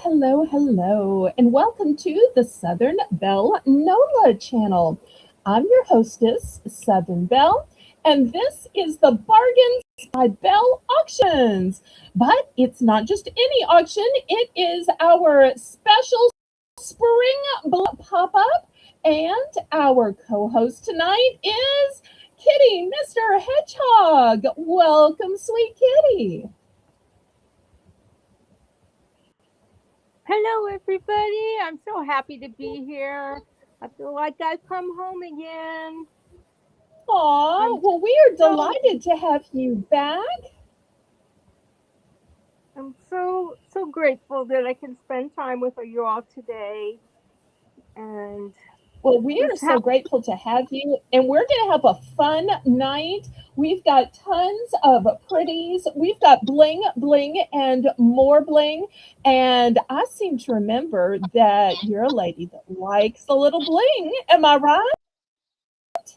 hello, and welcome to the Southern Belle NOLA channel. I'm your hostess, Southern Belle, and this is the Bargains by Belle auctions. But it's not just any auction, it is our special spring pop up, and our co host tonight is Kitty, Mr. Hedgehog. Welcome, sweet Kitty. Hello, everybody. I'm so happy to be here. I feel like I've come home again. Aw, I'm well, we are so delighted to have you back. I'm so grateful that I can spend time with you all today and Well, we are just so have. grateful to have you, and we're going to have a fun night. We've got tons of pretties. We've got bling, bling, and more bling. And I seem to remember that you're a lady that likes a little bling. Am I right?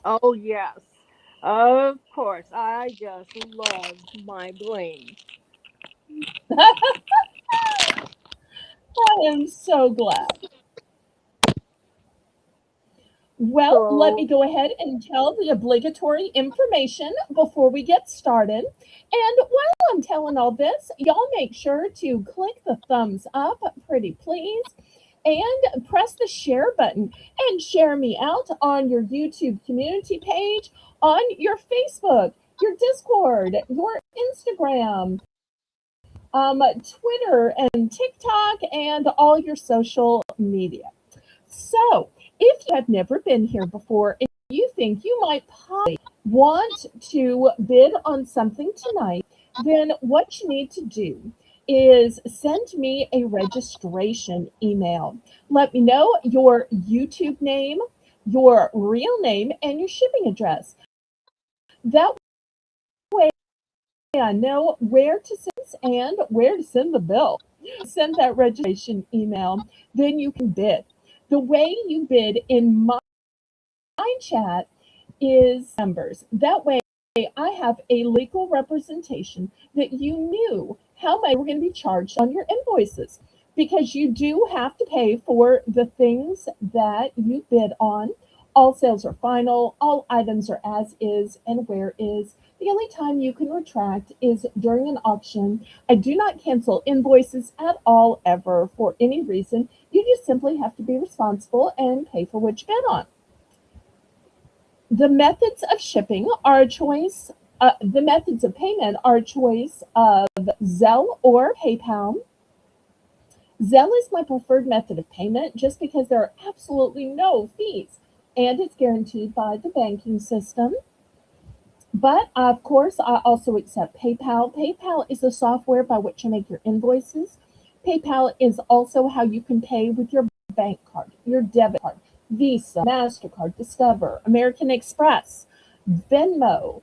Oh yes, of course. I just love my bling. I am so glad. Well, let me So go ahead and tell the obligatory information before we get started. And while I'm telling all this, y'all make sure to click the thumbs up, pretty please, and press the share button and share me out on your YouTube community page, on your Facebook, your Discord, your Instagram, Twitter, and TikTok, and all your social media. So, if you have never been here before and you think you might possibly want to bid on something tonight, then what you need to do is send me a registration email. Let me know your YouTube name, your real name, and your shipping address. That way I know where to send and where to send the bill. Send that registration email, then you can bid. The way you bid in my chat is numbers. That way I have a legal representation that you knew how much were going to be charged on your invoices, because you do have to pay for the things that you bid on. All sales are final, all items are as is and where is. The only time you can retract is during an auction. I do not cancel invoices at all, ever, for any reason. You just simply have to be responsible and pay for what you bid on. The methods of shipping are a choice. The methods of payment are a choice of Zelle or PayPal. Zelle is my preferred method of payment just because there are absolutely no fees and it's guaranteed by the banking system. But of course, I also accept PayPal. PayPal is the software by which you make your invoices. PayPal is also how you can pay with your bank card, your debit card, Visa, MasterCard, Discover, American Express, Venmo,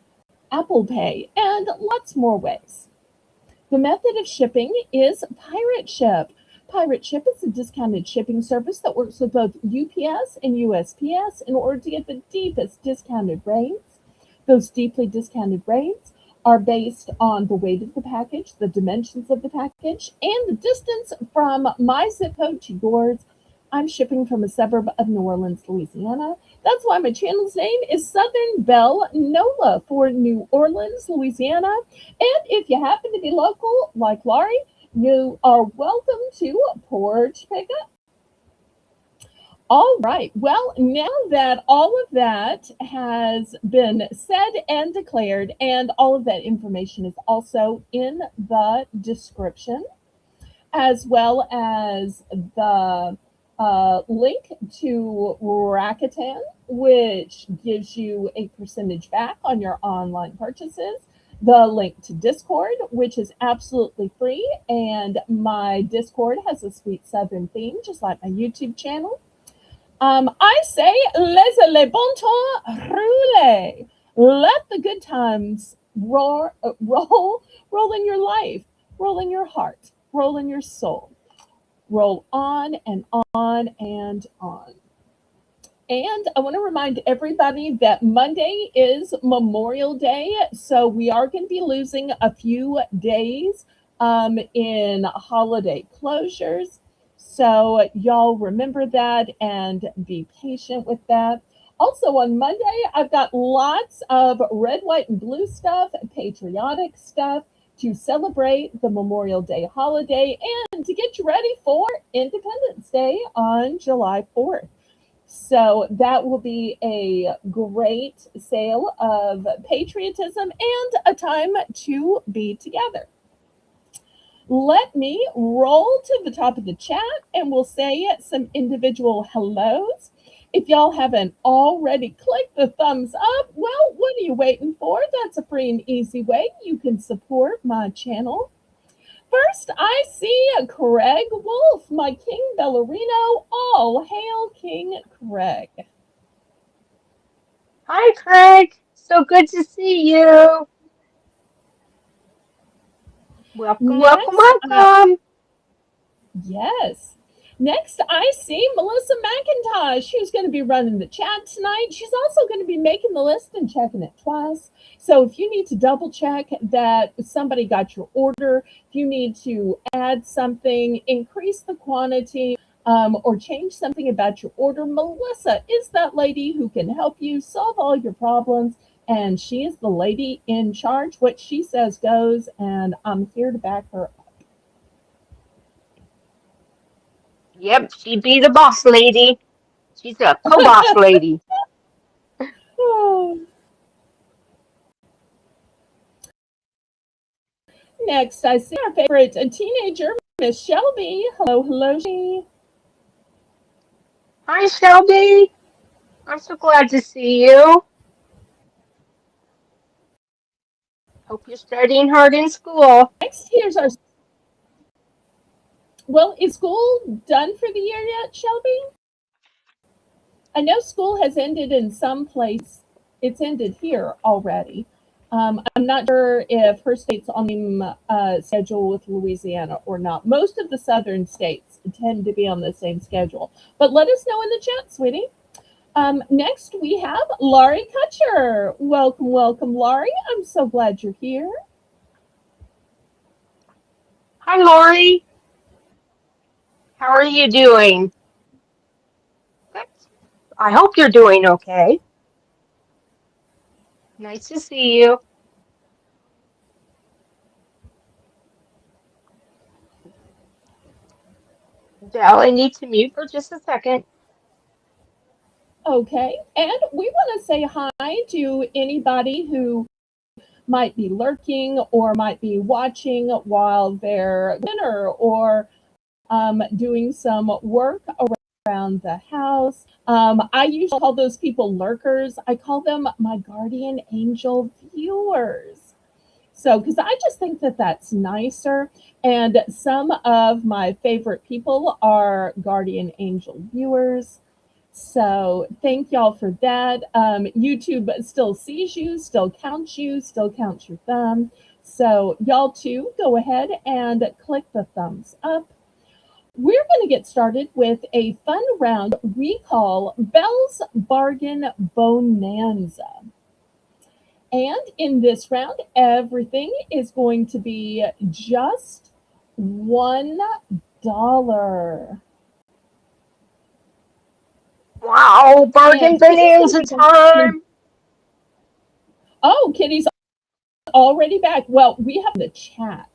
Apple Pay, and lots more ways. The method of shipping is Pirate Ship. Pirate Ship is a discounted shipping service that works with both UPS and USPS in order to get the deepest discounted rates. Those deeply discounted rates are based on the weight of the package, the dimensions of the package, and the distance from my zip code to yours. I'm shipping from a suburb of New Orleans, Louisiana. That's why my channel's name is Southern Belle NOLA, for New Orleans, Louisiana. And if you happen to be local, like Laurie, you are welcome to Porch Pickup. All right. Well, now that all of that has been said and declared, and all of that information is also in the description, as well as the link to Rakuten, which gives you a percentage back on your online purchases. The link to Discord, which is absolutely free, and my Discord has a sweet Southern theme, just like my YouTube channel. I say, laissez le bon temps rouler. Let the good times roll in your life, roll in your heart, roll in your soul, roll on and on and on. And I want to remind everybody that Monday is Memorial Day, so we are going to be losing a few days in holiday closures. So, y'all remember that and be patient with that. Also, on Monday, I've got lots of red, white, and blue stuff, patriotic stuff to celebrate the Memorial Day holiday and to get you ready for Independence Day on July 4th. So that will be a great sale of patriotism and a time to be together. Let me roll to the top of the chat and we'll say some individual hellos. If y'all haven't already clicked the thumbs up, well, what are you waiting for? That's a free and easy way you can support my channel. First, I see Craig Wolf, my King Bellarino. All hail King Craig. Hi, Craig. So good to see you. Welcome, welcome, Next, welcome. yes. Next, I see Melissa McIntosh, who's going to be running the chat tonight. She's also going to be making the list and checking it twice. So if you need to double check that somebody got your order, if you need to add something, increase the quantity, or change something about your order, Melissa is that lady who can help you solve all your problems. And she is the lady in charge. What she says goes, and I'm here to back her. Yep, she be the boss lady. She's a co-boss lady. Next, I see our favorite teenager, Miss Shelby. Hello, hello, Shelby. Hi, Shelby. I'm so glad to see you. Hope you're studying hard in school. Next, here's our. Well, is school done for the year yet, Shelby? I know school has ended in some place. It's ended here already. I'm not sure if her state's on the schedule with Louisiana or not. Most of the southern states tend to be on the same schedule. But let us know in the chat, sweetie. Next, we have Laurie Kutcher. Welcome, welcome, Laurie. I'm so glad you're here. Hi, Lori. How are you doing? Good. I hope you're doing okay. Nice to see you. Zelle, I need to mute for just a second. Okay, and we want to say hi to anybody who might be lurking or might be watching while they're dinner or doing some work around the house. I usually call those people lurkers. I call them my guardian angel viewers. So, because I just think that that's nicer. And some of my favorite people are guardian angel viewers. So, thank y'all for that. YouTube still sees you, still counts you, still counts your thumb. So, y'all too, go ahead and click the thumbs up. We're going to get started with a fun round we call Belle's Bargain Bonanza. And in this round, everything is going to be just $1. Wow, bargain And Kitty's going to bonanza be going. time. Oh, Kitty's already back. Well, we have the chat.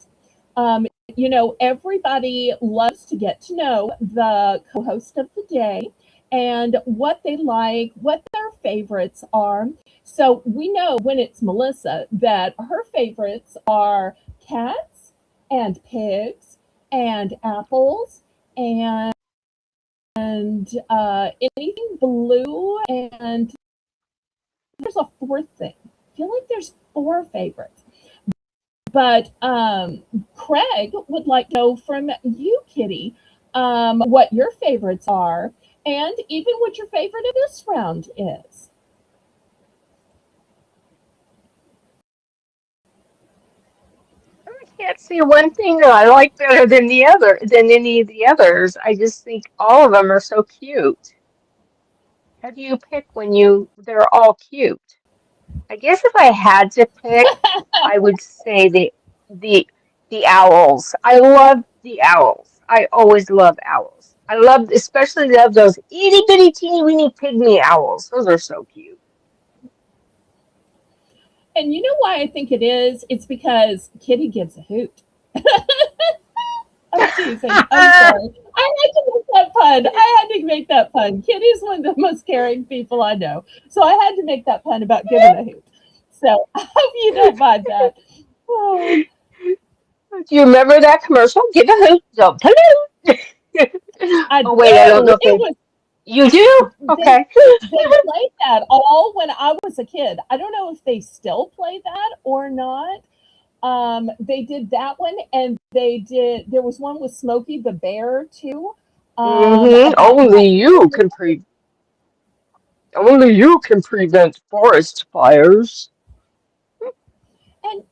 Everybody loves to get to know the co host of the day and what they like, what their favorites are. So we know when it's Melissa that her favorites are cats and pigs and apples and anything blue. And there's a fourth thing. I feel like there's four favorites. But Craig would like to know from you, Kitty, what your favorites are, and even what your favorite of this round is. I can't see one thing that I like better than than any of the others. I just think all of them are so cute. How do you pick when they're all cute? I guess if I had to pick, I would say the the owls. I love the owls. I always love owls. I love, especially love those itty bitty teeny weeny pygmy owls. Those are so cute. And you know why I think it is? It's because Kitty gives a hoot. I'm teasing. I'm sorry. I had to make that pun. I had to make that pun. Kitty's one of the most caring people I know. So I had to make that pun about giving a hoot. So I hope you don't mind that. Oh, Do you remember that commercial? Give a hoot, don't pollute. I Oh wait, I don't do. know if It they. was You do? they Okay. they played that all when I was a kid. I don't know if they still play that or not. They did that one, and they did. There was one with Smokey the Bear too, about Only like you can prevent forest fires. and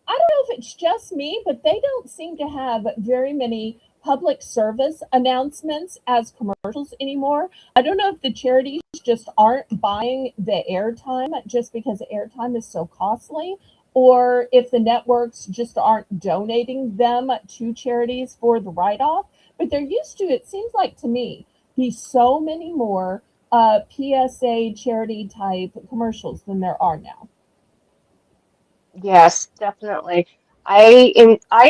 I don't know if it's just me, but they don't seem to have very many public service announcements as commercials anymore. I don't know if the charities just aren't buying the airtime just because airtime is so costly, or if the networks just aren't donating them to charities for the write off. But there used to, it seems like to me, be so many more PSA charity type commercials than there are now. Yes, definitely. I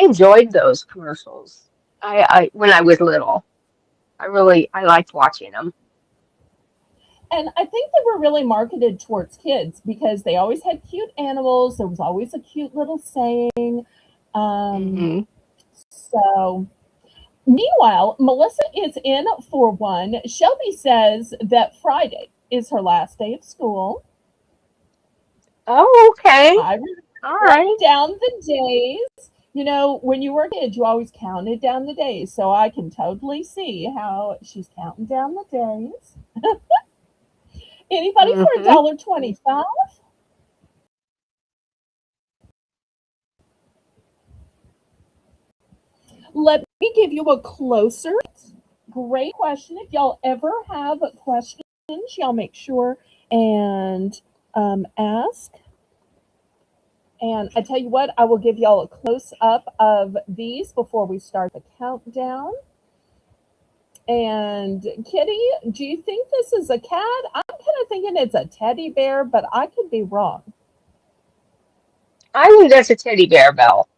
enjoyed those commercials. I when I was little. I liked watching them. And I think they were really marketed towards kids because they always had cute animals. There was always a cute little saying. Um, Hmm. so, meanwhile, Melissa is in for one. Shelby says that Friday is her last day of school. Oh, okay. I All wrote right. down the days. When you were a kid, you always counted down the days. So I can totally see how she's counting down the days. Anybody for a Hmm. dollar 25? Let me give you a closer. Great question. If y'all ever have questions, y'all make sure and ask. And I tell you what, I will give y'all a close up of these before we start the countdown. And Kitty, do you think this is a cat? I'm kind of thinking it's a teddy bear, but I could be wrong. I think that's a teddy bear, Belle.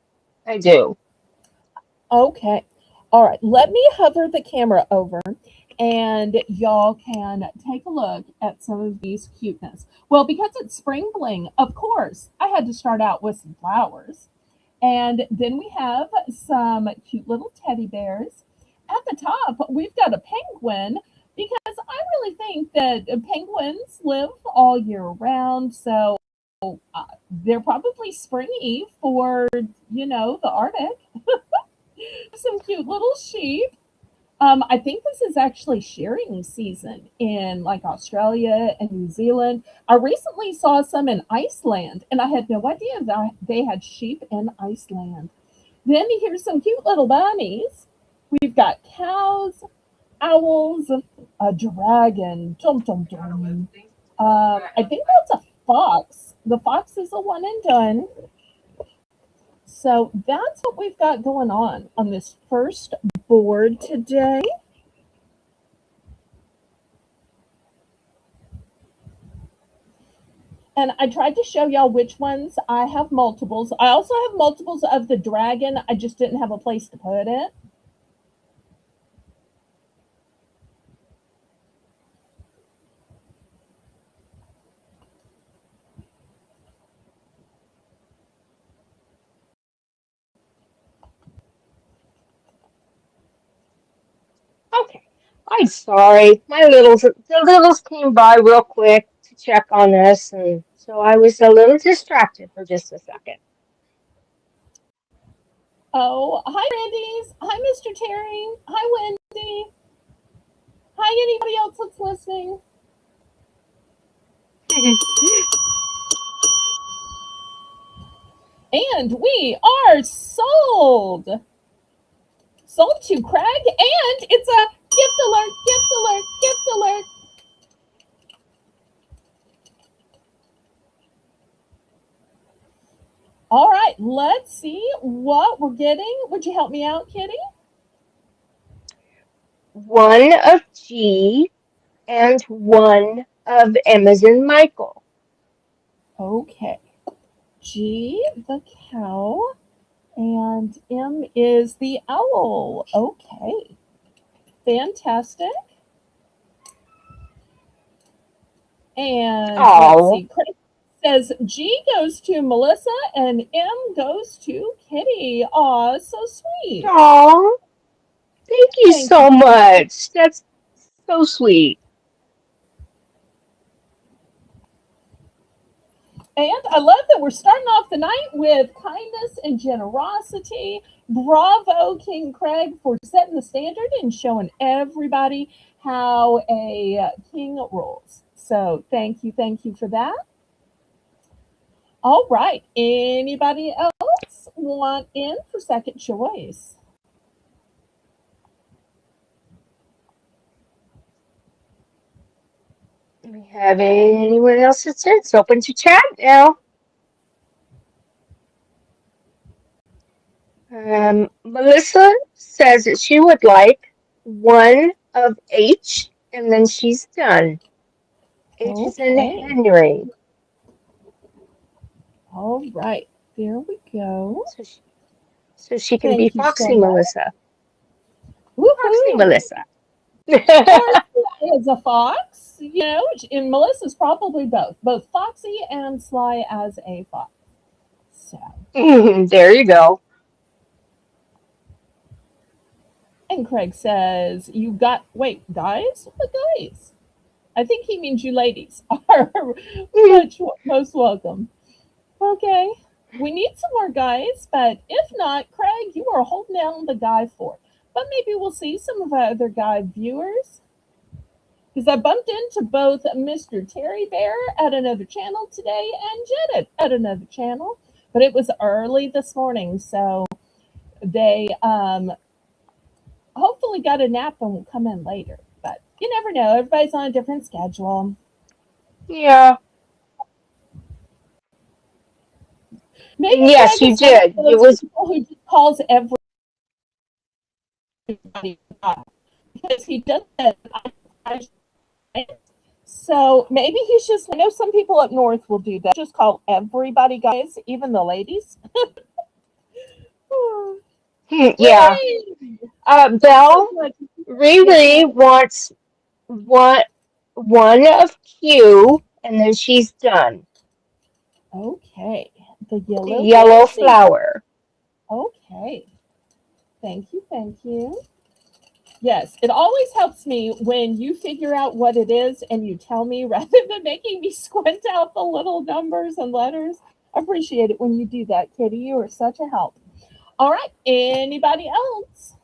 I do. Okay. All right. Let me hover the camera over and y'all can take a look at some of these cuteness. Well, because it's spring bling, of course, I had to start out with some flowers. And then we have some cute little teddy bears. At the top, we've got a penguin because I really think that penguins live all year round. So they're probably springy for, the Arctic. Some cute little sheep. I think this is actually shearing season in like Australia and New Zealand. I recently saw some in Iceland, and I had no idea that they had sheep in Iceland. Then here's some cute little bunnies. We've got cows, owls, a dragon. Dum dum dum. I think that's a fox. The fox is a one and done. So that's what we've got going on this first board today. And I tried to show y'all which ones I have multiples. I also have multiples of the dragon. I just didn't have a place to put it. Okay. I'm sorry. The littles came by real quick to check on us, and so I was a little distracted for just a second. Oh, hi, Randy's. Hi, Mr. Terry. Hi, Wendy. Hi, anybody else that's listening. And we are sold. Sold to Craig, and it's a gift alert, gift alert, gift alert. All right, let's see what we're getting. Would you help me out, Kitty? one of G, and one of M as in Michael. Okay. G, the cow, and M is the owl. Okay. Fantastic. And let's Oh, see. Craig says G goes to Melissa and M goes to Kitty. Aw, so sweet. oh, thank you Thank you. so much. That's so sweet. And I love that we're starting off the night with kindness and generosity. Bravo, King Craig, for setting the standard and showing everybody how a king rules. So thank you for that. All right. Anybody else want in for second choice? Do we have anyone else that's in? It's open to chat now. Melissa says that she would like one of H, and then she's done. H is in Okay. Henry. All right. There we go. So she can be Thank you so Foxy much. Melissa. Foxy Woohoo! Melissa. Or Sly as a fox, you know, and Melissa's probably both Foxy and Sly as a fox. So, There you go. and Craig says, "You got wait, guys? What guys? I think he means you ladies are most welcome." Okay, we need some more guys, but if not, Craig, you are holding down the guy fort. But maybe we'll see some of our other guy viewers because I bumped into both Mr. Terry Bear at another channel today and Janet at another channel, but it was early this morning, so they hopefully got a nap and will come in later. But you never know; everybody's on a different schedule. Yeah. Maybe And yes, Craig you is one of did. It those was. people who just calls everybody God because he does that. So maybe he's just, I know some people up north will do that. Just call everybody guys, even the ladies. Yeah. Yay! So Belle, glad you get Riri that. wants one of Q, and then she's done. Okay. The The yellow yellow daisy. flower. Okay. Thank you. Thank you. Yes, it always helps me when you figure out what it is and you tell me rather than making me squint out the little numbers and letters. I appreciate it when you do that, Kitty. You are such a help. All right. Anybody else?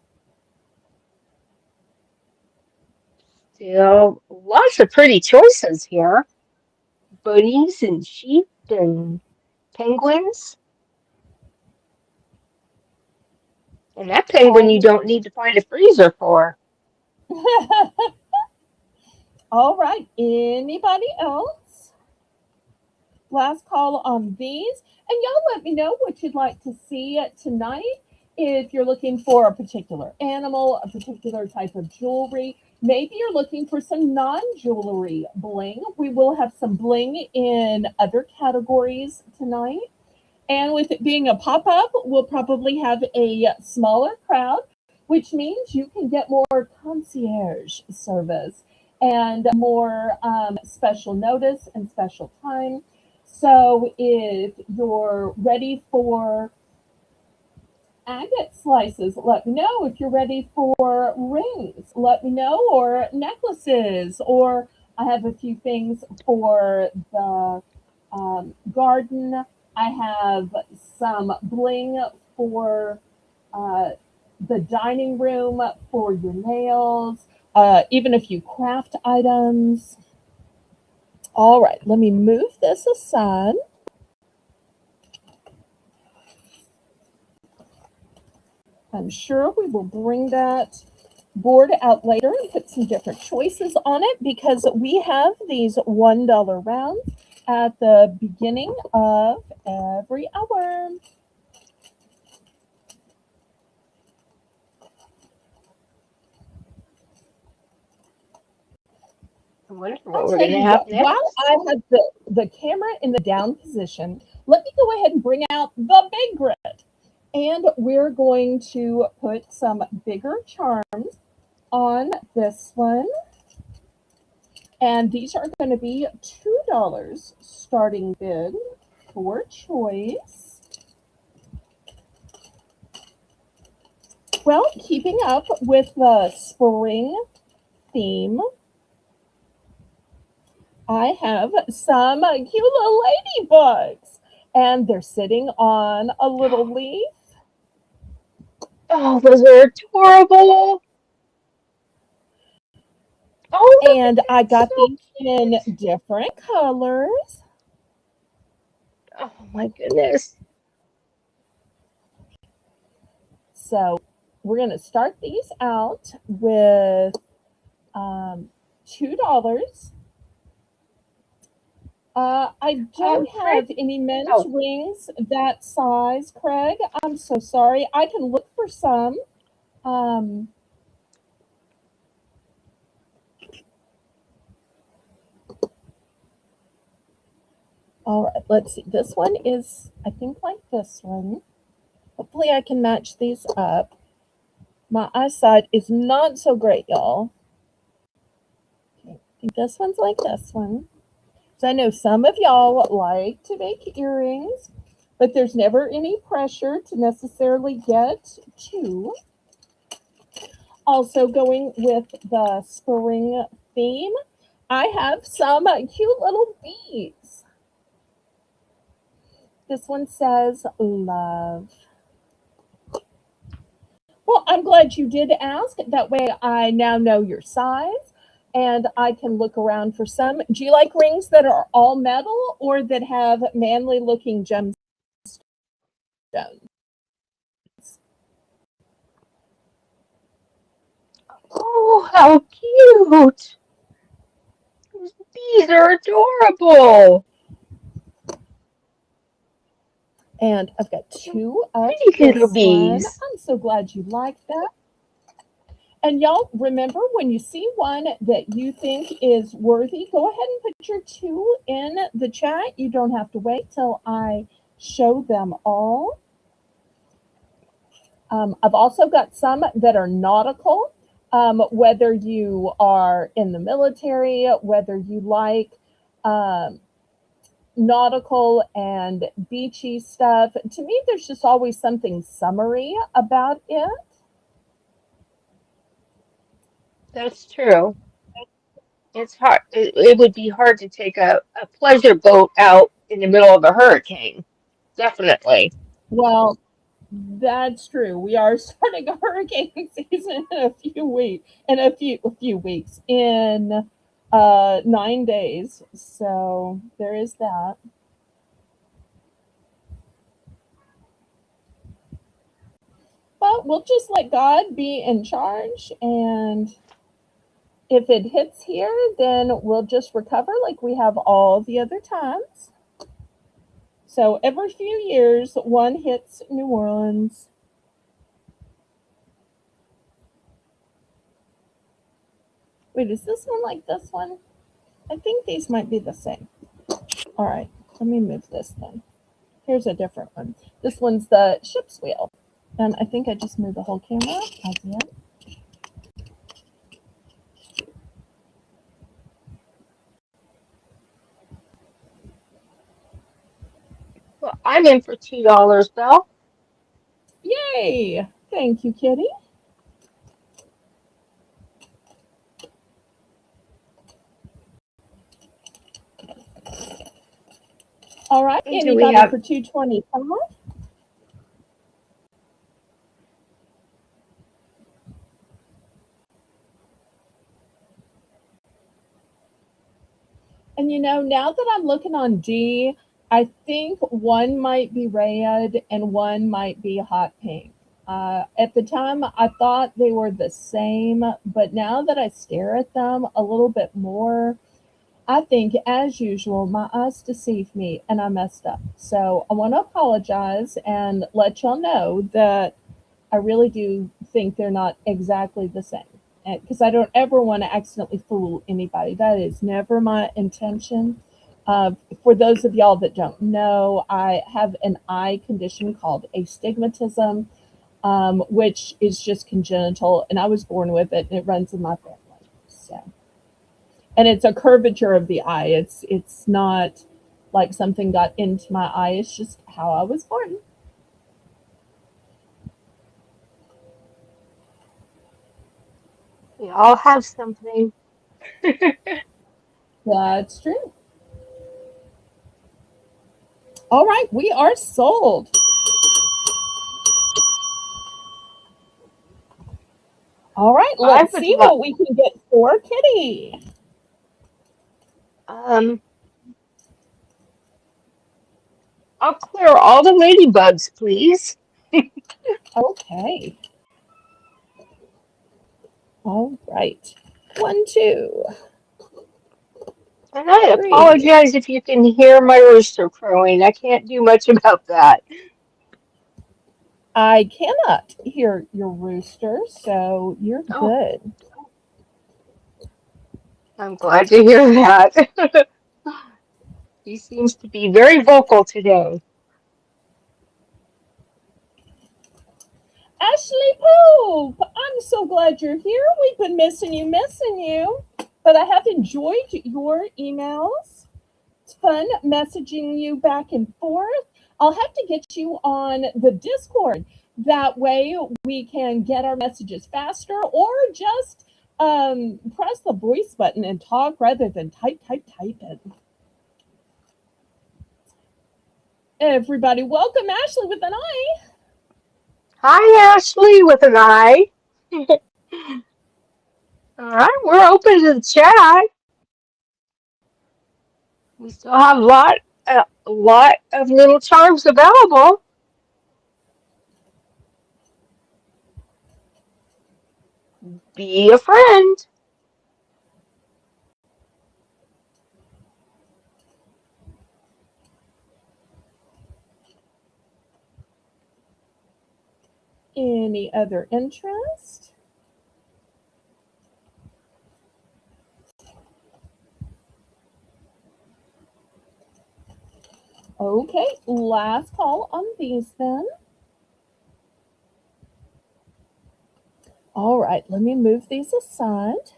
Still lots of pretty choices here. Bunnies and sheep and penguins. And that penguin you All don't need to find a freezer for. All right. Anybody else? Last call on these. And y'all let me know what you'd like to see tonight. If you're looking for a particular animal, a particular type of jewelry, maybe you're looking for some non jewelry bling. We will have some bling in other categories tonight. And with it being a pop up, we'll probably have a smaller crowd, which means you can get more concierge service and more special notice and special time. So if you're ready for agate slices, let me know. If you're ready for rings, let me know, or necklaces, or I have a few things for the garden. I have some bling for uh, the dining room, for your nails, even a few craft items. All right, let me move this aside. I'm sure we will bring that board out later and put some different choices on it because we have these $1 rounds at the beginning of every hour. wonder I'll what we're tell gonna you have what, while next. I have the camera in the down position, let me go ahead and bring out the big grid. And we're going to put some bigger charms on this one. And these are going to be $2 starting bid for choice. Well, keeping up with the spring theme, I have some cute little ladybugs, and they're sitting on a little leaf. Oh, those are adorable. Oh, look at And I that. So got these in cute. different colors. Oh my goodness. So we're going to start these out with $2. I don't Fred. have any men's Oh, rings that size, Craig. I'm so sorry. I can look for some. Um, all right, let's see. This one is, I think, like this one. Hopefully, I can match these up. My eyesight is not so great, y'all. Okay, I think this one's like this one. So I know some of y'all like to make earrings, but there's never any pressure to necessarily get two. Also, going with the spring theme, I have some cute little beads. This one says love. Well, I'm glad you did ask. That way I now know your size and I can look around for some. Do you like rings that are all metal or that have manly looking gemstones? oh, how cute. These are adorable. And I've got two of Pretty little this one. bees. I'm so glad you like that. And y'all, remember when you see one that you think is worthy, go ahead and put your two in the chat. You don't have to wait till I show them all. I've also got some that are nautical, whether you are in the military, whether you like um, nautical and beachy stuff. To me, there's just always something summery about it. That's true. It's hard. It would be hard to take a pleasure boat out in the middle of a hurricane. Definitely. Well, that's true. We are starting a hurricane season in a few weeks. In 9 days. So there is that. But we'll just let God be in charge, and if it hits here, then we'll just recover like we have all the other times. So every few years, one hits New Orleans. Wait, is this one like this one? I think these might be the same. All right, let me move this then. Here's a different one. This one's the ship's wheel. And I think I just moved the whole camera. I did. Well, I'm in for $2, Belle. Yay! Thank you, Kitty. All right, And do we anybody have? for 225? And now that I'm looking on D, I think one might be red and one might be hot pink. At the time, I thought they were the same, but now that I stare at them a little bit more, I think, as usual, my eyes deceive me and I messed up. So I want to apologize and let y'all know that I really do think they're not exactly the same. because I don't ever want to accidentally fool anybody. That is never my intention. For those of y'all that don't know, I have an eye condition called astigmatism, which is just congenital, and I was born with it, and it runs in my family. So, and it's a curvature of the eye. It's not like something got into my eye. It's just how I was born. We all have something. That's true. All right, we are sold. All right, I let's would see love. what we can get for Kitty. Um, I'll clear all the ladybugs, please. Okay. All right. One, two, And I three. apologize if you can hear my rooster crowing. I can't do much about that. I cannot hear your rooster, so you're Oh, good. I'm glad to hear that. He seems to be very vocal today. Ashley Pope, I'm so glad you're here. We've been missing you. But I have enjoyed your emails. It's fun messaging you back and forth. I'll have to get you on the Discord. That way we can get our messages faster or just press the voice button and talk rather than type it. Everybody, welcome Ashley with an I. Hi, Ashley, with an I. All right, we're open to the chat. We still have a lot of little charms available. Be a friend. Any other interest? Okay, last call on these then. All right, let me move these aside.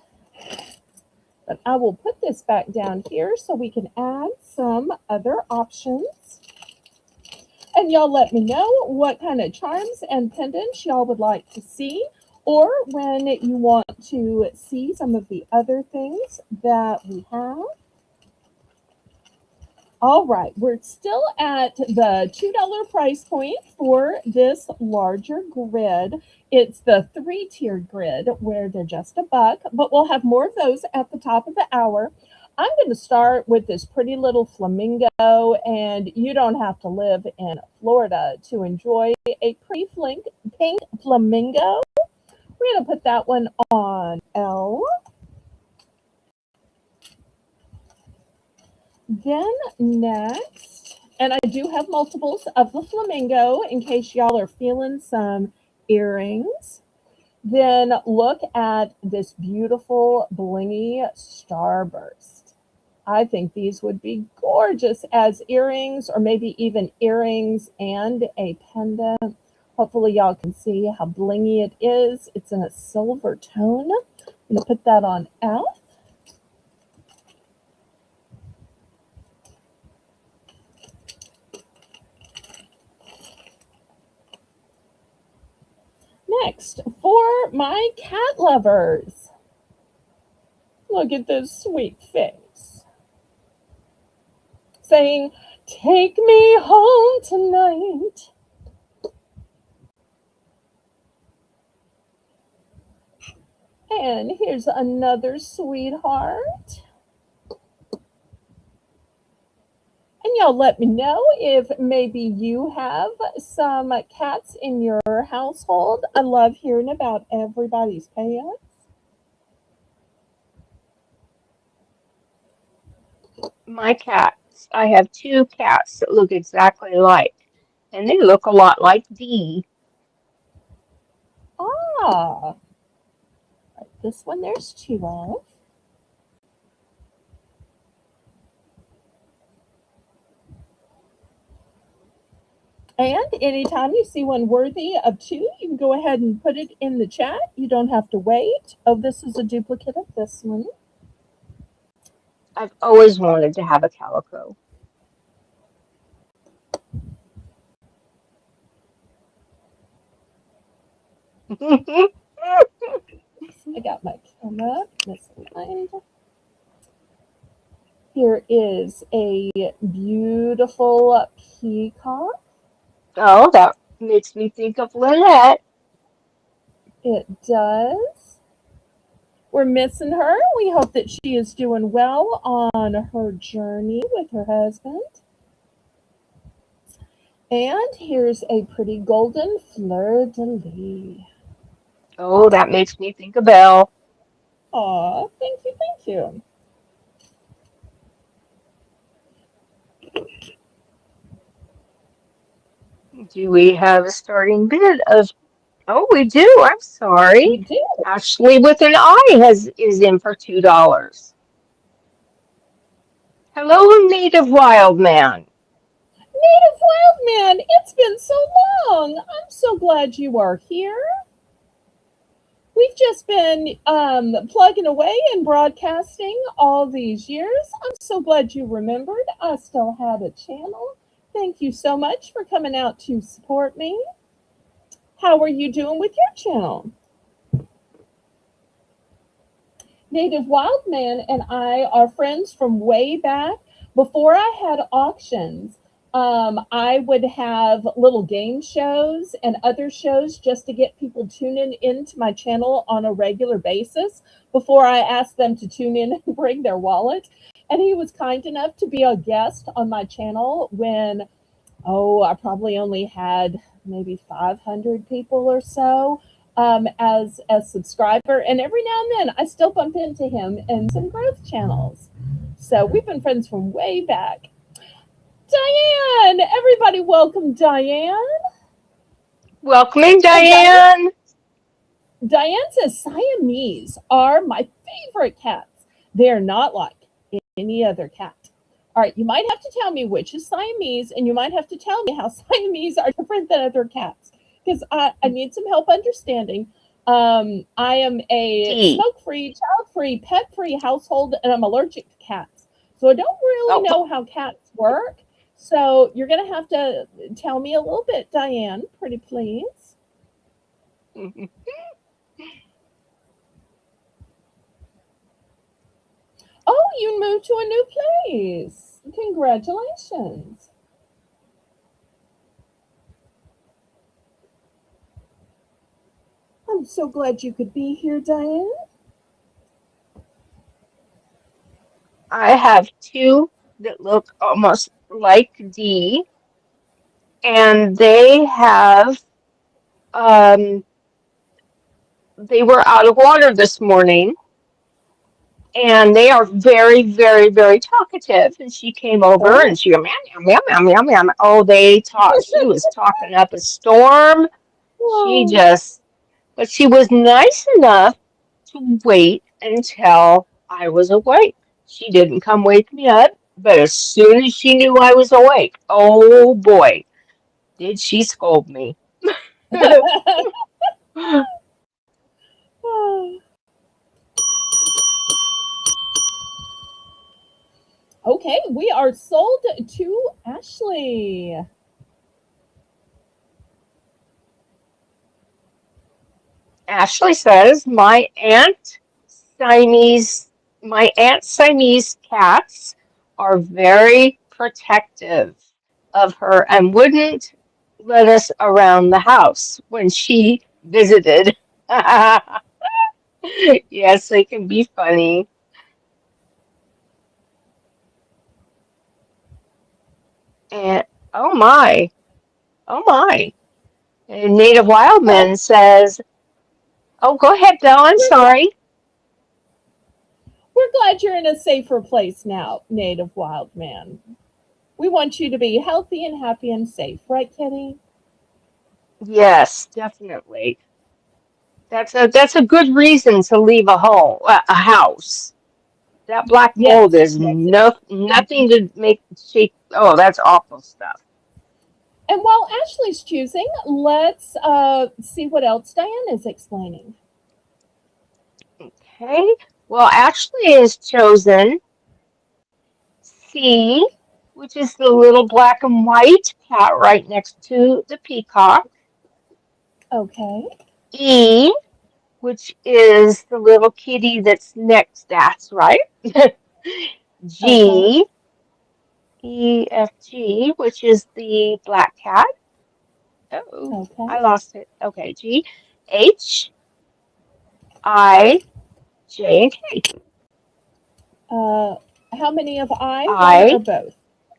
But I will put this back down here so we can add some other options. And y'all let me know what kind of charms and pendants y'all would like to see, or when you want to see some of the other things that we have. All right, we're still at the $2 price point for this larger grid. It's the three-tiered grid where they're just a buck, but we'll have more of those at the top of the hour. I'm going to start with this pretty little flamingo, and you don't have to live in Florida to enjoy a pretty pink flamingo. We're going to put that one on L. Then next, and I do have multiples of the flamingo in case y'all are feeling some earrings. Then look at this beautiful blingy starburst. I think these would be gorgeous as earrings, or maybe even earrings and a pendant. Hopefully y'all can see how blingy it is. It's in a silver tone. I'm going to put that on F. Next, for my cat lovers, look at this sweet face saying, "Take me home tonight." And here's another sweetheart. And y'all let me know if maybe you have some cats in your household. I love hearing about everybody's pets. My cats. I have two cats that look exactly alike, and they look a lot like Dee. Ah, this one there's two of. And anytime you see one worthy of two, you can go ahead and put it in the chat. You don't have to wait. Oh, this is a duplicate of this one. I've always wanted to have a calico. I got my camera misaligned. Here is a beautiful peacock. Oh, that makes me think of Lynette. It does. We're missing her. We hope that she is doing well on her journey with her husband. And here's a pretty golden fleur de lis. Oh, that makes me think of Belle. Aw, thank you, thank you. Do we have a starting bid of? Oh, we do. I'm sorry. We do. Ashley with an I is in for $2. Hello, native wild man. Native Wild Man, it's been so long. I'm so glad you are here. We've just been plugging away and broadcasting all these years. I'm so glad you remembered I still had a channel. Thank you so much for coming out to support me. How are you doing with your channel? Native Wild Man and I are friends from way back. Before I had auctions, I would have little game shows and other shows just to get people tuning into my channel on a regular basis before I asked them to tune in and bring their wallet. And he was kind enough to be a guest on my channel when, I probably only had maybe 500 people or so as a subscriber. And every now and then I still bump into him in some growth channels. So we've been friends from way back. Diane, everybody welcome Diane. Welcoming Diane. Diane says Siamese are my favorite cats. They're not like any other cat. All right, you might have to tell me which is Siamese, and you might have to tell me how Siamese are different than other cats, because I need some help understanding. I am a smoke-free, child-free, pet-free household, and I'm allergic to cats. So I don't really know how cats work. So you're going to have to tell me a little bit, Diane, pretty please. Oh, you moved to a new place. Congratulations. I'm so glad you could be here, Diane. I have two that look almost like D, and they have they were out of water this morning, and they are very, very, very talkative. And she came over and she meow, meow, meow, meow, meow, meow. Oh, they talked. She was talking up a storm. But she was nice enough to wait until I was awake. She didn't come wake me up, but as soon as she knew I was awake, oh boy, did she scold me. Okay, we are sold to Ashley. Ashley says, my aunt Siamese cats are very protective of her and wouldn't let us around the house when she visited. Yes, they can be funny. And oh my, oh my. And Native Wildman says, oh, go ahead, Bill, I'm sorry. We're glad you're in a safer place now, Native Wild Man. We want you to be healthy and happy and safe, right, Kitty? Yes, definitely. That's a good reason to leave a house. That black mold Yes, is yes. nothing to make shake. Oh, that's awful stuff. And while Ashley's choosing, let's see what else Diane is explaining. Okay. Well, Ashley has chosen C, which is the little black and white cat right next to the peacock. Okay, E, which is the little kitty that's next. That's right. okay, G, E, F, G, which is the black cat. Oh, okay. I lost it. Okay, G, H, I, J, and K. Uh, how many of I, one, or I, both?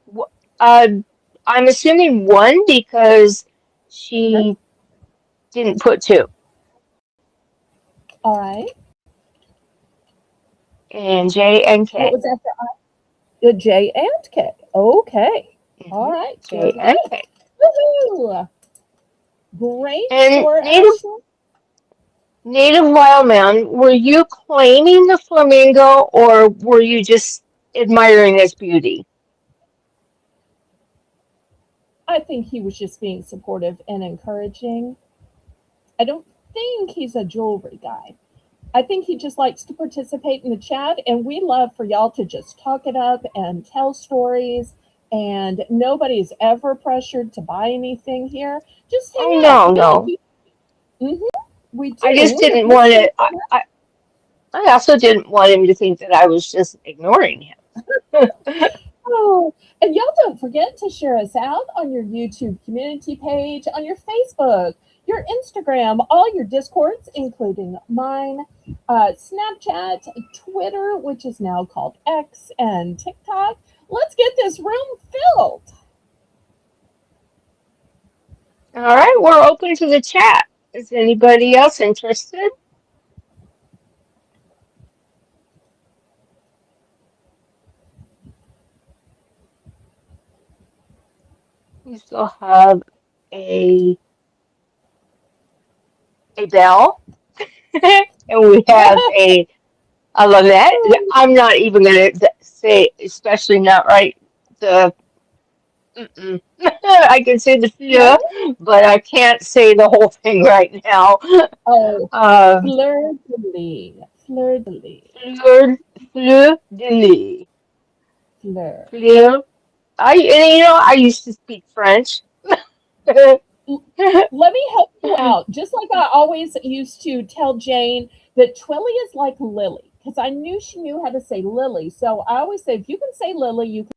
w- uh, I'm assuming one because Sure. she didn't put two. All right. And J and What K. was after I? J and K. Okay. Hmm. All right. J Very and good. K. Woohoo! Great And score, Ashley. Native Wildman, were you claiming the flamingo or were you just admiring its beauty? I think he was just being supportive and encouraging. I don't think he's a jewelry guy. I think he just likes to participate in the chat, and we love for y'all to just talk it up and tell stories. And nobody's ever pressured to buy anything here. Just hang Oh out. no, But if no. you, we I just do. If didn't you want see it. I also didn't want him to think that I was just ignoring him. Oh, and y'all don't forget to share us out on your YouTube community page, on your Facebook, your Instagram, all your Discords, including mine, Snapchat, Twitter, which is now called X, and TikTok. Let's get this room filled. All right, we're open to the chat. Is anybody else interested? We still have a a bell, and we have a Lynette. I'm not even going to say, especially not right. The mm-mm. I can say the No? fleur, but I can't say the whole thing right now. Oh, Um, fleur de lis. Fleur de lis. fleur de lis. Fleur. Fleur. I used to speak French. Let me help you out. Just like I always used to tell Jane that Twilly is like Lily, because I knew she knew how to say Lily. So I always say, if you can say Lily, you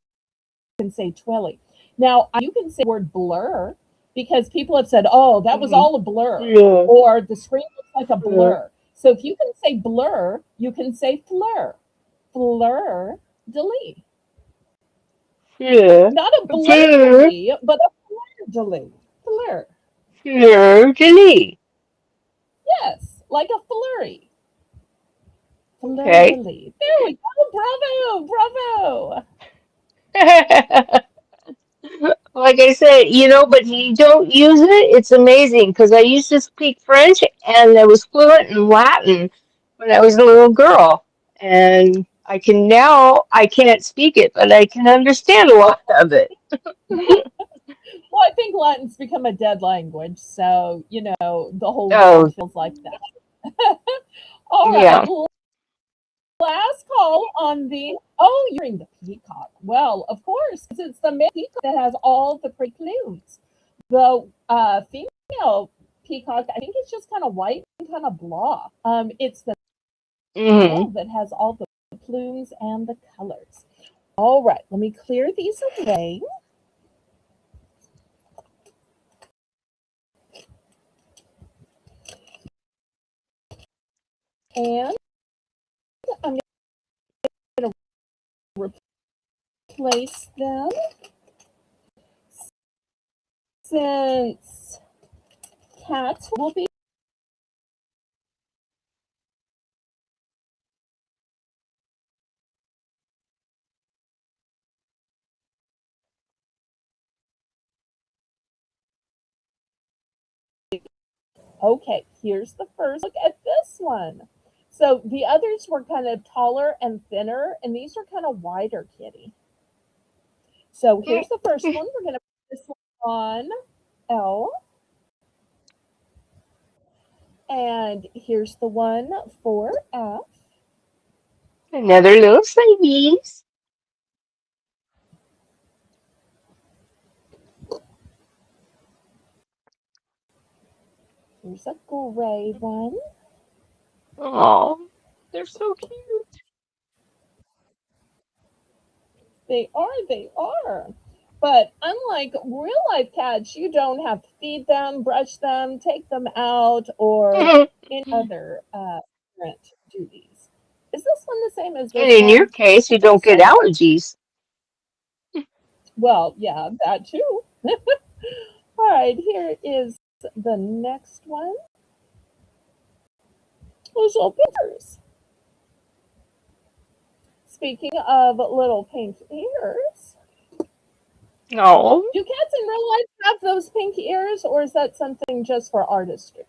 can say Twilly. Now, you can say the word blur because people have said, oh, that was Mhm. all a blur, Fleur, or the screen looks like a fleur, blur. So if you can say blur, you can say fleur. Fleur de lis. fleur, Not a blur de fleur, lis, but a fleur de lis. Fleur. fleur de lis. Yes, like a flurry. Fleur de Okay. lis. There we go. Bravo. Bravo. Like I said, but you don't use it. It's amazing because I used to speak French and I was fluent in Latin when I was a little girl. And I can't speak it, but I can understand a lot of it. Well, I think Latin's become a dead language. So, the whole world Oh, feels like that. All right. yeah. Last call on the. Oh, you're in the peacock. Well, of course, 'cause it's the male peacock that has all the pretty plumes. The female peacock, I think it's just kind of white and kind of blah. It's the Hmm. male that has all the plumes and the colors. All right, let me clear these away. And I'm going to replace them since cats will be Okay, here's the first look at this one. So the others were kind of taller and thinner, and these are kind of wider, kitty. So here's the first one. We're going to put this one on L. And here's the one for F. Another little sleeves. Here's a gray one. Oh, they're so cute. They are. But unlike real life cats, you don't have to feed them, brush them, take them out, or And any other parent duties. Is this one the same as this in your one? case, I you think don't get so. allergies. Well, yeah, that too. All right, here is the next one. Those little pictures. Speaking of little pink ears, No. do cats in real life have those pink ears, or is that something just for artistry?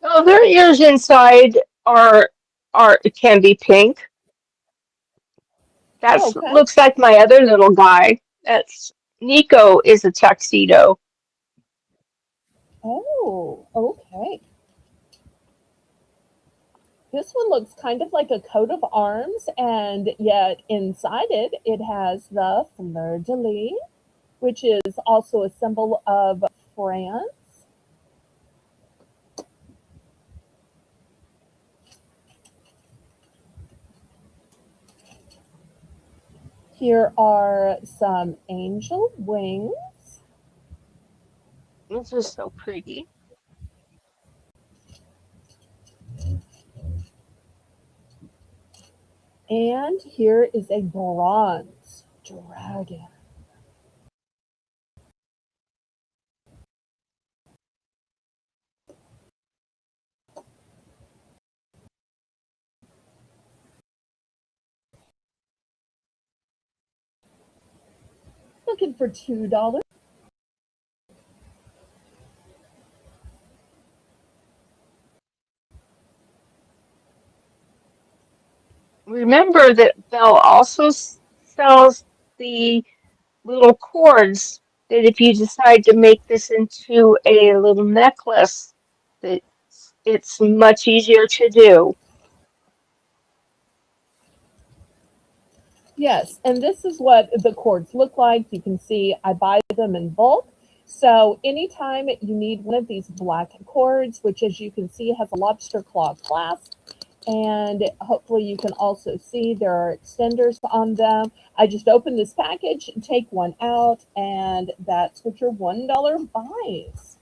Oh, their ears inside are can be pink. That's Okay. looks like my other little guy. That's Nico is a tuxedo. Oh, okay. This one looks kind of like a coat of arms, and yet inside it, it has the fleur de lis, which is also a symbol of France. Here are some angel wings, This is so pretty. and here is a bronze dragon. Looking for $2. Remember that Belle also sells the little cords that if you decide to make this into a little necklace, that it's much easier to do. Yes, and this is what the cords look like. You can see I buy them in bulk. So anytime you need one of these black cords, which as you can see has a lobster claw clasp, and hopefully you can also see there are extenders on them. I just open this package, take one out, and that's what your $1 buys.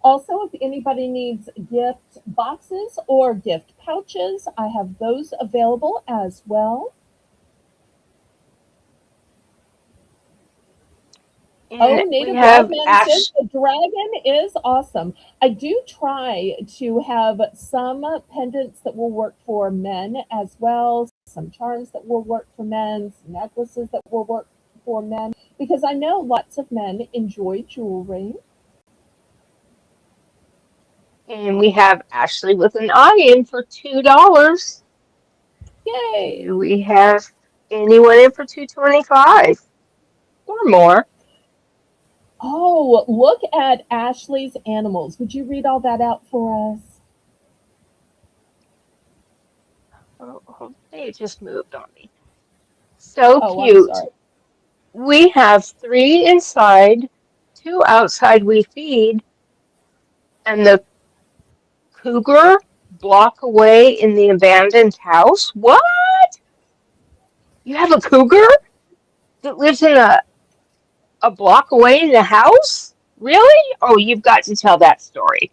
Also, if anybody needs gift boxes or gift pouches, I have those available as well. And Oh, we Native have Wildman says Ash. the dragon is awesome. I do try to have some pendants that will work for men as well, some charms that will work for men, some necklaces that will work for men, because I know lots of men enjoy jewelry. And we have Ashley with an eye in for $2. Yay! Do we have anyone in for 225 or more? Oh, look at Ashley's animals. Would you read all that out for us? Oh, they just moved on me. So Oh, I'm cute. sorry. We have three inside, two outside we feed, and the cougar block away in the abandoned house. What? You have a cougar that lives in a block away in the house? Really? Oh, you've got to tell that story.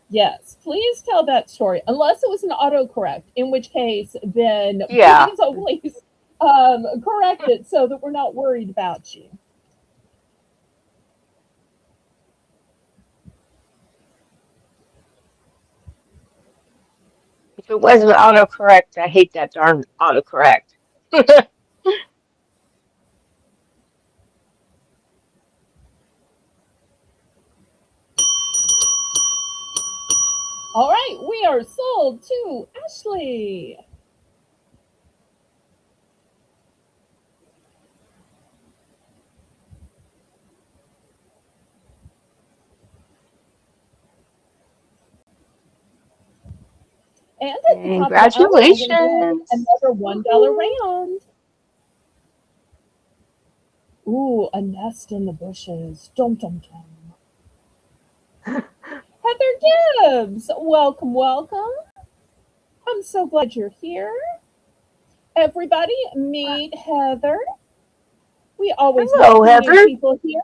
Yes, please tell that story, unless it was an autocorrect, in which case, then Yeah. please, oh, please correct it so that we're not worried about you. If it wasn't autocorrect, I hate that darn autocorrect. All right, we are sold to Ashley. And at the top of the hour, we're going to be having Congratulations. another $1 Woohoo. round. Ooh, a nest in the bushes. Dum dum dum. Heather Gibbs, welcome, welcome. I'm so glad you're here. Everybody, meet Heather. We always Hello, welcome new Heather. people here.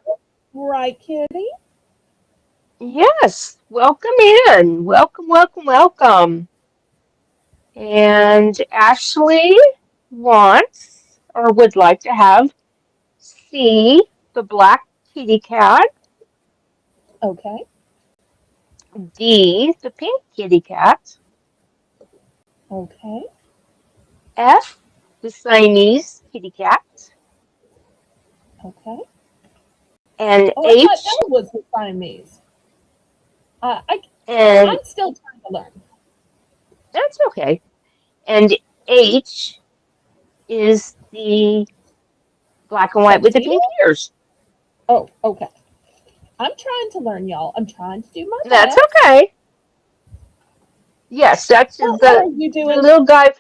Right, Kitty? Yes, welcome in. Welcome, welcome, welcome. And Ashley wants or would like to have C, the black kitty cat, Okay, D, the pink kitty cat, okay. F, the Siamese kitty cat, Okay. and Oh, I thought H, Belle was the Siamese. Uh, I, and I'm still trying to learn. that's okay. And H is the black and white with the Tuxedo? pink ears. Oh, okay. I'm trying to learn, y'all. I'm trying to do my That's best. okay. Yes, that's What are you the doing little guy.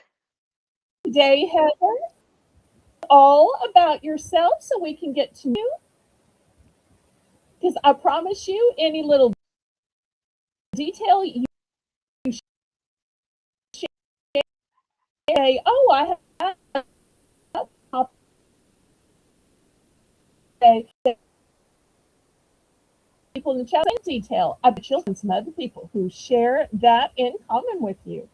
today, Heather? All about yourself so we can get to you. Because I promise you, any little detail you say, oh, I have say, people in the chat in detail. I bet you'll find some other people who share that in common with you.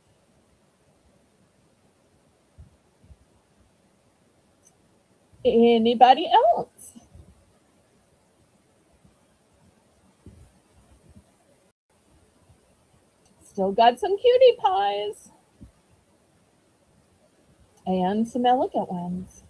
Anybody else? Still got some cutie pies and some elegant ones.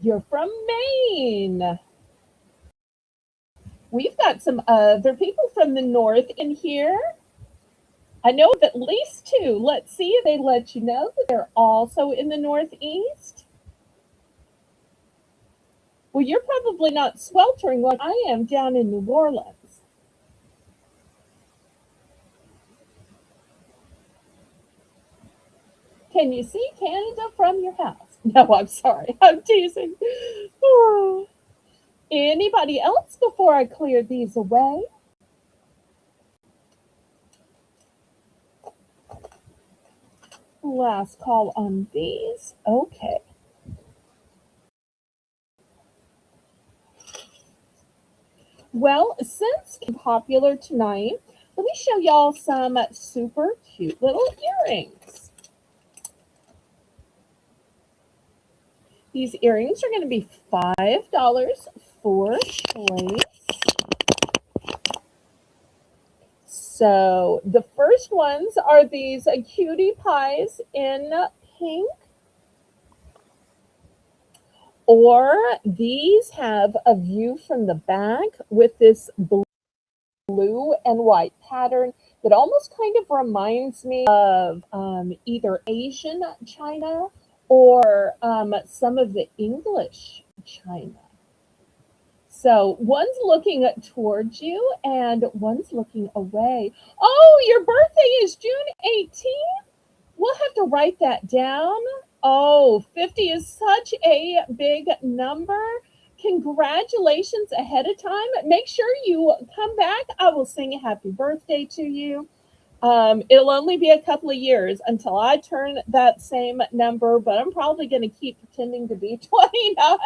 You're from Maine. We've got some other people from the north in here. I know of at least two. Let's see if they let you know that they're also in the Northeast. Well, you're probably not sweltering like I am down in New Orleans. Can you see Canada from your house? No, I'm sorry. I'm teasing. Oh. Anybody else before I clear these away? Last call on these. Okay. Well, since popular tonight, let me show y'all some super cute little earrings. These earrings are going to be $5 for choice. So the first ones are these cutie pies in pink, or these have a view from the back with this blue and white pattern that almost kind of reminds me of either Asian China or some of the English China. So one's looking towards you and one's looking away. Oh, your birthday is June 18th? We'll have to write that down. Oh, 50 is such a big number. Congratulations ahead of time. Make sure you come back. I will sing a happy birthday to you. It'll only be a couple of years until I turn that same number, but I'm probably going to keep pretending to be 29.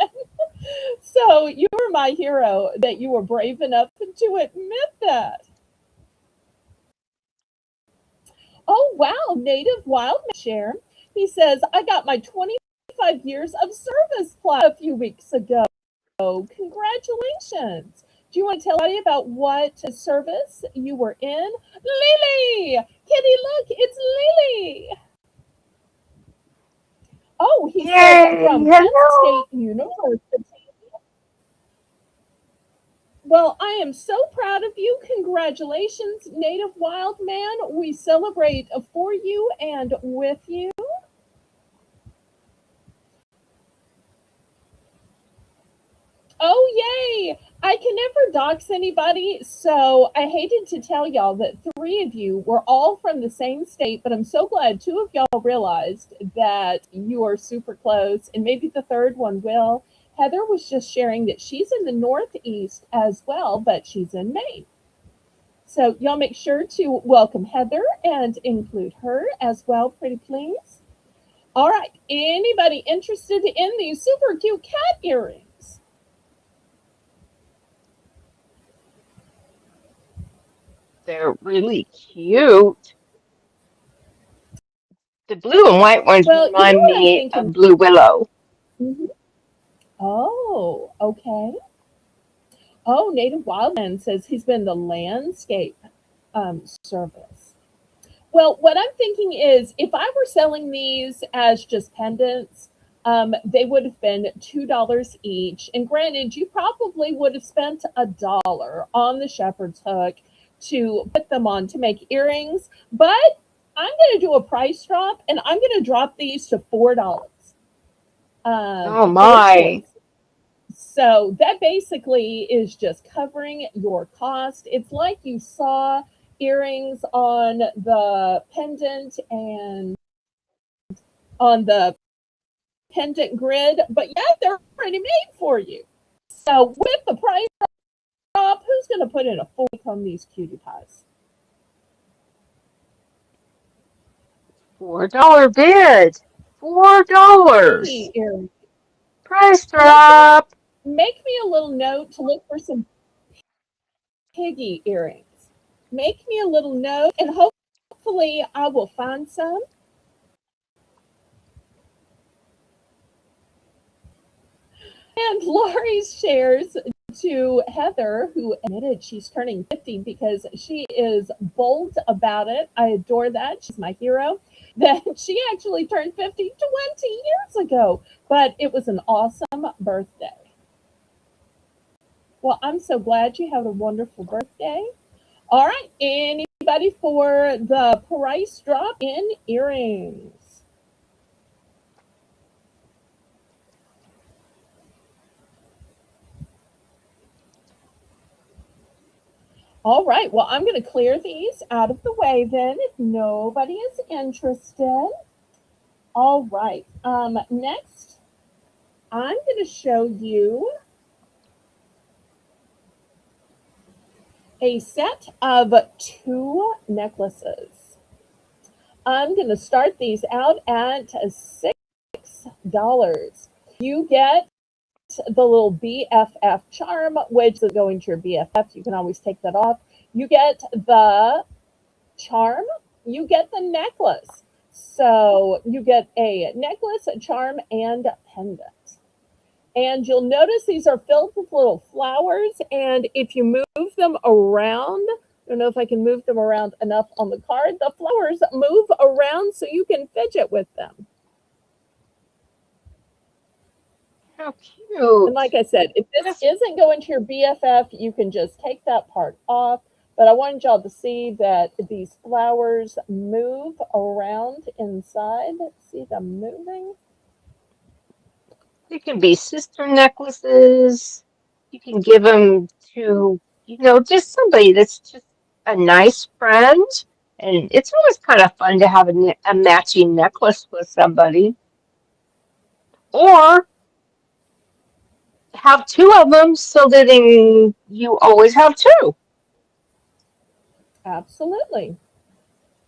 So you were my hero that you were brave enough to admit that. Oh, wow. Native Wild Share. He says, I got my 25 years of service plaque a few weeks ago. Congratulations. Do you want to tell me about what service you were in? Lily! Kitty, look, it's Lily. Oh, he says Yay! from Penn Hello! State University. Well, I am so proud of you. Congratulations, Native Wild Man. We celebrate for you and with you. Oh, yay! I can never dox anybody, so I hated to tell y'all that three of you were all from the same state, but I'm so glad two of y'all realized that you are super close, and maybe the third one will. Heather was just sharing that she's in the Northeast as well, but she's in Maine. So y'all make sure to welcome Heather and include her as well, pretty please. All right, anybody interested in these super cute cat earrings? They're really cute. The blue and white ones Well, you know remind what I'm me thinking? of Blue Willow. Mhm. Oh, okay. Oh, Native Wildland says he's been the landscape service. Well, what I'm thinking is if I were selling these as just pendants, they would have been $2 each. And granted, you probably would have spent $1 on the shepherd's hook to put them on to make earrings. But I'm going to do a price drop and I'm going to drop these to $4 Oh for a my. choice. So that basically is just covering your cost. It's like you saw earrings on the pendant and on the pendant grid, but yeah, they're already made for you. So with the price drop, who's going to put in a full on these cutie pies? $4 bid. $4. Piggy earrings. Price Make drop. make me a little note to look for some piggy earrings. Make me a little note, and hopefully I will find some. And Lori shares to Heather, who admitted she's turning 50 because she is bold about it. I adore that. She's my hero. That she actually turned 50 20 years ago, but it was an awesome birthday. Well, I'm so glad you had a wonderful birthday. All right, anybody for the price drop in earrings? All right, well, I'm going to clear these out of the way then if nobody is interested. All right, next, I'm going to show you a set of two necklaces. I'm going to start these out at $6. You get the little BFF charm, which is going to your BFF. You can always take that off. You get the charm, you get the necklace. So you get a necklace, a charm, and a pendant. And you'll notice these are filled with little flowers. And if you move them around, I don't know if I can move them around enough on the card, the flowers move around so you can fidget with them. How And cute. like I said, if this That's, isn't going to your BFF, you can just take that part off. But I wanted y'all to see that these flowers move around inside. See them moving? they can be sister necklaces. You can give them to, just somebody that's just a nice friend. And it's always kind of fun to have a matching necklace with somebody. Or have two of them so that you always have two. Absolutely.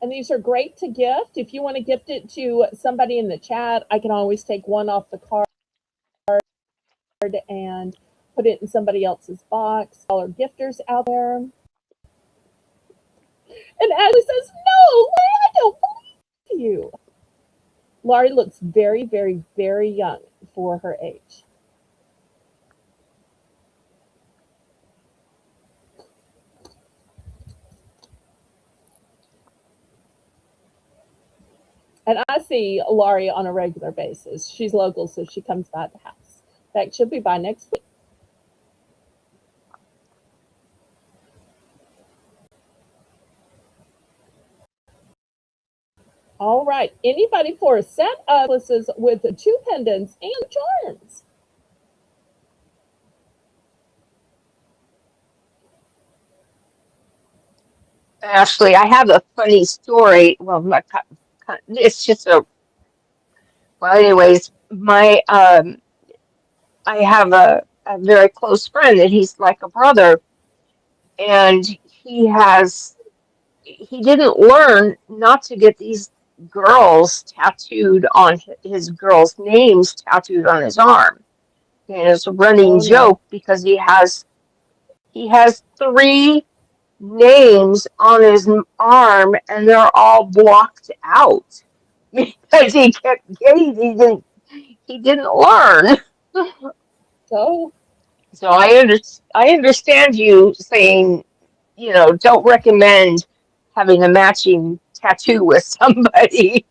And these are great to gift. If you want to gift it to somebody in the chat, I can always take one off the card and put it in somebody else's box. All our gifters out there. And Ashley says, no, Laurie, I don't believe you. Laurie looks very, very, very young for her age. And I see Laurie on a regular basis. She's local, so she comes by the house. In fact, she'll be by next week. All right. Anybody for a set of necklaces with two pendants and charms? Ashley, I have a funny story. Well, it's just a, well, anyways, I have a very close friend that he's like a brother, and he didn't learn not to get these girls tattooed on his girls' names tattooed on his arm. And it's a running Oh no. joke because he has three names on his arm and they're all blocked out because he kept getting he didn't learn. So, So I understand you saying, don't recommend having a matching tattoo with somebody.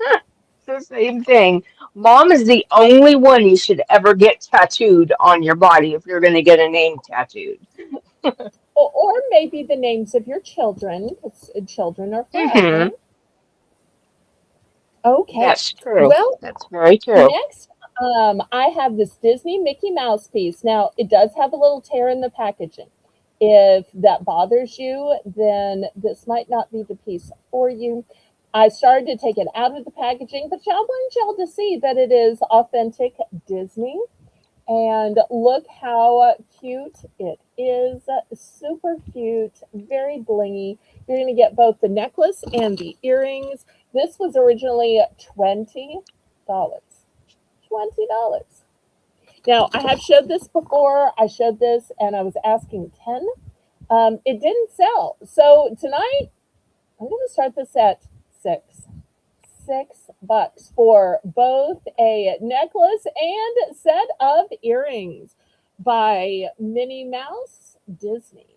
It's the same thing. Mom is the only one you should ever get tattooed on your body if you're going to get a name tattooed. or maybe the names of your children, because children are forever. Hmm. Okay. That's true. Well, That's very true. next, I have this Disney Mickey Mouse piece. Now, it does have a little tear in the packaging. If that bothers you, then this might not be the piece for you. I started to take it out of the packaging, but y'all want y'all to see that it is authentic Disney. And look how cute it is. Super cute, very blingy. You're going to get both the necklace and the earrings. This was originally $20. $20. Now, I have showed this before. I showed this and I was asking 10. It didn't sell. So tonight, I'm going to start this at 6. $6 for both a necklace and set of earrings by Minnie Mouse Disney.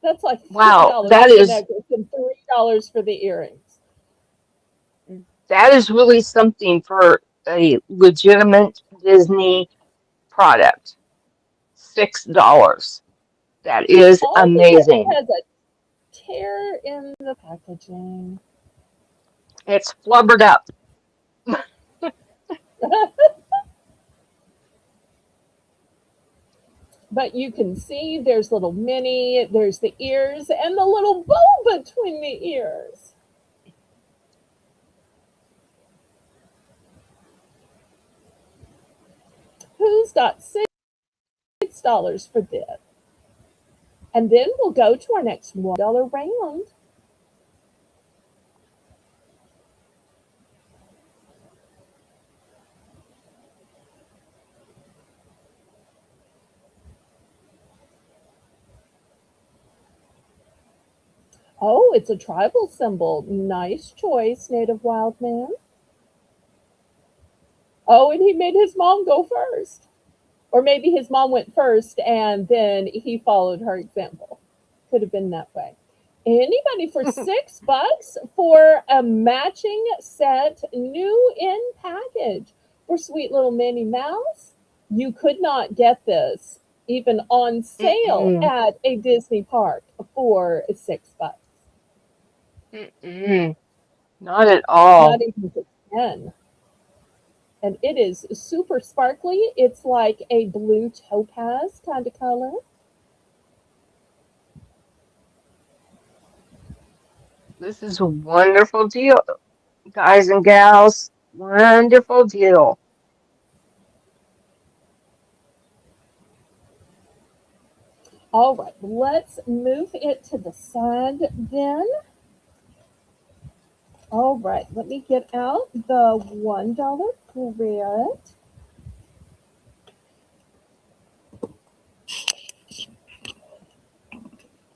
That's like Wow, $2 for the necklace and $3 for the earrings. that is really something for a legitimate Disney product. $6. That is Only because it amazing. has a tear in the packaging. It's flubbered up. But you can see there's little Minnie, there's the ears, and the little bow between the ears. Who's got $6 for this? And then we'll go to our next $1 round. Oh, it's a tribal symbol. Nice choice, Native Wild Man. Oh, and he made his mom go first. Or maybe his mom went first and then he followed her example. Could have been that way. Anybody for $6 for a matching set, new in package for sweet little Minnie Mouse? You could not get this even on sale Mm-mm, at a Disney park for $6. mm-mm, not at all. Not even for 10. And it is super sparkly. It's like a blue topaz kind of color. This is a wonderful deal, guys and gals. Wonderful deal. All right, let's move it to the side then. All right, let me get out the $1 grid.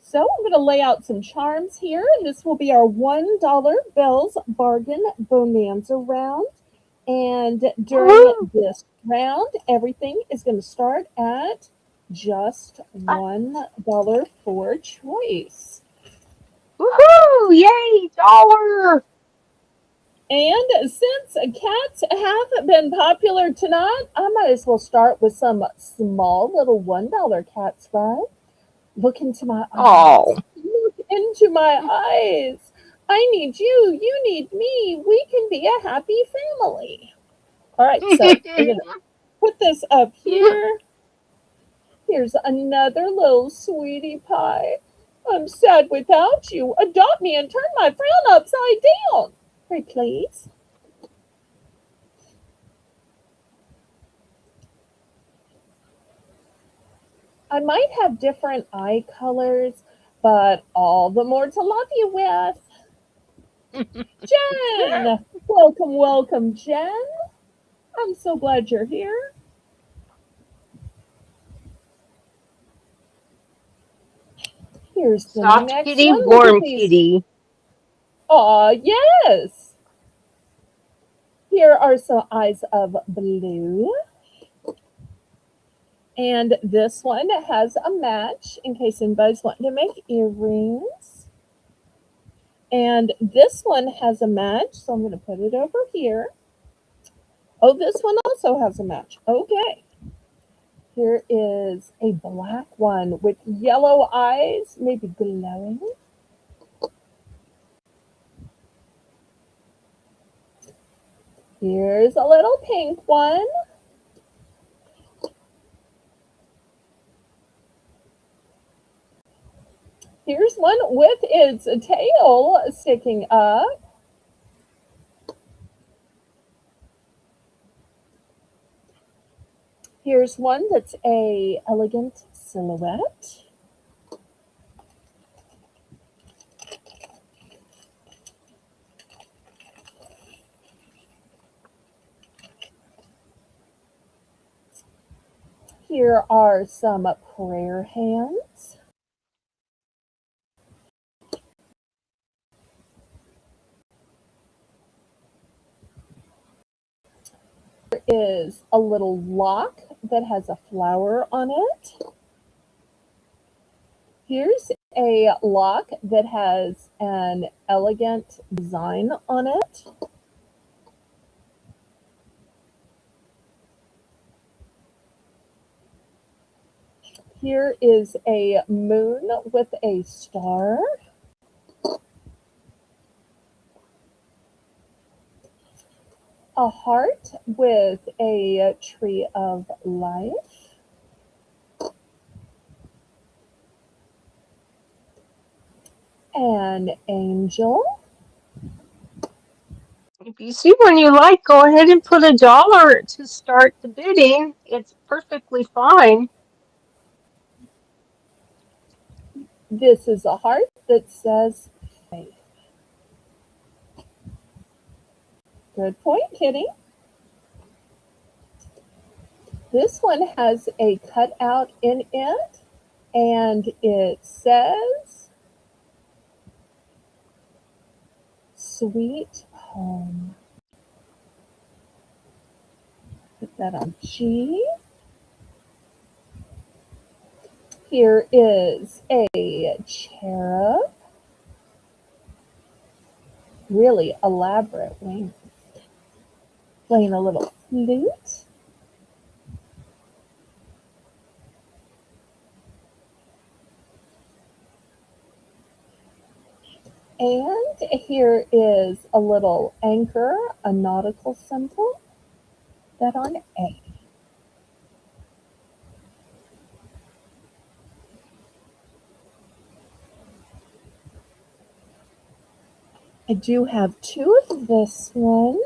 So I'm going to lay out some charms here. This will be our $1 Belle's Bargain Bonanza round. And during Woohoo! this round, everything is going to start at just $1 for choice. Woohoo! Yay! Dollar! And since cats have been popular tonight, I might as well start with some small little $1 cats, right? Look into my Oh. eyes. Look into my eyes. I need you. You need me. We can be a happy family. All right, so we're going to put this up here. Here's another little sweetie pie. I'm sad without you. Adopt me and turn my frown upside down. Right, please. I might have different eye colors, but all the more to love you with. Jen! Welcome, welcome, Jen. I'm so glad you're here. Here's the Soft next kitty, one. Look at warm these. kitty. Aw, yes. Here are some eyes of blue. And this one has a match in case anybody's wanting to make earrings. And this one has a match, so I'm going to put it over here. Oh, this one also has a match. Okay. Here is a black one with yellow eyes, maybe glowing. Here's a little pink one. Here's one with its tail sticking up. Here's one that's a elegant silhouette. Here are some prayer hands. There is a little lock that has a flower on it. Here's a lock that has an elegant design on it. Here is a moon with a star. A heart with a tree of life. An angel. If you see one you like, go ahead and put $1 to start the bidding. It's perfectly fine. This is a heart that says faith. Good point, Kitty. This one has a cutout in it, and it says sweet home. Put that on G. Here is a cherub. Really elaborate wings. Playing a little flute. And here is a little anchor, a nautical symbol, that on A. I do have two of this one.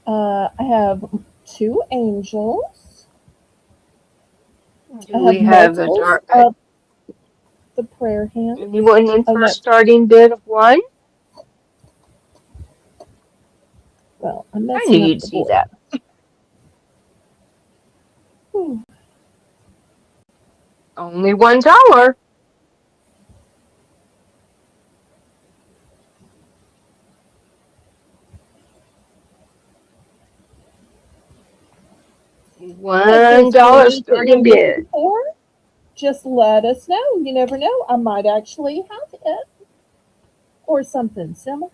I have two angels. I Do have we have multiples of the prayer hands. anyone in Oh for a no, starting bid of 1? well, I'm I knew messing up you'd the see board. that. Whew. Only $1. If $1 there's one that you're starting bid. looking for, just let us know. You never know, I might actually have or something similar?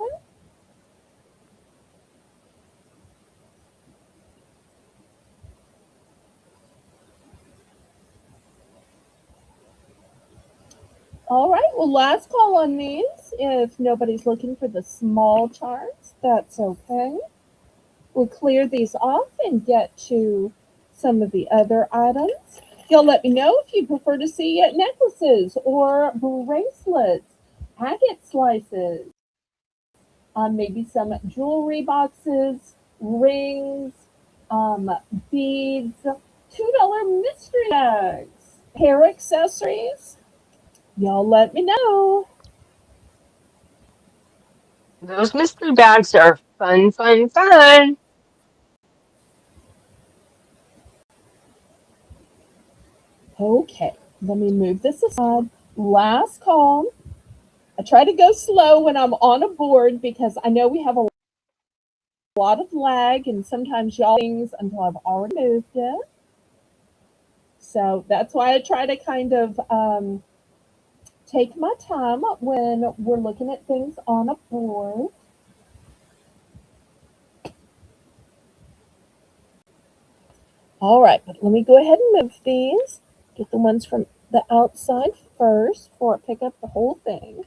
All right, well, last call on these. If nobody's looking for the small charts, that's okay. We'll clear these off and get to some of the other items. You'll let me know if you prefer to see necklaces or bracelets, agate slices, maybe some jewelry boxes, rings, um, beads, $2 mystery bags, hair accessories. Y'all let me know. Those mystery bags are fun, fun, fun. Okay, let me move this aside. Last call. I try to go slow when I'm on a board because I know we have a lot of lag and sometimes y'all things until I've already moved it. So that's why I try to kind of take my time when we're looking at things on a board. All right, but let me go ahead and move these. Get the ones from the outside first before I pick up the whole thing.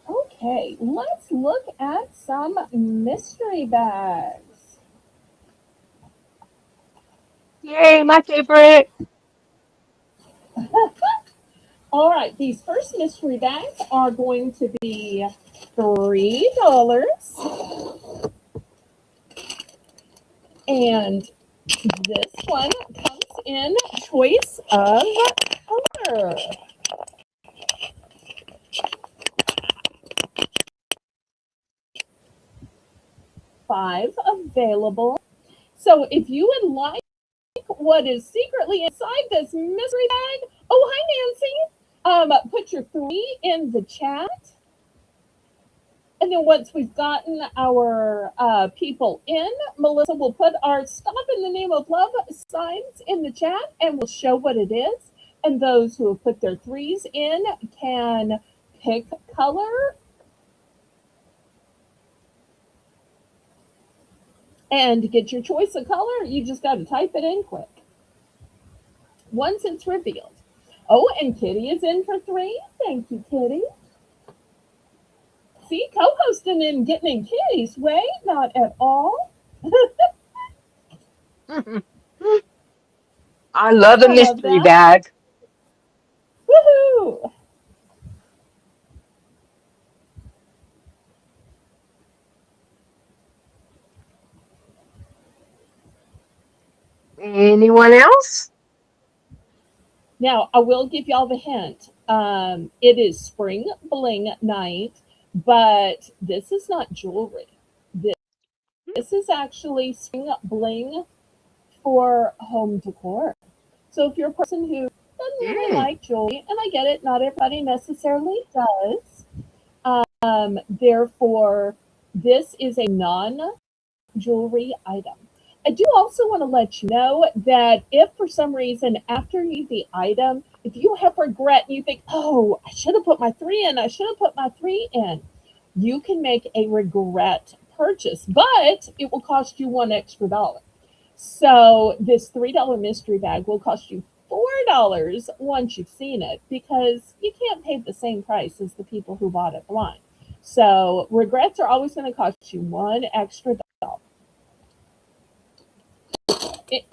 Okay, let's look at some mystery bags. Yay, my favorite. All right, these first mystery bags are going to be $3. And this one comes in choice of color. 5 available. So if you would like what is secretly inside this mystery bag, oh, hi, Nancy. Put your 3 in the chat. And then once we've gotten our people in, Melissa will put our Stop in the Name of Love signs in the chat and we'll show what it is. And those who have put their 3s in can pick color and get your choice of color. You just got to type it in quick once it's revealed. Oh, and Kitty is in for 3. Thank you, Kitty. See, co-hosting and getting in Kitty's way, not at all. I love a I love mystery that. bag. Woohoo! Anyone else? Now, I will give y'all the hint. It is spring bling night, but this is not jewelry. This is actually spring bling for home decor. So if you're a person who doesn't really Mm. like jewelry, and I get it, not everybody necessarily does, therefore, this is a non jewelry item. I do also want to let you know that if for some reason after you the item, if you have regret and you think, oh, I should have put my 3 in, I should have put my 3 in, you can make a regret purchase, but it will cost you $1 extra. So this $3 mystery bag will cost you $4 once you've seen it because you can't pay the same price as the people who bought it blind. So regrets are always going to cost you $1 extra. It,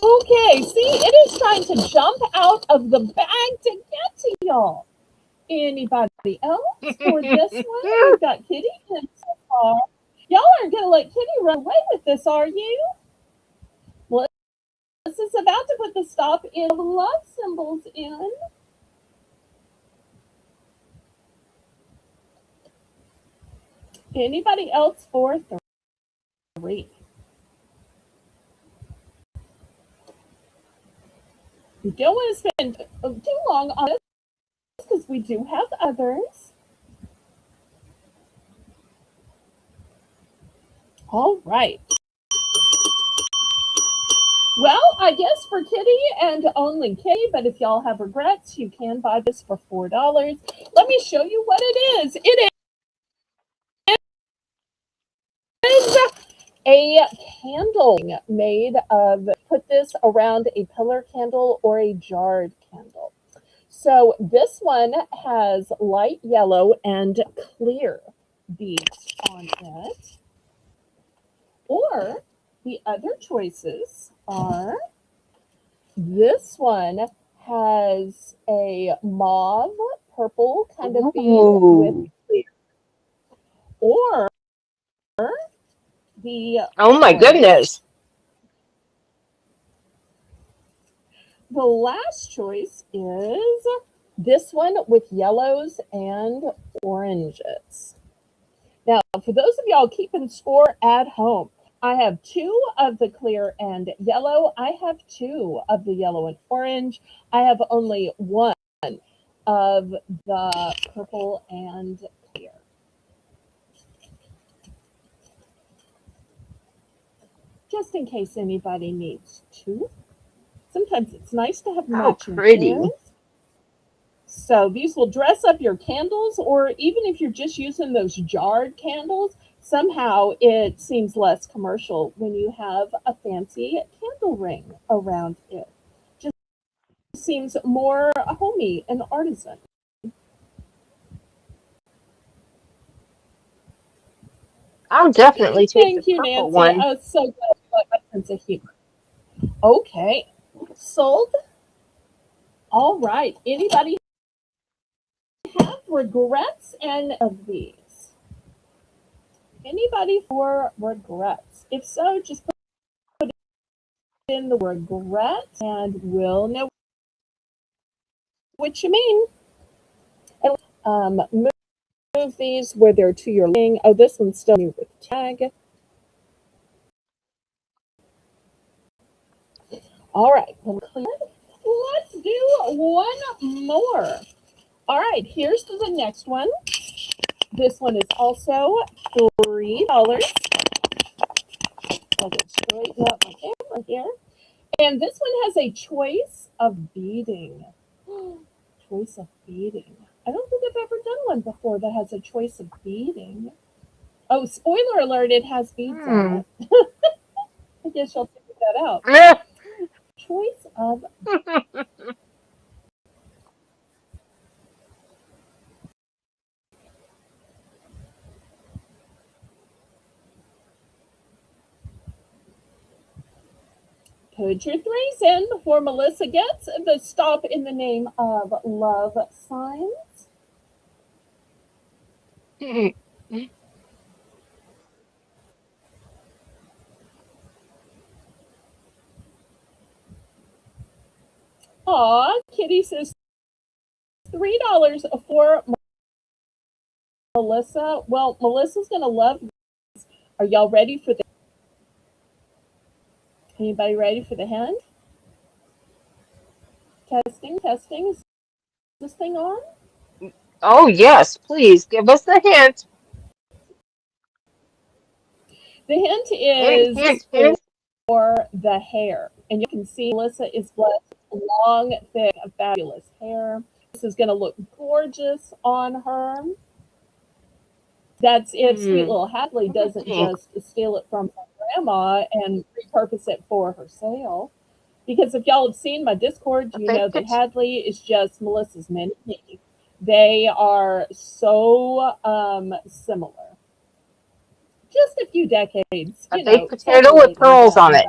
okay, see, it is trying to jump out of the bag to get to y'all. Anybody else for this one? We've got Kitty in so far. Y'all aren't going to let Kitty run away with this, are you? Well, this is about to put the stop in love symbols in. Anybody else for 3? We don't want to spend too long on this because we do have others. All right. Well, I guess for Kitty and only Kitty, but if y'all have regrets, you can buy this for $4. Let me show you what it is. It is a candle made of, put this around a pillar candle or a jarred candle. So this one has light yellow and clear beads on it. Or the other choices are, this one has a mauve purple kind of bead with clear. Or the Oh my goodness. The last choice is this one with yellows and oranges. Now, for those of y'all keeping score at home, I have 2 of the clear and yellow. I have 2 of the yellow and orange. I have only 1 of the purple and clear. Just in case anybody needs 2. Sometimes it's nice to have matching pairs. So these will dress up your candles, or even if you're just using those jarred candles, somehow it seems less commercial when you have a fancy candle ring around it. Just seems more homey and artisan. I'll definitely take the Thank you, purple Nancy. one. Oh, so good. My sense of humor. Okay, sold. All right. Anybody have regrets and of these? Anybody for regrets? If so, just put in the word regret and we'll know what you mean. And move these where they're to your link. Oh, this one's still new with tag. All right. Let's do one more. All right. Here's the next one. This one is also $3. I'll just straighten up my camera here. And this one has a choice of beading. Choice of beading. I don't think I've ever done one before that has a choice of beading. Oh, spoiler alert, it has beads on it. I guess you'll figure that out. Choice of put your threes in before Melissa gets the stop in the name of love signs. Aw, Kitty says $3 for Melissa. Well, Melissa's gonna love this. Are y'all ready for the anybody ready for the hint? Testing, testing. Is this thing on? Oh yes, please give us the hint. The hint Hint, is hint, hint. for the hair. And you can see Melissa is blessed with long, thick, fabulous hair. This is going to look gorgeous on her. That's if sweet little Hadley doesn't just steal it from her grandma and repurpose it for her sale. Because if y'all have seen my Discord, you know that Hadley is just Melissa's mini me. They are so similar. Just a few decades, A baked potato totally with pearls on it.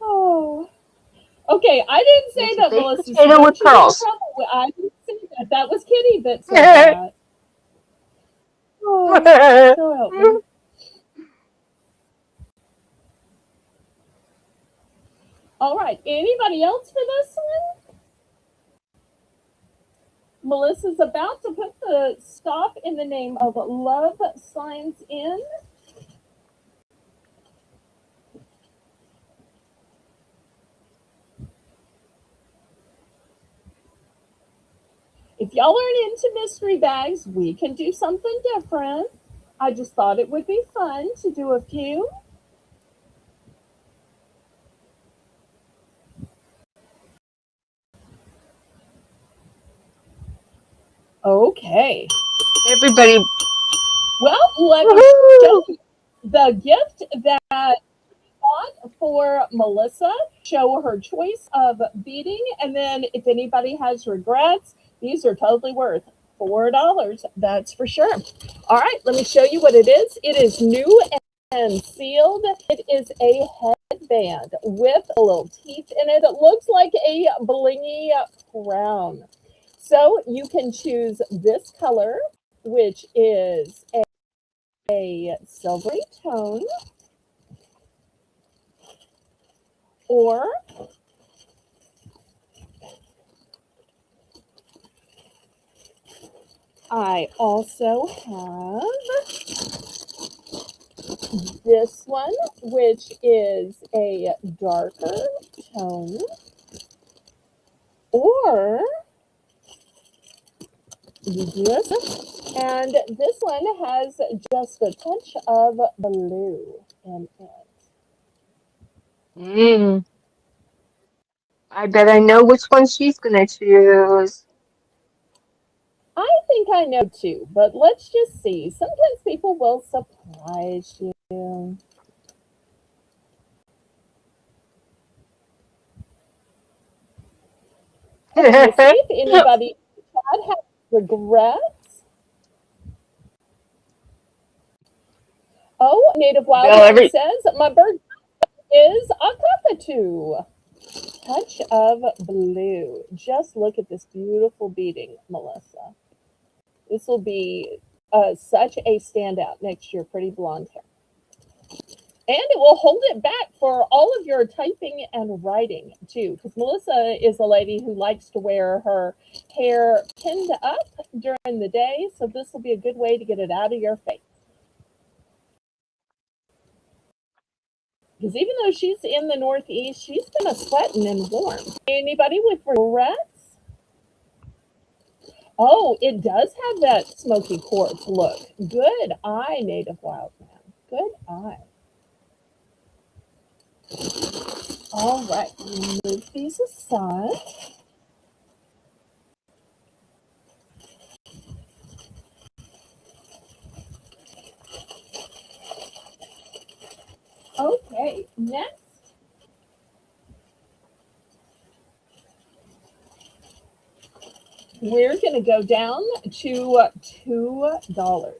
Oh, okay. I didn't say It's a that, baked Melissa. So potato with don't you get in pearls. trouble. I didn't say that. That was Kitty that said that. Oh, so help me. All right. Anybody else for this one? Melissa's about to put the stop in the name of love signs in. if y'all aren't into mystery bags, we can do something different. I just thought it would be fun to do a few. Okay. Everybody, Well, let me show woohoo! you the gift that bought for Melissa. Show her choice of beading, and then if anybody has regrets, these are totally worth $4. That's for sure. All right, let me show you what it is. It is new and sealed. It is a headband with a little teeth in it. It looks like a blingy crown. So you can choose this color, which is a silvery tone, or I also have this one, which is a darker tone, or this, and this one has just a touch of blue in it. Mm, I bet I know which one she's gonna choose. I think I know too, but let's just see. Sometimes people will surprise you. And we'll see if anybody had regrets. Oh, Native Belle, Wildman says, my bird is a cockatoo. Touch of blue. Just look at this beautiful beading, Melissa. This will be such a standout next to your pretty blonde hair. And it will hold it back for all of your typing and writing, too, because Melissa is a lady who likes to wear her hair pinned up during the day, so this will be a good way to get it out of your face. Because even though she's in the Northeast, she's kind of sweating and warm. Anybody with regrets? Oh, it does have that smoky quartz look. Good eye, Native Wildman. Good eye. All right, move these aside. Okay, next we're going to go down to $2.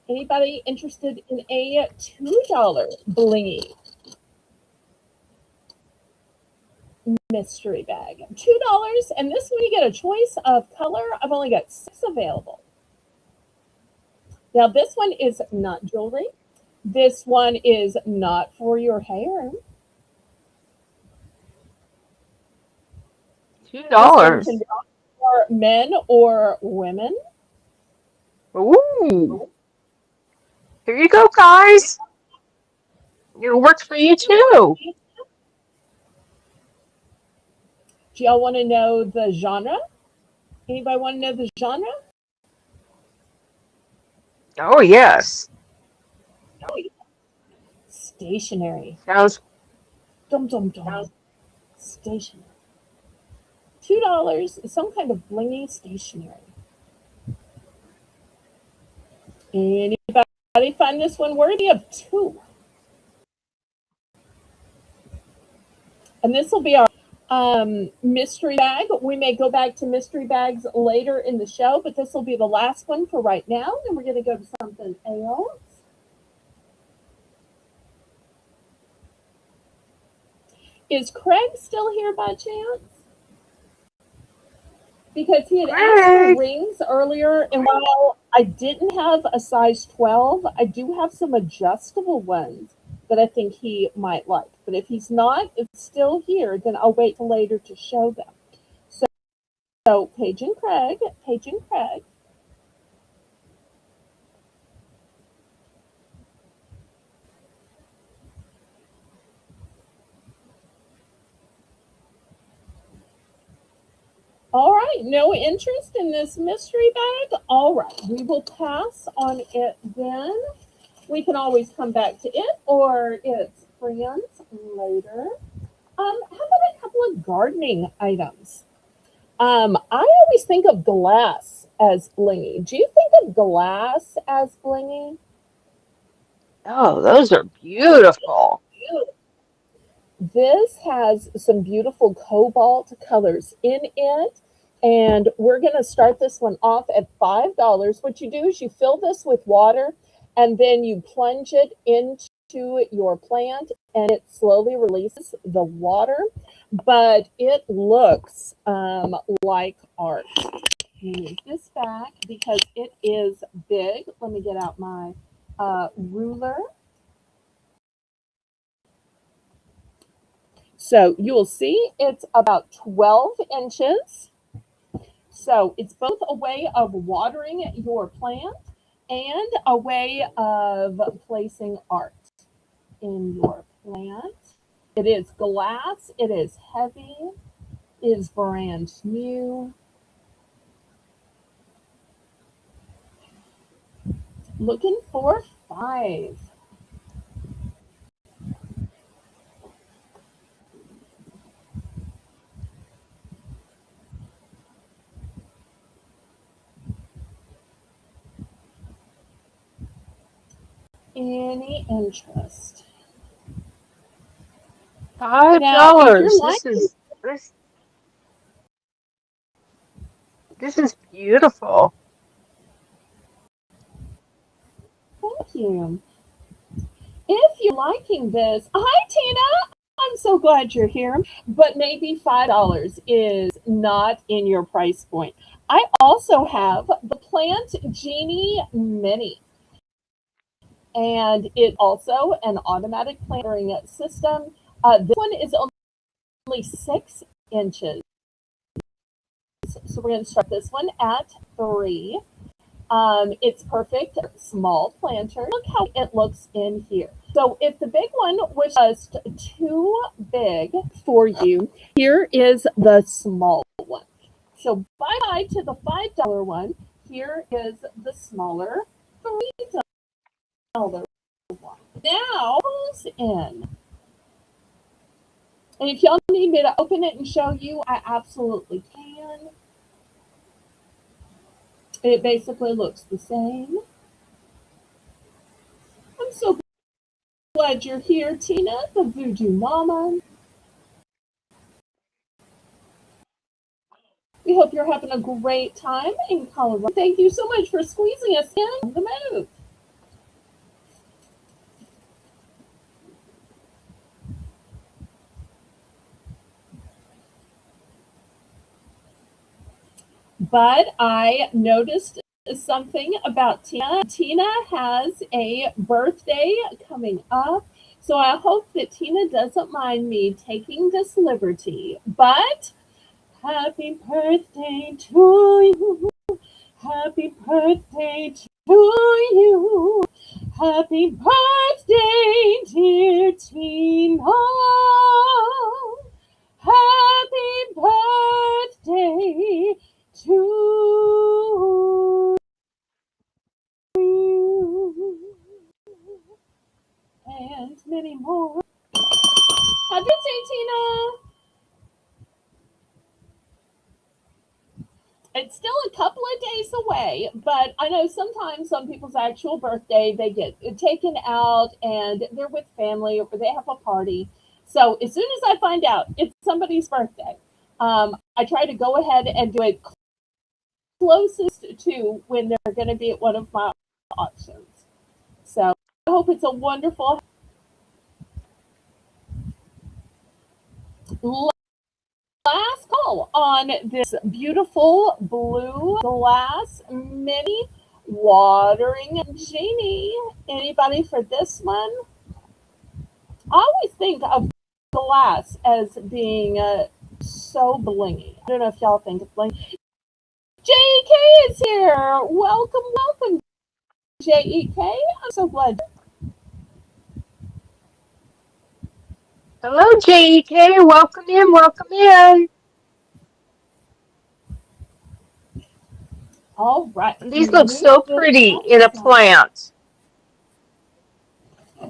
Anybody interested in a $2 blingy mystery bag? $2, and this one you get a choice of color. I've only got 6 available. Now, this one is not jewelry. This one is not for your hair. $2. This one can be for men or women. Ooh, here you go, guys. It works for you too. Do y'all want to know the genre? Anybody want to know the genre? Oh yes, Stationary. sounds. Dum dum dum. Stationary. $2. Some kind of blingy stationery. Anybody find this one worthy of 2? And this will be our mystery bag. We may go back to mystery bags later in the show, but this will be the last one for right now. Then we're going to go to something else. Is Craig still here by chance? Because he had asked for Greg. rings earlier, and while I didn't have a size 12, I do have some adjustable ones that I think he might like. But if he's not, it's still here, then I'll wait till later to show them. So Paige and Craig, Paige and Craig. All right, no interest in this mystery bag? All right, we will pass on it then. We can always come back to it or its friends later. How about a couple of gardening items? I always think of glass as blingy. Do you think of glass as blingy? Oh, those are beautiful. This has some beautiful cobalt colors in it. And we're going to start this one off at $5. What you do is you fill this with water and then you plunge it into your plant and it slowly releases the water, but it looks like art. Move this back because it is big. Let me get out my ruler. So you'll see it's about 12 inches. So it's both a way of watering your plant and a way of placing art in your plant. It is glass, it is heavy, it is brand new. Looking for five. Any interest? Five Now, if you're dollars. liking, This this is beautiful. thank you. If you're liking this, hi Tina, I'm so glad you're here. But maybe $5 is not in your price point. I also have the Plant Genie Mini, and it's also an automatic plantering system. This one is only 6 inches, so we're going to start this one at 3. It's perfect small planter. Look how it looks in here. So if the big one was just too big for you, here is the small one. So bye bye to the $5 one. Here is the smaller $3 one. Now goes in. And if y'all need me to open it and show you, I absolutely can. It basically looks the same. I'm so glad you're here, Tina, the Voodoo Mama. We hope you're having a great time in Colorado. Thank you so much for squeezing us in on the move. But I noticed something about Tina. Tina has a birthday coming up. So I hope that Tina doesn't mind me taking this liberty. But happy birthday to you. Happy birthday to you. Happy birthday, dear Tina. Happy birthday to you. And many more. Happy birthday, Tina. It's still a couple of days away, but I know sometimes some people's actual birthday they get taken out and they're with family or they have a party. So as soon as I find out it's somebody's birthday, I try to go ahead and do it closest to when they're going to be at one of my auctions. So I hope it's a wonderful last call on this beautiful blue glass mini watering genie. Anybody for this one? I always think of glass as being so blingy. I don't know if y'all think it's blingy. JEK is here. Welcome, welcome, JEK. I'm so glad. Hello, JEK. Welcome in. Welcome in. All right. These look so pretty in a plant.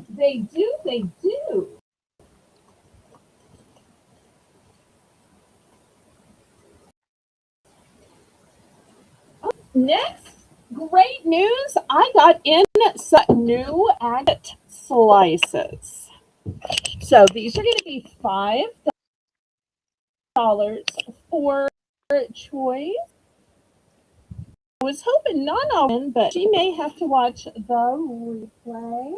They do. They do. Next, great news. I got in some new agate slices. So these are going to be $5 for choice. I was hoping none of them, but she may have to watch the replay.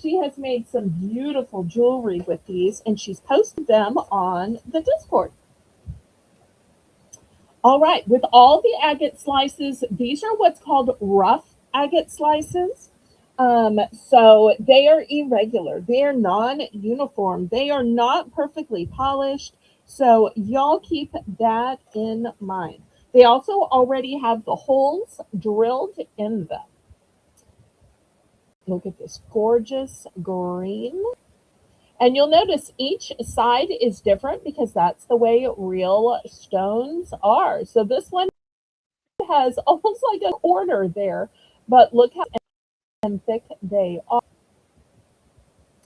She has made some beautiful jewelry with these, and she's posted them on the Discord. All right, with all the agate slices, these are what's called rough agate slices. So they are irregular, they are non-uniform, they are not perfectly polished. So y'all keep that in mind. They also already have the holes drilled in them. Look at this gorgeous green. And you'll notice each side is different because that's the way real stones are. So this one has almost like a corner there, but look how thick they are.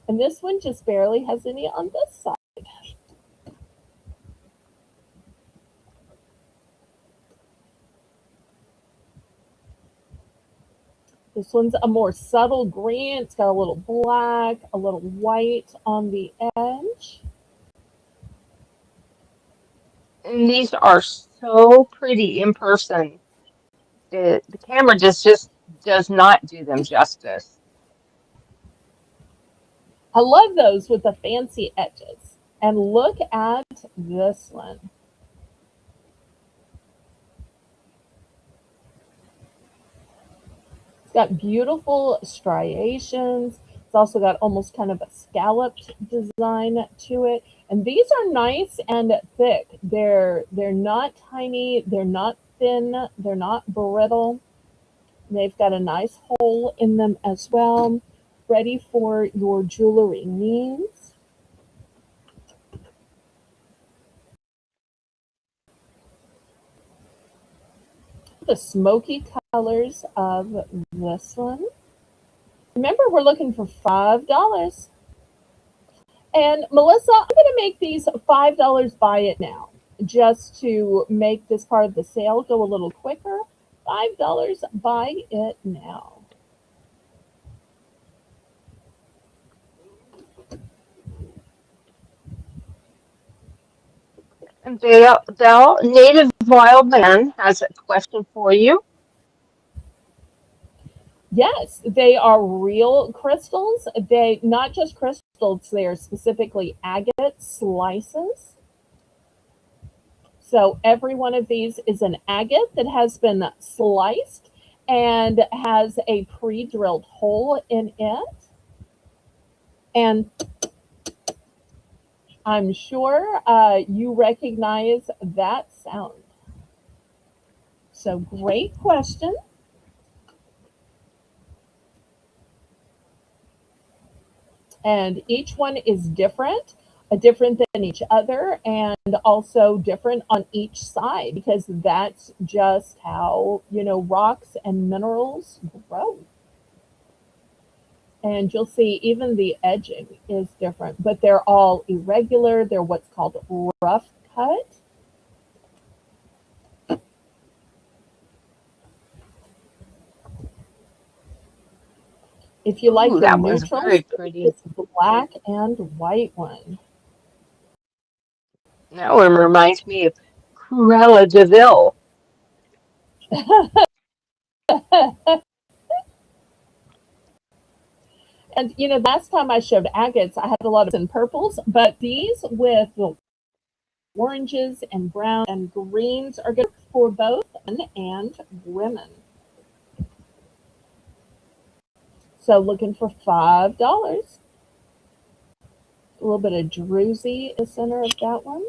And this one just barely has any on this side. This one's a more subtle green. It's got a little black, a little white on the edge. And these are so pretty in person. The camera just does not do them justice. I love those with the fancy edges. And look at this one. It's got beautiful striations. It's also got almost kind of a scalloped design to it. And these are nice and thick. They're not tiny, they're not thin, they're not brittle. They've got a nice hole in them as well, ready for your jewelry needs. The smoky colors of this one. Remember, we're looking for $5. And Melissa, I'm going to make these $5 buy it now, just to make this part of the sale go a little quicker. $5 buy it now. And Belle, Native Wild Man has a question for you. Yes, they are real crystals. They not just crystals, they are specifically agate slices. So every one of these is an agate that has been sliced and has a pre-drilled hole in it. And I'm sure you recognize that sound. So great question. And each one is different, different than each other, and also different on each side because that's just how, rocks and minerals grow. And you'll see even the edging is different, but they're all irregular. They're what's called rough cut. If you like Ooh, the that one's neutrals, very pretty. it's black and white one. That one reminds me of Cruella de Vil. And last time I showed agates, I had a lot of in purples, but these with the oranges and brown and greens are good for both men and women. So looking for $5. A little bit of druzy in the center of that one.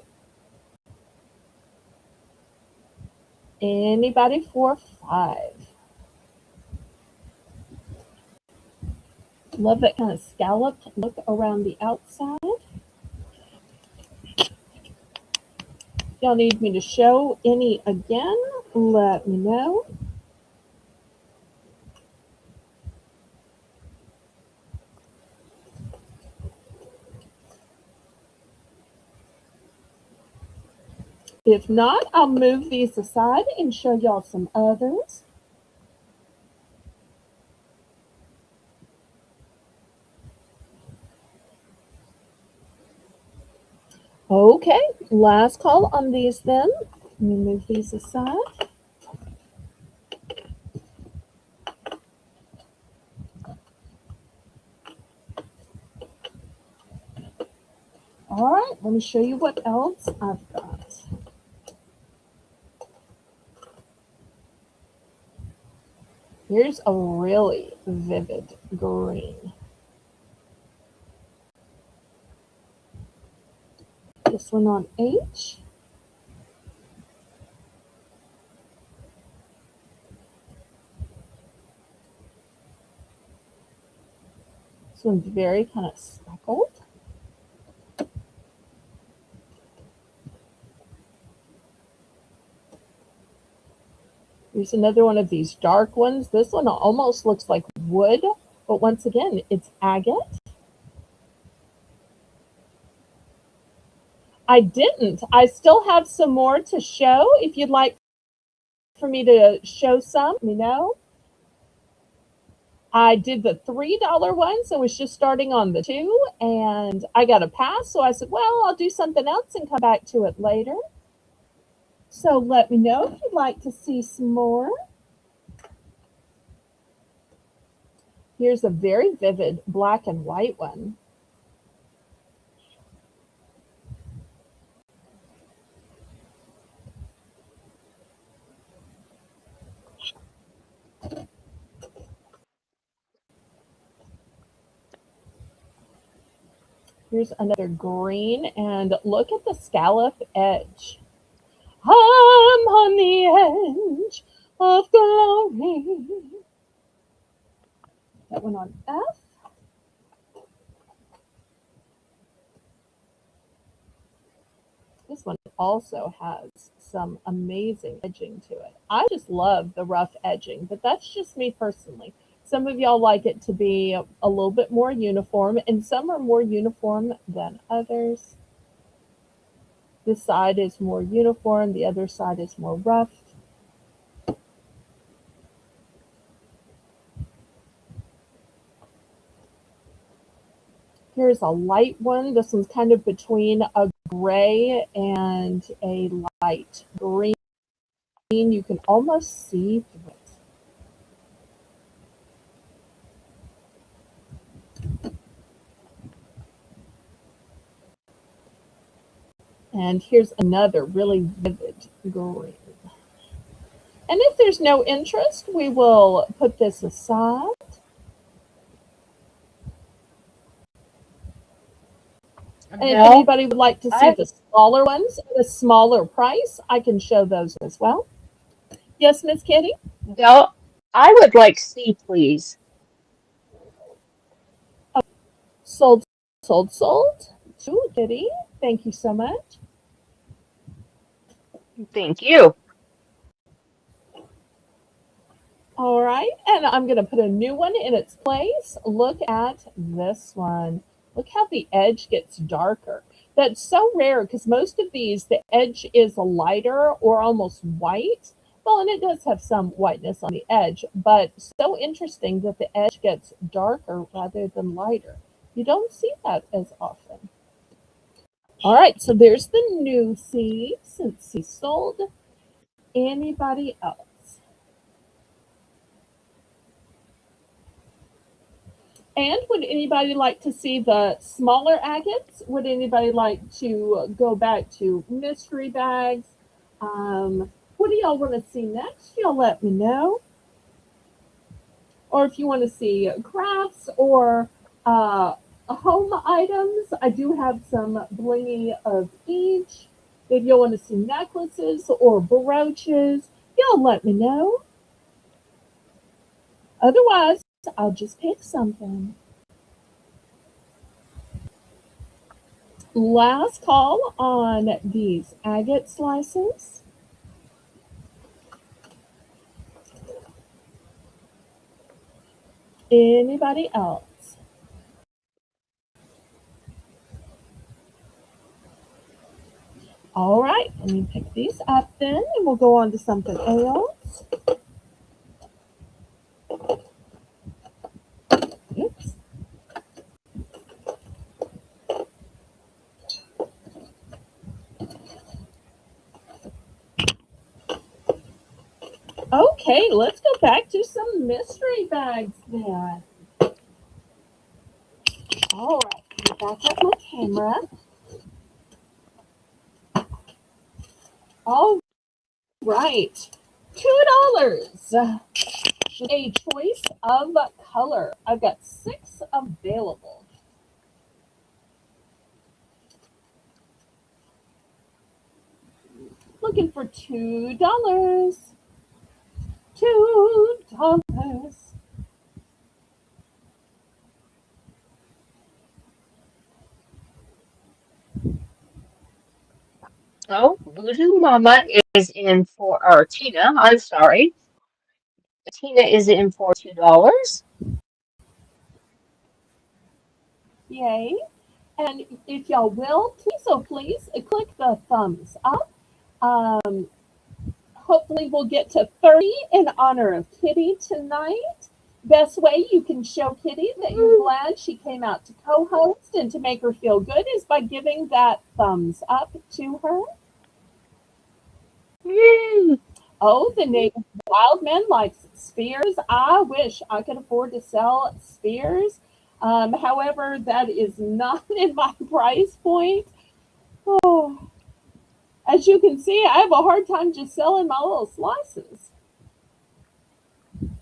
Anybody for 5? Love that kind of scalloped look around the outside. Y'all need me to show any again? let me know. If not, I'll move these aside and show y'all some others. Okay, last call on these then. Let me move these aside. All right, let me show you what else I've got. Here's a really vivid green. This one on H. This one's very kind of speckled. Here's another one of these dark ones. This one almost looks like wood, but once again, it's agate. I didn't. I still have some more to show. If you'd like for me to show some, let me know. I did the $3 one, so I was just starting on the 2, and I got a pass, so I said, well, I'll do something else and come back to it later. So let me know if you'd like to see some more. Here's a very vivid black and white one. Here's another green, and look at the scallop edge. I'm on the edge of glory. That one on F. This one also has some amazing edging to it. I just love the rough edging, but that's just me personally. Some of y'all like it to be a little bit more uniform, and some are more uniform than others. This side is more uniform, the other side is more rough. Here's a light one. This one's kind of between a gray and a light green. You can almost see through it. And here's another really vivid green. And if there's no interest, we will put this aside. And if Belle, anybody would like to see I the smaller ones at a smaller price, I can show those as well. Yes, Miss Kitty? Belle, I would like C, please. Sold, sold, sold. To Kitty. Thank you so much. Thank you. All right, and I'm going to put a new one in its place. Look at this one. Look how the edge gets darker. That's so rare because most of these, the edge is lighter or almost white. Well, and it does have some whiteness on the edge, but so interesting that the edge gets darker rather than lighter. You don't see that as often. All right, so there's the new C since C sold. Anybody else? And would anybody like to see the smaller agates? Would anybody like to go back to mystery bags? What do y'all want to see next? Y'all let me know. Or if you want to see crafts or home items, I do have some blingy of each. If you want to see necklaces or brooches, y'all let me know. Otherwise, I'll just pick something. Last call on these agate slices. Anybody else? All right, let me pick these up then, and we'll go on to something else. Oops. Okay, let's go back to some mystery bags then. All right, let me back up my camera. All right, $2. A choice of color. I've got 6 available. Looking for $2. $2. Oh, Voodoo Mama is in for, or Tina, I'm sorry. Tina is in for $2. Yay. And if y'all will, please click the thumbs up. Um, Hopefully we'll get to 30 in honor of Kitty tonight. Best way you can show Kitty that you're glad she came out to co-host and to make her feel good is by giving that thumbs up to her. Yay! Oh, the native wild man likes spheres. I wish I could afford to sell spheres. However, that is not in my price point. Oh, as you can see, I have a hard time just selling my little slices.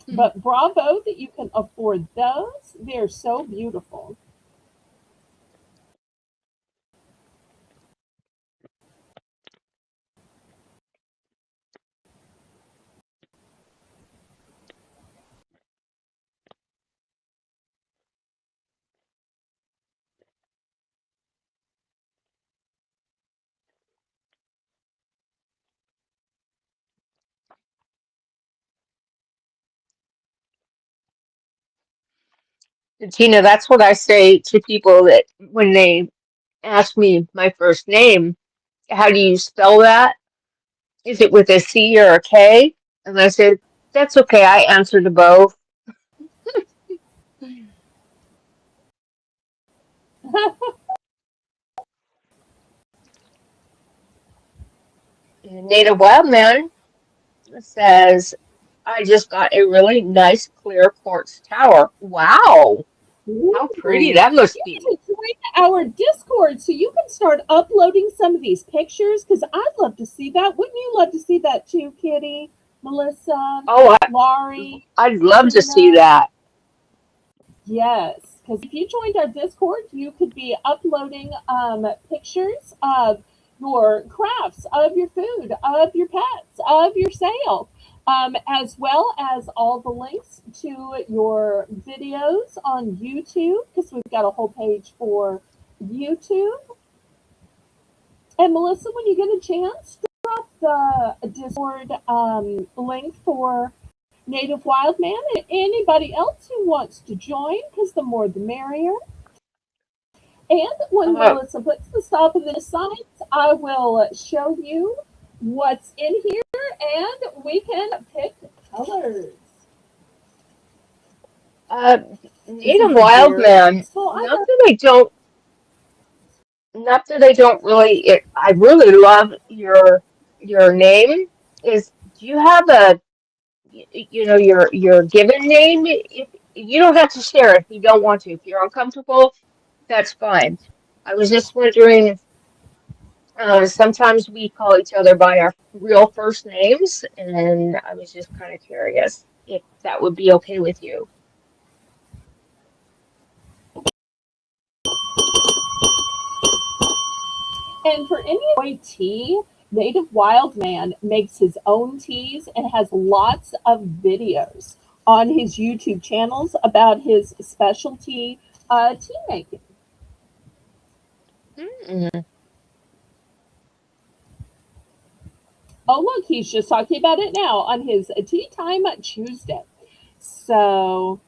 But bravo that you can afford those. They're so beautiful. Tina, that's what I say to people that when they ask me my first name, how do you spell that? Is it with a C or a K? And I said, that's okay, I answer to both. And Native Wildman says, I just got a really nice clear quartz tower. Wow, how pretty Ooh, that must you be. need to join our Discord so you can start uploading some of these pictures because I'd love to see that. Wouldn't you love to see that too, Kitty, Melissa, Oh, Laurie, I'd love to see Tina? that. Yes, because if you joined our Discord, you could be uploading pictures of your crafts, of your food, of your pets, of your sale, as well as all the links to your videos on YouTube, because we've got a whole page for YouTube. And Melissa, when you get a chance, drop the Discord link for Native Wild Man and anybody else who wants to join, because the more the merrier. And when Uh, Melissa puts the stuff in the signs, I will show you what's in here and we can pick colors. uh, This Native is a very Wildman, peaceful not item. that I don't, not that I don't really, I really love your name. Is do you have a your given name? If you don't have to share if you don't want to. If you're uncomfortable, that's fine. I was just wondering, sometimes we call each other by our real first names, and I was just kind of curious if that would be okay with you. And for any boy tea, Native Wild Man makes his own teas and has lots of videos on his YouTube channels about his specialty tea making. Mm. Oh, look, he's just talking about it now on his Tea Time Tuesday. So,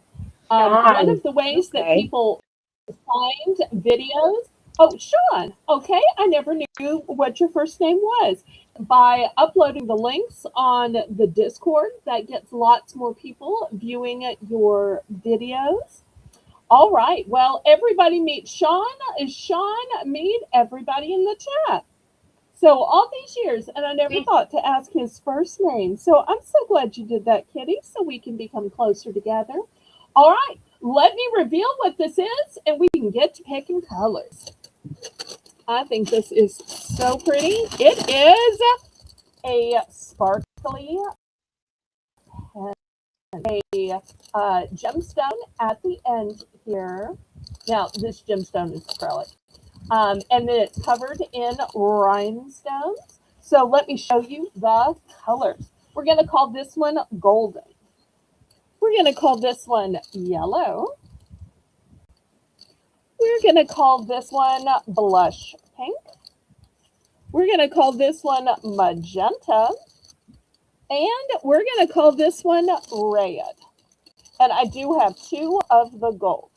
One Sean. of the ways that Okay. people find videos. Oh, Sean. Okay, I never knew what your first name was. By uploading the links on the Discord, that gets lots more people viewing your videos. All right. Well, everybody meet Sean. Sean, meet everybody in the chat. So all these years, and I never See, thought to ask his first name. So I'm so glad you did that, Kitty, so we can become closer together. All right, let me reveal what this is, and we can get to picking colors. I think this is so pretty. It is a sparkly a gemstone at the end here. Now, this gemstone is acrylic. And then it's covered in rhinestones. So let me show you the colors. We're going to call this one golden. We're going to call this one yellow. We're going to call this one blush pink. We're going to call this one magenta. And we're going to call this one red. And I do have two of the gold.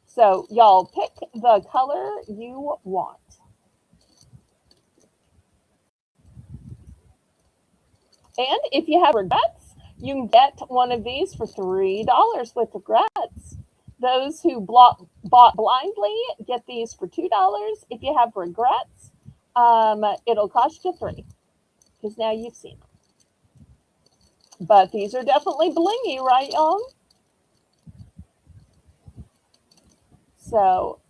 So y'all pick the color you want. And if you have regrets, you can get one of these for $3 with regrets. Those who bought blindly get these for $2. If you have regrets, it'll cost you $3 because now you've seen them. But these are definitely blingy, right, y'all? So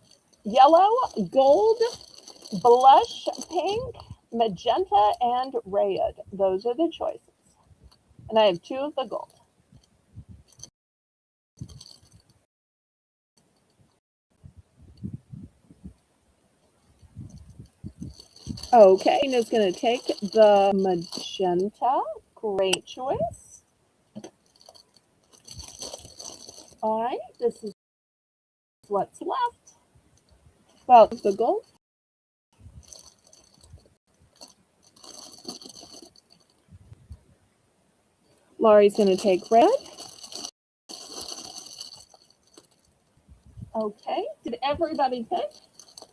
yellow, gold, blush pink, magenta, and red. Those are the choices. And I have two of the gold. Okay, and it's going to take the magenta. Great choice. All right, this is what's left. Well, the gold. Laurie's going to take red. Okay, did everybody pick?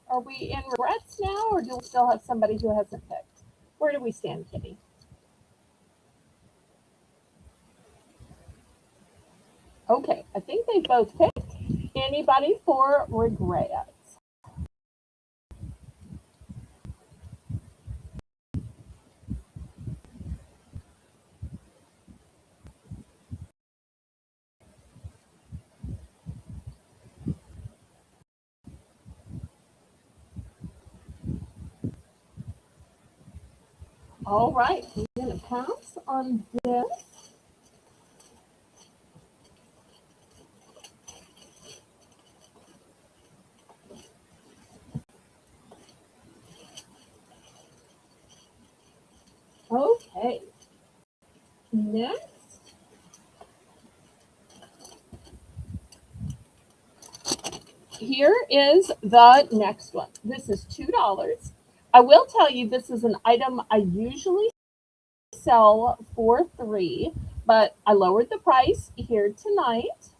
Are we in regrets now, or do we still have somebody who hasn't picked? Where do we stand, Kitty? Okay, I think they both picked. Anybody for regrets? All right, we're going to pass on this. Okay, next. Here is the next one. This is $2. I will tell you this is an item I usually sell for $3, but I lowered the price here tonight.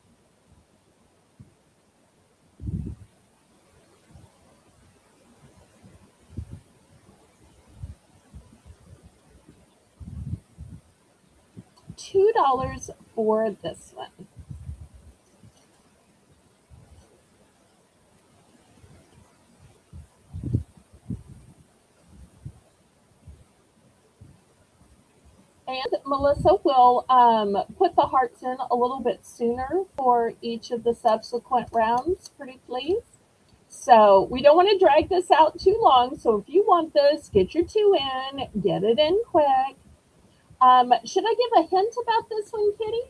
$2 for this one. And Melissa will put the hearts in a little bit sooner for each of the subsequent rounds, pretty please. So we don't want to drag this out too long. So if you want this, get your two in, get it in quick. Should I give a hint about this one, Kitty?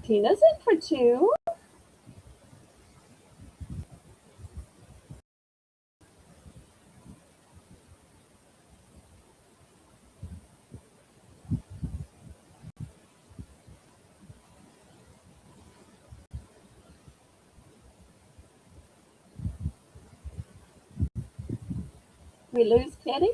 Tina's in for two. We lose Kitty?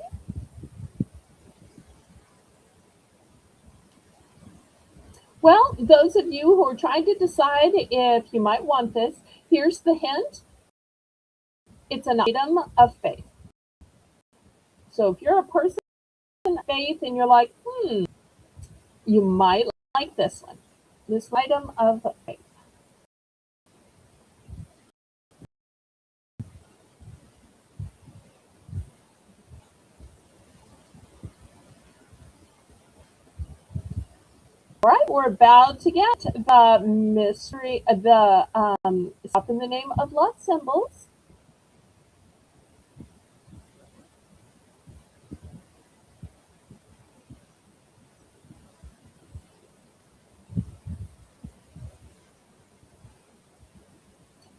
Well, those of you who are trying to decide if you might want this, here's the hint. It's an item of faith. So if you're a person of faith and you're like, you might like this one. This item of faith. All right, we're about to get the mystery, stop in the name of love symbols.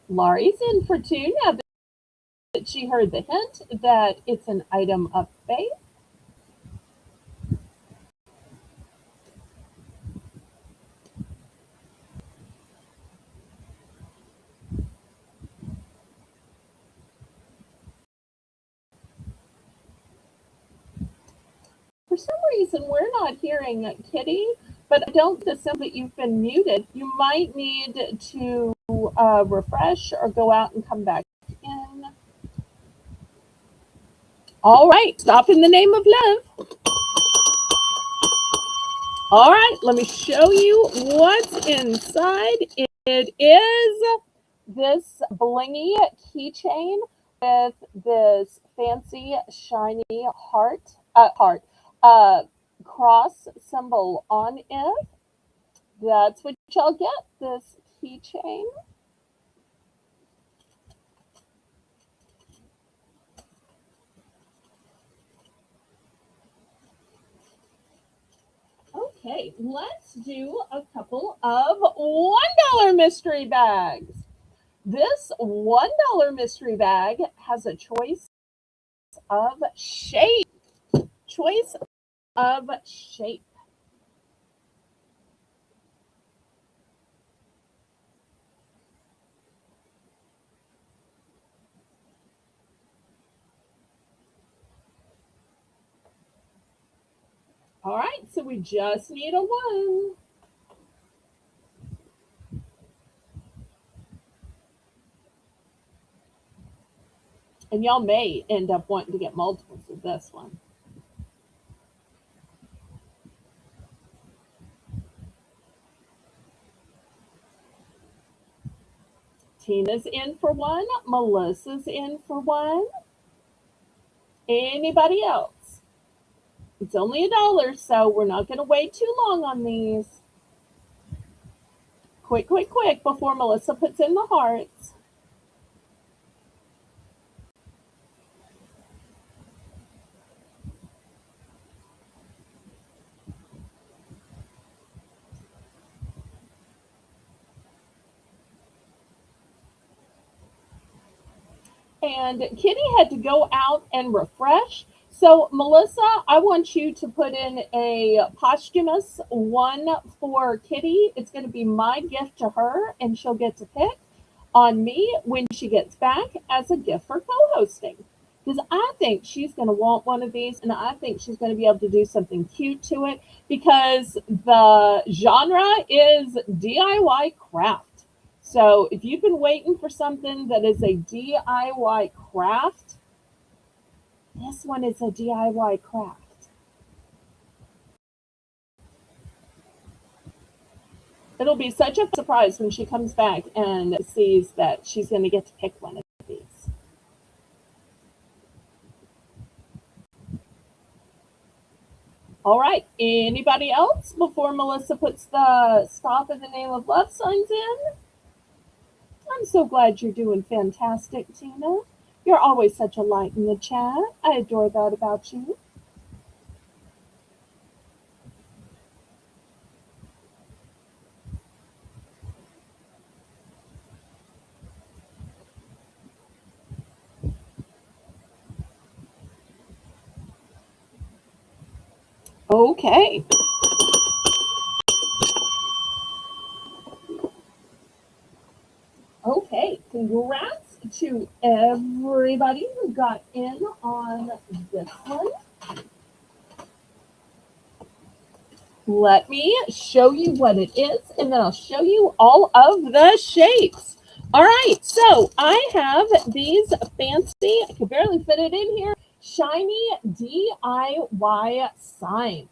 Laurie's in for two now that she heard the hint that it's an item of faith. For some reason, we're not hearing Kitty, but I don't assume that you've been muted. You might need to refresh or go out and come back in. All right, stop in the name of love. All right, let me show you what's inside. It is this blingy keychain with this fancy shiny cross symbol on it. That's what y'all get, this keychain. Okay, let's do a couple of $1 mystery bags. This $1 mystery bag has a choice of shape. Choice of shape. All right, so we just need a 1. And y'all may end up wanting to get multiples of this one. Tina's in for 1. Melissa's in for 1. Anybody else? It's only $1, so we're not going to wait too long on these. Quick, quick, quick before Melissa puts in the hearts. And Kitty had to go out and refresh. So, Melissa, I want you to put in a posthumous 1 for Kitty. It's going to be my gift to her, and she'll get to pick on me when she gets back as a gift for co-hosting. Because I think she's going to want one of these, and I think she's going to be able to do something cute to it, because the genre is DIY craft. So if you've been waiting for something that is a DIY craft, this one is a DIY craft. It'll be such a surprise when she comes back and sees that she's going to get to pick one of these. All right, anybody else before Melissa puts the stop in the name of love signs in? I'm so glad you're doing fantastic, Tina. You're always such a light in the chat. I adore that about you. Okay. Okay, congrats to everybody who got in on this one. Let me show you what it is, and then I'll show you all of the shapes. All right, so I have these fancy, I can barely fit it in here, shiny DIY signs.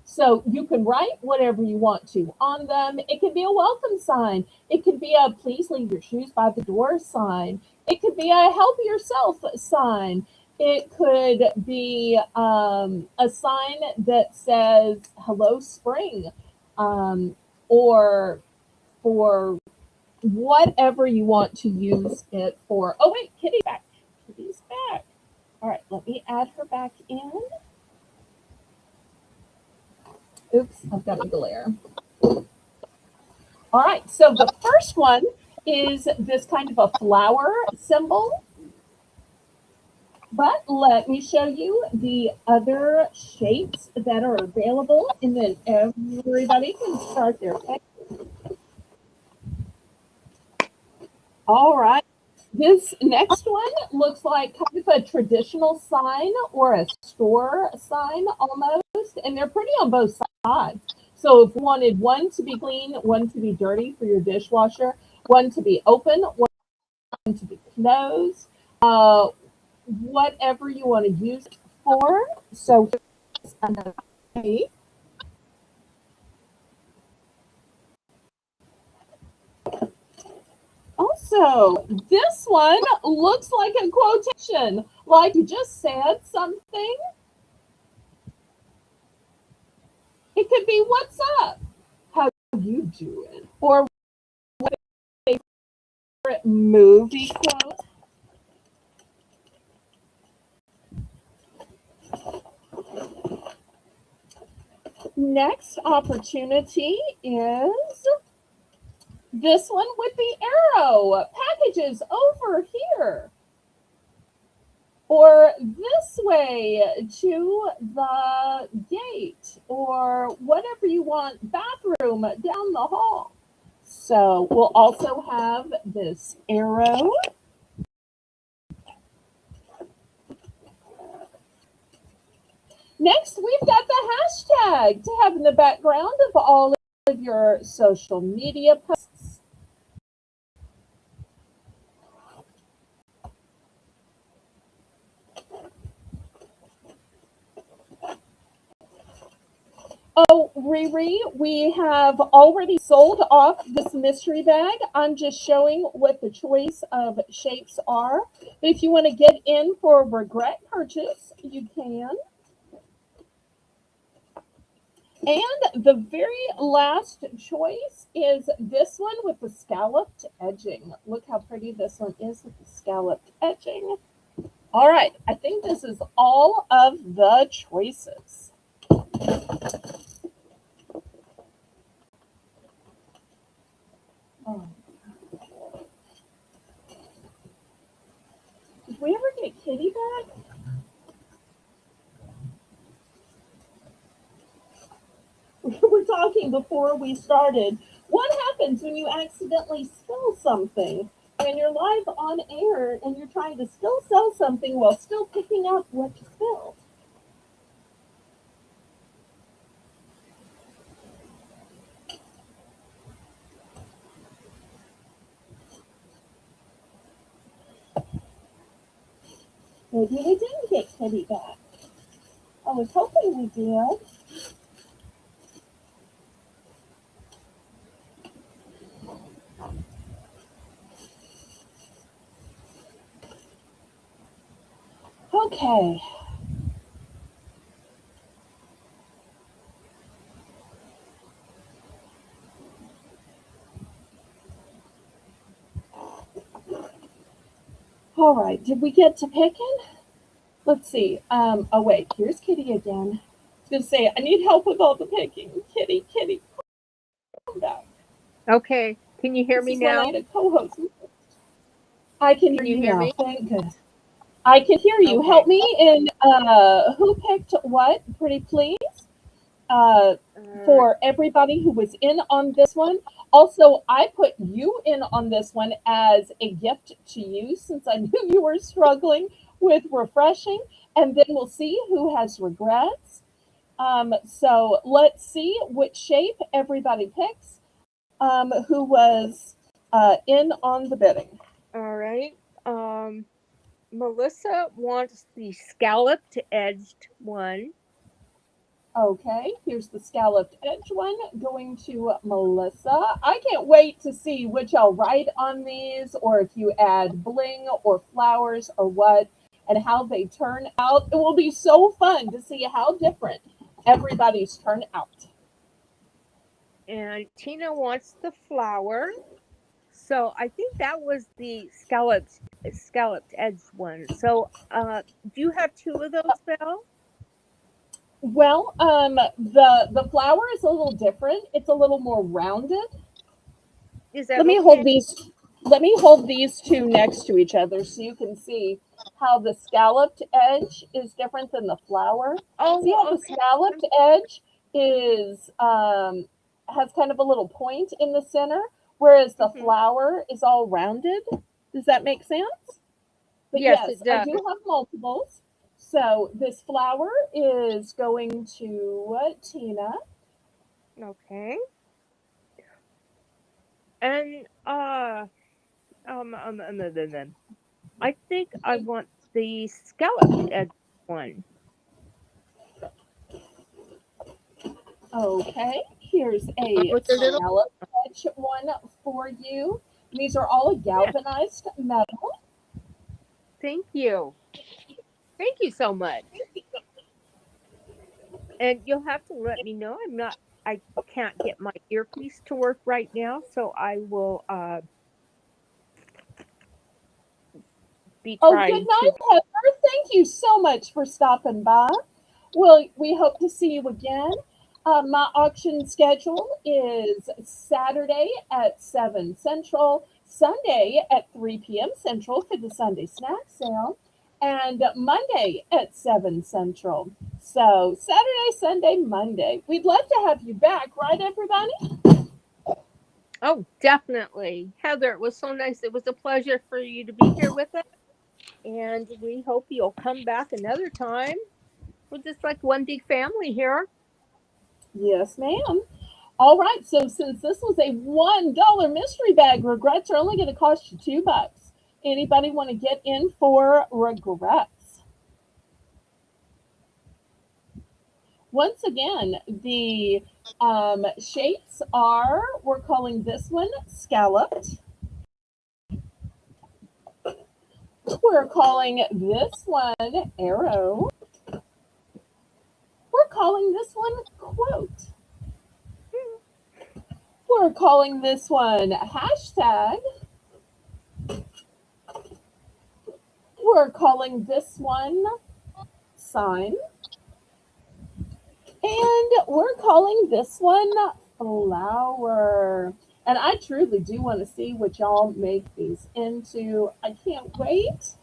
So you can write whatever you want to on them. It could be a welcome sign. It could be a please leave your shoes by the door sign. It could be a help yourself sign. It could be a sign that says hello spring, or for whatever you want to use it for. Oh wait, Kitty's back. Kitty's back. All right, let me add her back in. Oops, I've got a glare. All right, so the first one is this kind of a flower symbol. But let me show you the other shapes that are available, and then everybody can start their pick. All right. This next one looks like kind of a traditional sign or a store sign almost, and they're pretty on both sides. So if you wanted one to be clean, one to be dirty for your dishwasher, one to be open, one to be closed, whatever you want to use it for. So here's another shape. Also, this one looks like a quotation, like you just said something. It could be, what's up? How you doing? Or what favorite movie quote? Next opportunity is this one with the arrow. Packages over here. Or this way to the gate. Or whatever you want, bathroom down the hall. So we'll also have this arrow. Next, we've got the hashtag to have in the background of all of your social media posts. Oh, Riri, we have already sold off this mystery bag. I'm just showing what the choice of shapes are. If you want to get in for a regret purchase, you can. And the very last choice is this one with the scalloped edging. Look how pretty this one is with the scalloped edging. All right, I think this is all of the choices. Oh. Did we ever get Kitty back? We were talking before we started. What happens when you accidentally spill something and you're live on air and you're trying to still sell something while still picking up what you spilled? Maybe we didn't get Kitty back. I was hoping we did. Okay. All right, did we get to picking? Let's see. Oh wait, here's Kitty again. I was gonna say, I need help with all the picking. Kitty, Kitty, come back. Okay. Can you hear This me is when I now? need a co-host. I can hear Can you you hear now. me? Thank goodness. I can hear you. Okay. Help me in who picked what, pretty please? for everybody who was in on this one. Also, I put you in on this one as a gift to you since I knew you were struggling with refreshing. And then we'll see who has regrets. So let's see which shape everybody picks who was in on the bidding. All right. Melissa wants the scalloped edged one. Okay, here's the scalloped edge one going to Melissa. I can't wait to see what y'all write on these, or if you add bling or flowers or what, and how they turn out. It will be so fun to see how different everybody's turn out. And Tina wants the flower. So I think that was the scalloped edge one. So do you have two of those, Belle? Well, the flower is a little different. It's a little more rounded. Is that Let me okay? hold these. Let me hold these two next to each other so you can see how the scalloped edge is different than the flower. See how Oh, the okay. scalloped edge is has kind of a little point in the center, whereas the Mhm. flower is all rounded. Does that make sense? But Yes, yes, it I does. do have multiples. So this flower is going to Tina. Okay. And then I think I want the scalloped edge one. Okay, here's a With the little scallop edge one for you. These are all yeah. galvanized metal. Thank you. Thank you so much. And you'll have to let me know. I can't get my earpiece to work right now, so I will be Oh, good trying night, to. Heather. Thank you so much for stopping by. Well, we hope to see you again. My auction schedule is Saturday at 7 Central, Sunday at 3 p.m. Central for the Sunday snack sale, and Monday at 7 Central. So Saturday, Sunday, Monday. We'd love to have you back, right, everybody? Oh, definitely. Heather, it was so nice. It was a pleasure for you to be here with us. And we hope you'll come back another time. We're just like one big family here. Yes, ma'am. All right, so since this was a $1 mystery bag, regrets are only going to cost you $2. Anybody want to get in for regrets? Once again, the shapes are, we're calling this one scalloped. We're calling this one arrow. We're calling this one quote. We're calling this one hashtag. We're calling this one sign. And we're calling this one flower. And I truly do want to see what y'all make these into. I can't wait.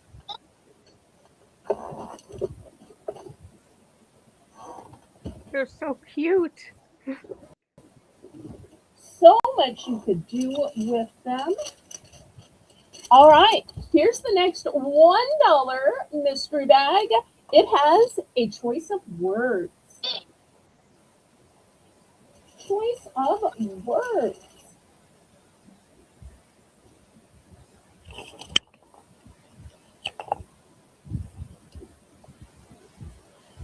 They're so cute. So much you could do with them. All right, here's the next $1 mystery bag. It has a choice of words. Choice of words.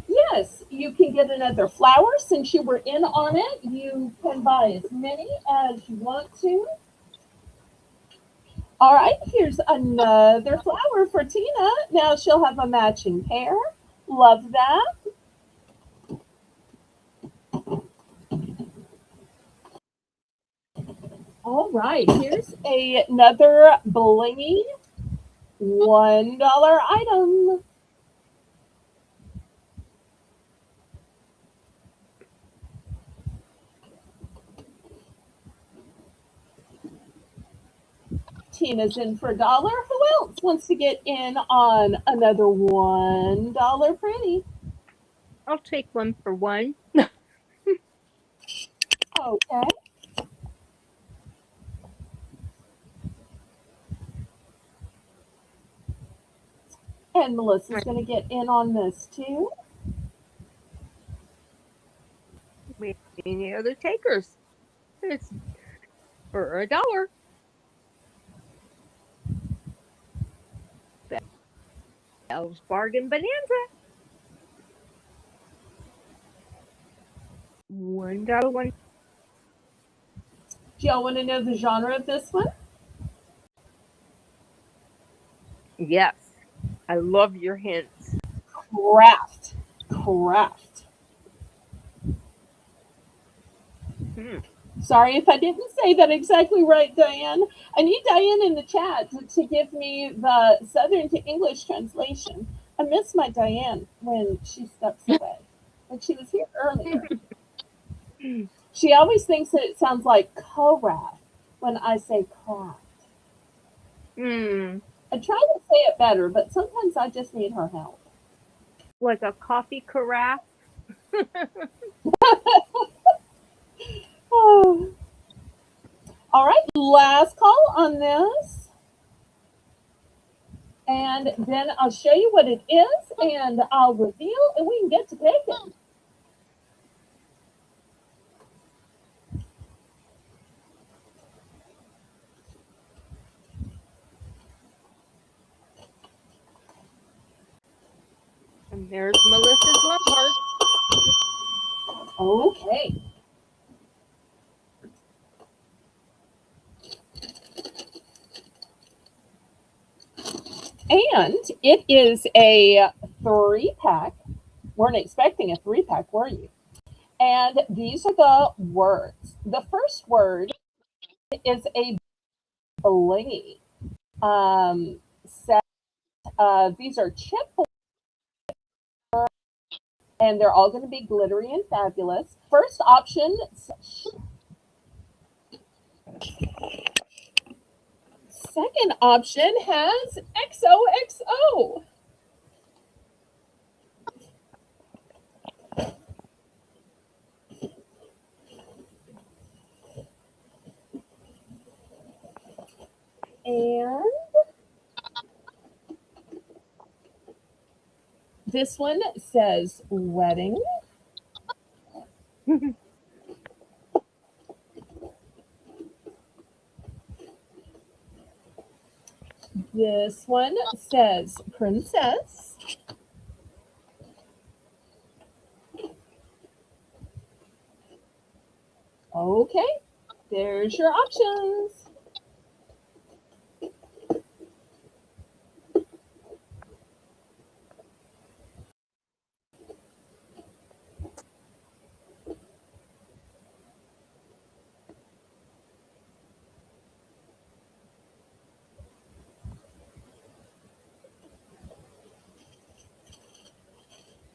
Yes, you can get another flower since you were in on it. You can buy as many as you want to. All right, here's another flower for Tina. Now she'll have a matching pair. Love that. All right, here's another blingy $1 item. Tina's in for $1. Who else wants to get in on another $1 pretty? I'll take one for one. Okay. And Melissa's going to get in on this too. Any other takers? It's for $1. Belle's Bargain Bonanza. $1. Do y'all want to know the genre of this one? Yes. I love your hints. Craft. Craft. Sorry if I didn't say that exactly right, Diane. I need Diane in the chat to give me the Southern to English translation. I miss my Diane when she steps away. Like she was here earlier. She always thinks that it sounds like craft when I say craft. I try to say it better, but sometimes I just need her help. Like a coffee carafe. Oh. All right, last call on this. And then I'll show you what it is, and I'll reveal, and we can get to picking. And there's Melissa's love heart. Okay. And it is a 3-pack. Weren't expecting a 3-pack, were you? And these are the words. The first word is a blingy set. These are chip, and they're all going to be glittery and fabulous. First option. Second option has XOXO. And this one says wedding. This one says princess. Okay, there's your options.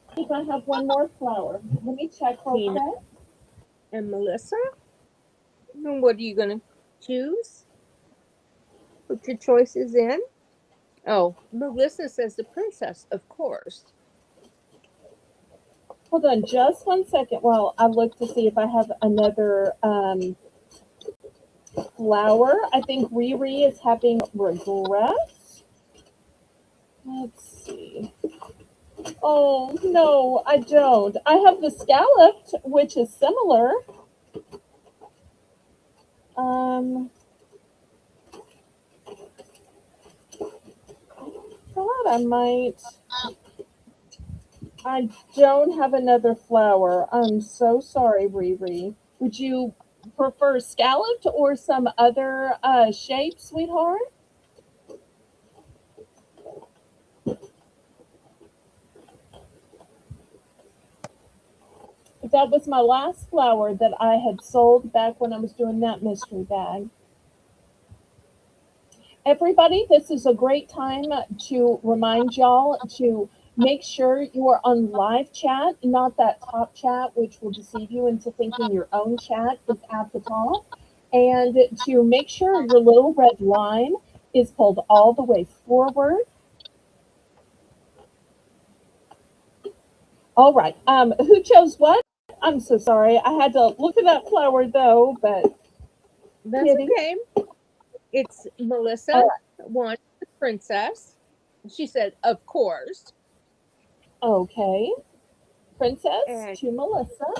I think I have one more flower. Let me check real quick. And Melissa? And what are you going to choose? Put your choices in. Oh, Melissa says the princess, of course. Hold on just 1 second while I look to see if I have another flower. I think Riri is having regrets. Let's see. Oh, no, I don't. I have the scalloped, which is similar. Thought I might. I don't have another flower. I'm so sorry, Riri. Would you prefer scalloped or some other shape, sweetheart? That was my last flower that I had sold back when I was doing that mystery bag. Everybody, this is a great time to remind y'all to make sure you are on live chat, not that top chat, which will deceive you into thinking your own chat is at the top. And to make sure your little red line is pulled all the way forward. All right. Who chose what? I'm so sorry. I had to look at that flower though, but That's Kitty. okay. It's Melissa All right. wants the princess. She said, of course. Okay. Princess And to Melissa.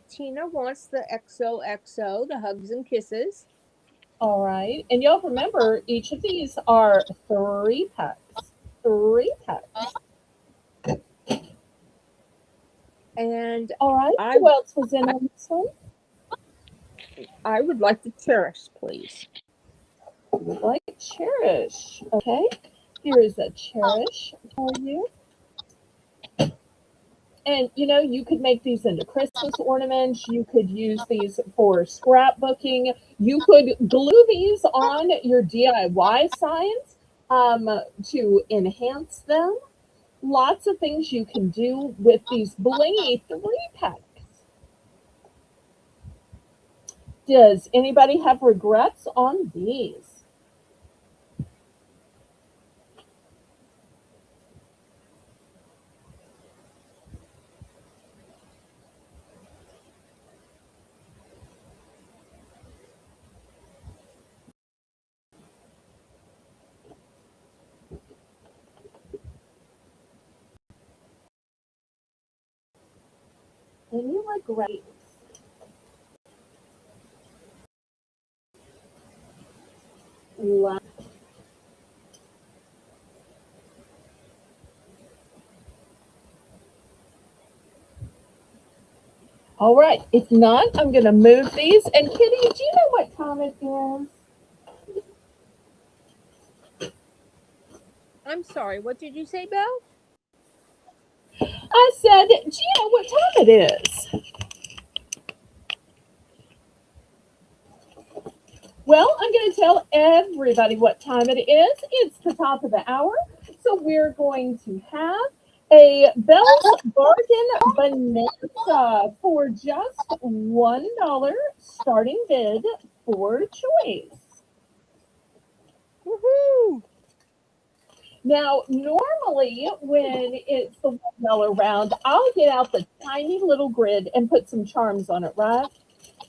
Tina wants the XOXO, the hugs and kisses. All right. And y'all remember each of these are 3 packs. 3 packs. And All right. I Who else was in on this one? I would like to cherish, please. Like Cherish. Okay. Here is a Cherish for you. And you could make these into Christmas ornaments. You could use these for scrapbooking. You could glue these on your DIY signs to enhance them. Lots of things you can do with these blingy 3 packs. Does anybody have regrets on these? Any regrets? All right. If not, I'm going to move these. And Kitty, do you know what time it is? I'm sorry, what did you say, Belle? I said, do you know what time it is? Well, I'm going to tell everybody what time it is. It's the top of the hour. So we're going to have a Belle's Bargain Bonanza for just $1 starting bid for choice. Woohoo! Now, normally when it's the $1 round, I'll get out the tiny little grid and put some charms on it, right?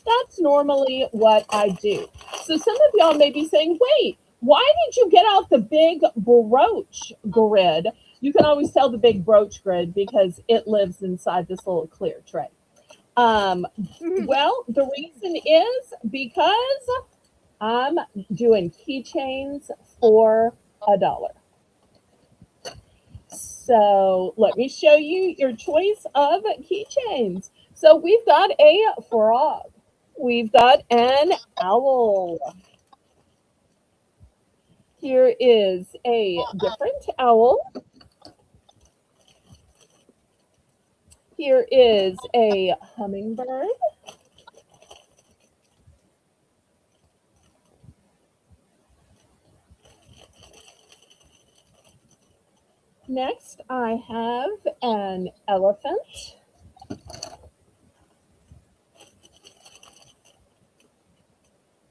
That's normally what I do. So some of y'all may be saying, wait, why did you get out the big brooch grid? You can always tell the big brooch grid because it lives inside this little clear tray. Well, the reason is because I'm doing keychains for $1. So let me show you your choice of keychains. So we've got a frog. We've got an owl. Here is a different owl. Here is a hummingbird. Next, I have an elephant.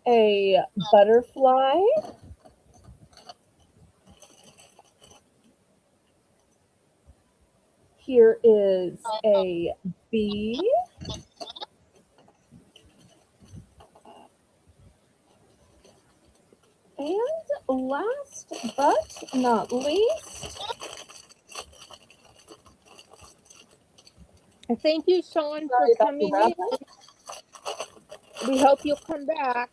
A butterfly. Here is a bee. And last but not least, Thank you, Sean, for sorry about the coming in. rabbit. We hope you'll come back.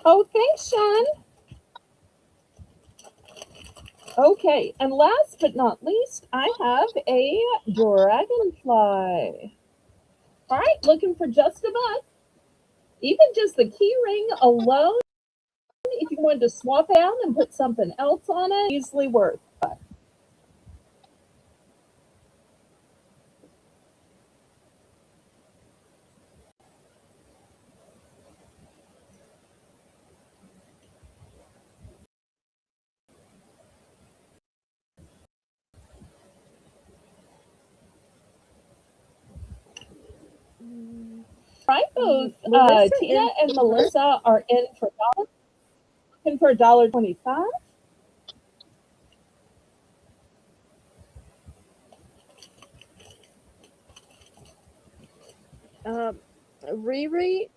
Oh, thanks, Sean. Okay, and last but not least, I have a dragonfly. All right, looking for just a buck. Even just the key ring alone, if you wanted to swap out and put something else on it, easily worth it. Right, both Tina and Melissa are in for $1. Looking for $1.25. Riri,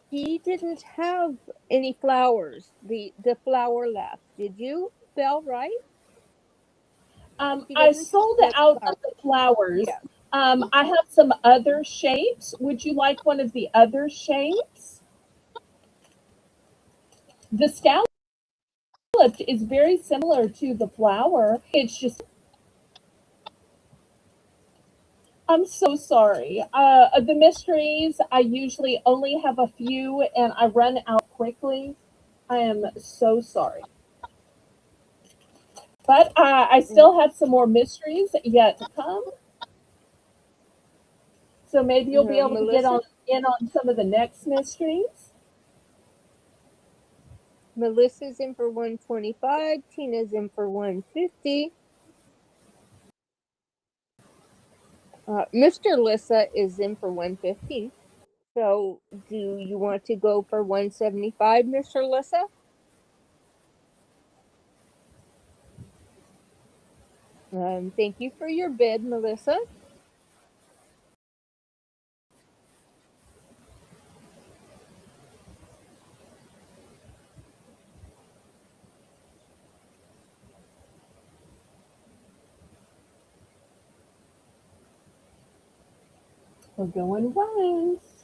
he didn't have any flowers. The flower left. Did you, Belle? Right? He I doesn't have sold the out flower. of the flowers. Yeah. I have some other shapes. Would you like one of the other shapes? The scallop is very similar to the flower. It's just, I'm so sorry. The mysteries, I usually only have a few and I run out quickly. I am so sorry. But I Mm, still have some more mysteries yet to come. So maybe you'll be able to get Melissa, on in on some of the next mysteries. Melissa's in for 125. Tina's in for 150. Mr. Lissa is in for 115. So, do you want to go for 175, Mr. Lissa? Thank you for your bid, Melissa. We're going once.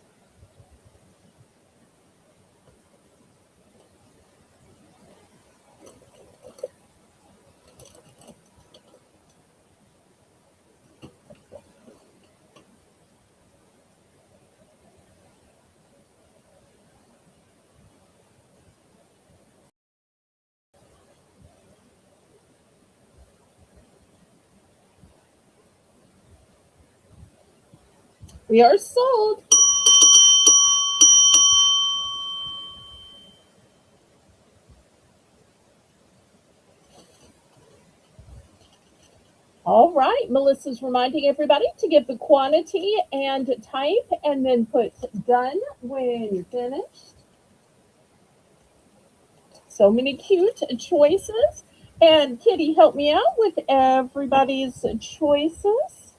We are sold. All right, Melissa's reminding everybody to give the quantity and type and then put done when you're finished. So many cute choices. And Kitty, help me out with everybody's choices.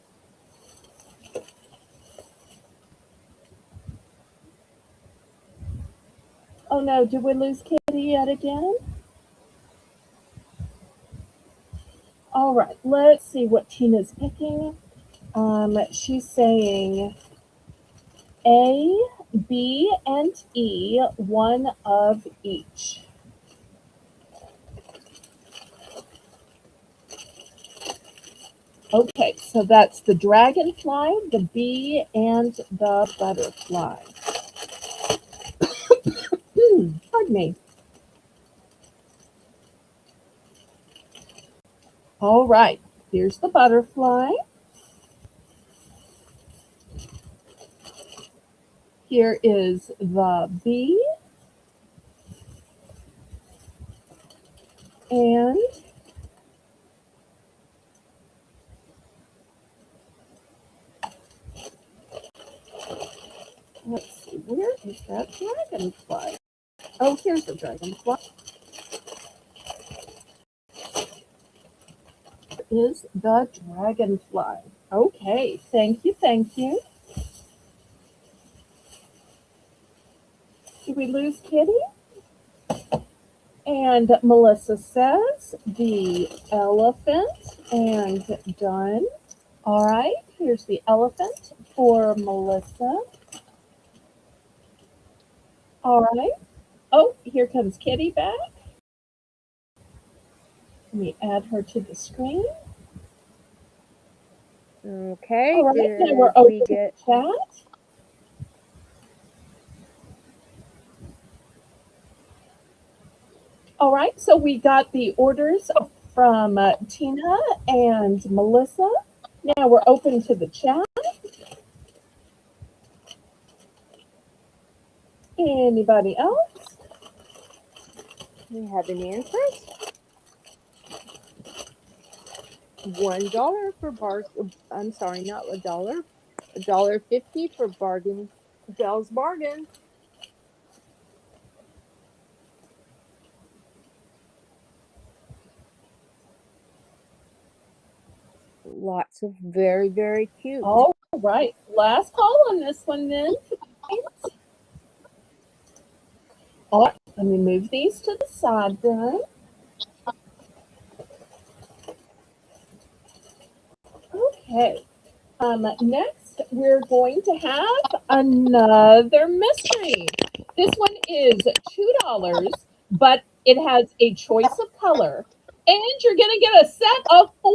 Oh no, did we lose Kitty yet again? All right, let's see what Tina's picking. She's saying A, B, and E, one of each. Okay, so that's the dragonfly, the bee, and the butterfly. Pardon me. All right, here's the butterfly. Here is the bee. And let's see, where is that dragonfly? Oh, here's the dragonfly. Is the dragonfly. Okay, thank you, thank you. Did we lose Kitty? And Melissa says the elephant and done. All right, here's the elephant for Melissa. All right. Oh, here comes Kitty back. Let me add her to the screen. Okay, All right, now we're did we open to get chat. All right, so we got the orders from Tina and Melissa. Now we're open to the chat. Anybody else? we have any answers? $1 for I'm sorry, not a dollar. $1.50 for bargain. Belle's bargain. Lots of very, very cute. All right. Last call on this one then. All right. Let me move these to the side then. Okay. Next, we're going to have another mystery. This one is $2, but it has a choice of color, and you're going to get a set of 4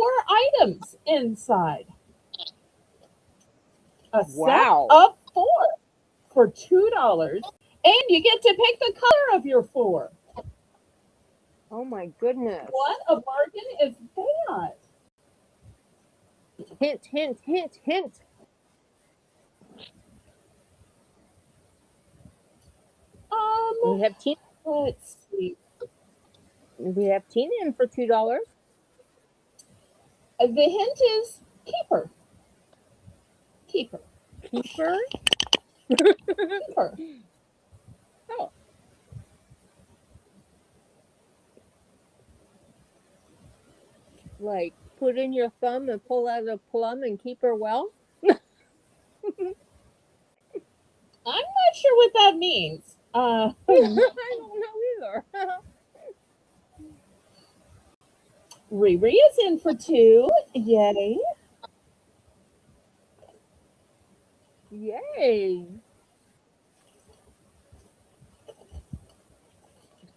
items inside. A set Wow. of 4 for $2, and you get to pick the color of your 4. Oh my goodness. What a bargain is that? Hint, hint, hint, hint. We have Tina. Let's see. We have Tina in for $2. The hint is keeper. Keeper. Keeper. Keeper. Oh. Like put in your thumb and pull out a plum and keep her well. I'm not sure what that means. I don't know either. Riri is in for 2. Yay. Yay.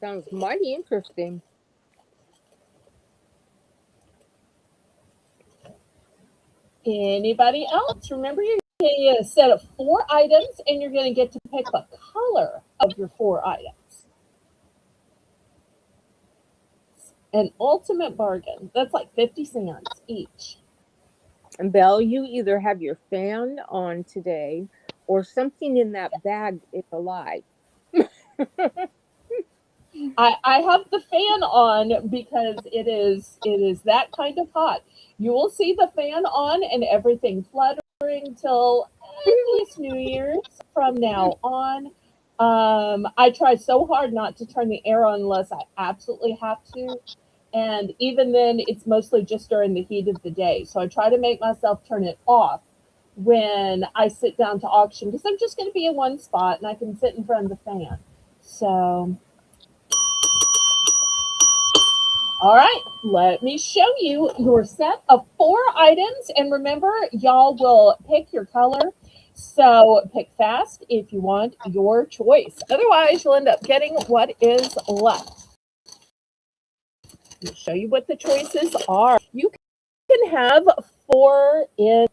Sounds mighty interesting. Anybody else? Remember, you're getting a set of 4 items, and you're going to get to pick the color of your 4 items. An ultimate bargain. That's like 50 cents each. And Belle, you either have your fan on today or something in that bag is alive. I have the fan on because it is that kind of hot. You will see the fan on and everything fluttering till at least New Year's from now on. I try so hard not to turn the air on unless I absolutely have to. And even then, it's mostly just during the heat of the day. So I try to make myself turn it off when I sit down to auction because I'm just going to be in one spot and I can sit in front of the fan. So, all right, let me show you your set of 4 items. And remember, y'all will pick your color. So pick fast if you want your choice. Otherwise, you'll end up getting what is left. Let me show you what the choices are. You can have 4 in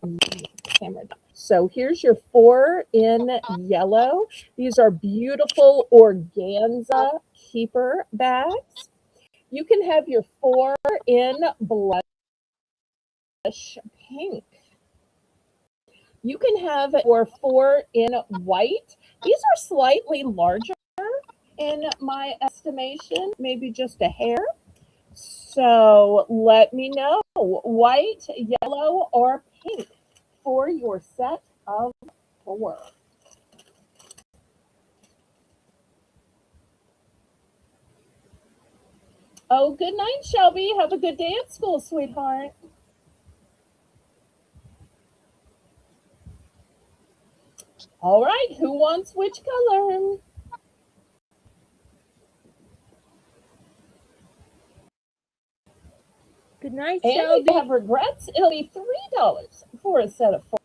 camera. So here's your 4 in yellow. These are beautiful organza keeper bags. You can have your 4 in blush pink. You can have your 4 in white. These are slightly larger in my estimation, maybe just a hair. So let me know, white, yellow, or pink for your set of 4. Oh, good night, Shelby. Have a good day at school, sweetheart. All right, who wants which color? Good night, And Shelby. if you have regrets, it'll be $3 for a set of 4.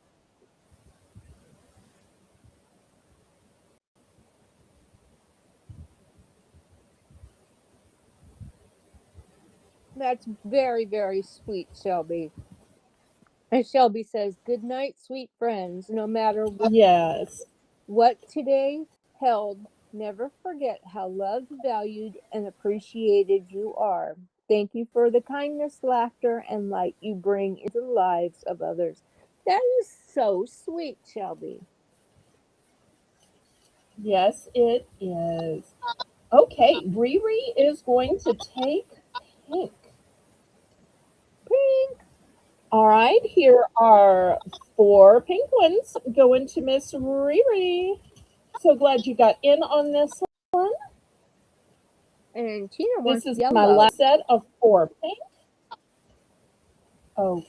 That's very, very sweet, Shelby. And Shelby says, "Good night, sweet friends. No matter Yes. what today held, never forget how loved, valued, and appreciated you are. Thank you for the kindness, laughter, and light you bring into the lives of others." That is so sweet, Shelby. Yes, it is. Okay, Riri is going to take pink. Pink. All right, here are 4 pink ones going to Miss Riri. So glad you got in on this one. And Tina This wants is yellow. my last set of 4 pink. Okay.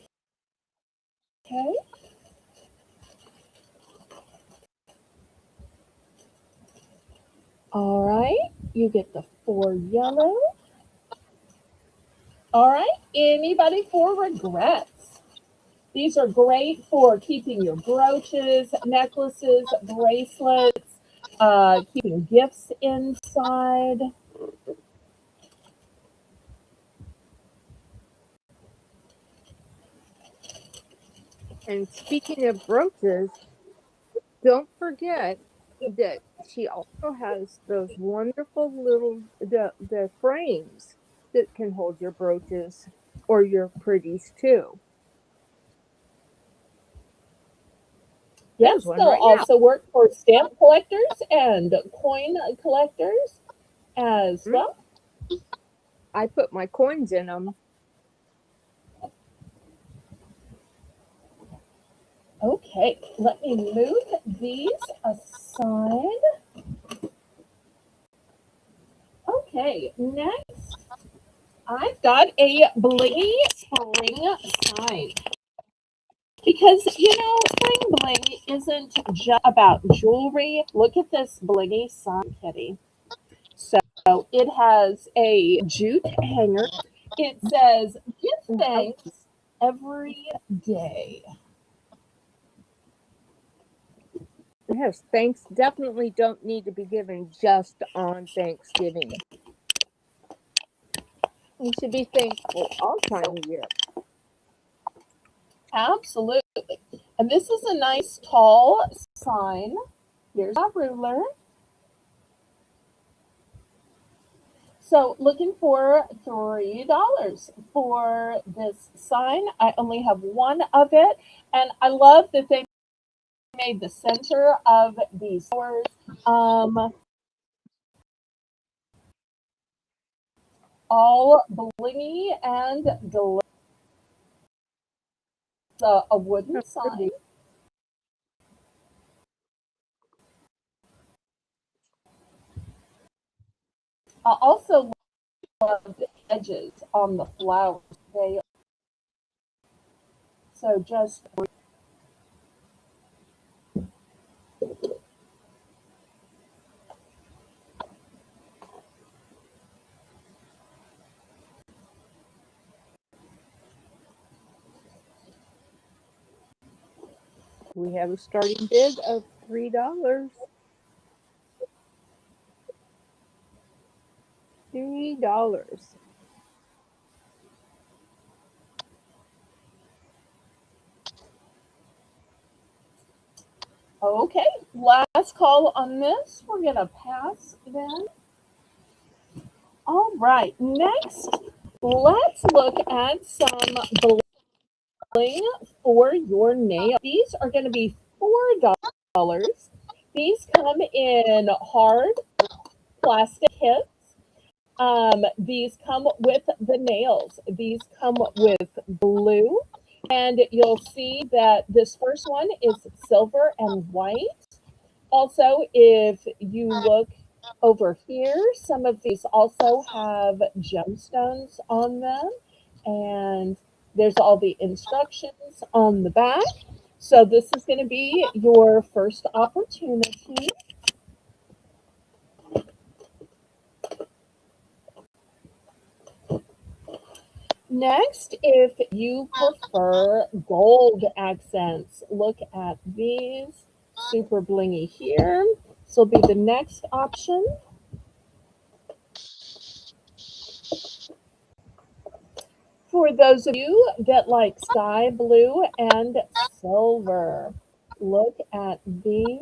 All right, you get the 4 yellow. All right, anybody for regrets? These are great for keeping your brooches, necklaces, bracelets, keeping gifts inside. And speaking of brooches, don't forget that she also has those wonderful little the frames that can hold your brooches or your pretties too. There's Yes, one they'll right now. also work for stamp collectors and coin collectors as Hmm? well. I put my coins in them. Okay, let me move these aside. Okay, next I've got a blingy spring sign. Because, spring bling isn't just about jewelry. Look at this blingy sign, Kitty. So it has a jute hanger. It says, give Oh, thanks every day. yes, thanks definitely don't need to be given just on Thanksgiving. You should be thankful all time of year. Absolutely. And this is a nice tall sign. Here's a ruler. So looking for $3 for this sign. I only have one of it. And I love that they made the center of these flowers all blingy and delicious. A wooden How sign. pretty. I also love the edges on the flowers. They so just We have a starting bid of $3. $3. okay. Last call on this. We're gonna pass then. All right. Next, let's look at some bling for your nail. These are going to be $4. These come in hard plastic kits. These come with the nails. These come with blue. And you'll see that this first one is silver and white. Also, if you look over here, some of these also have gemstones on them. And there's all the instructions on the back. So this is going to be your first opportunity. Next, if you prefer gold accents, look at these. Super blingy here. This will be the next option. For those of you that like sky blue and silver, look at these.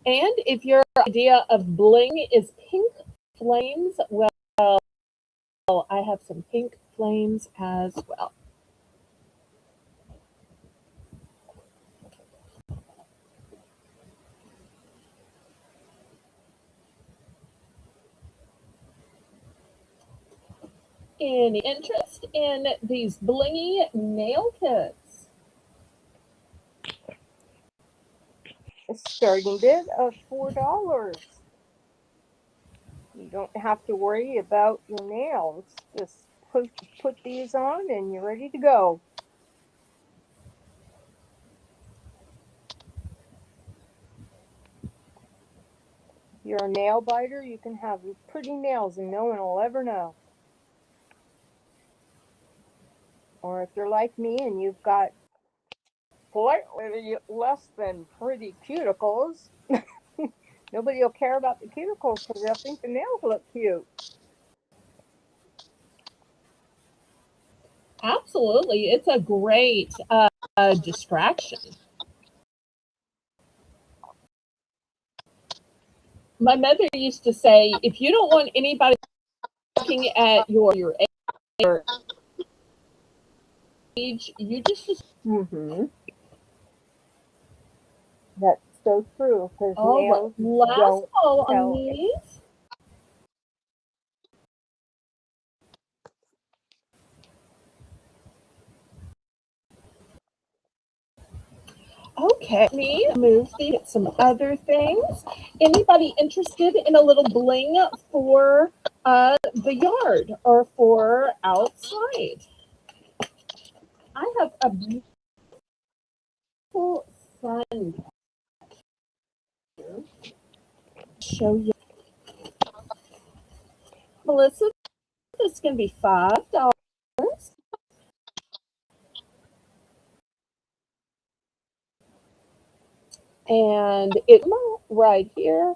And if your idea of bling is pink flames, well, I have some pink flames as well. Any interest in these blingy nail kits? a starting bid of $4. You don't have to worry about your nails. Just put these on and you're ready to go. If you're a nail biter, you can have pretty nails and no one will ever know. Or if you're like me and you've got slightly less than pretty cuticles, nobody will care about the cuticles because they'll think the nails look cute. Absolutely. It's a great distraction. My mother used to say, if you don't want anybody looking at your age, you just Mm-hmm. That's so true because oh, nails last don't call on tell. these. Okay, me move these, get some other things. Anybody interested in a little bling for the yard or for outside? I have a beautiful sun here. Show you, Melissa. This is going to be $5. And it's right here.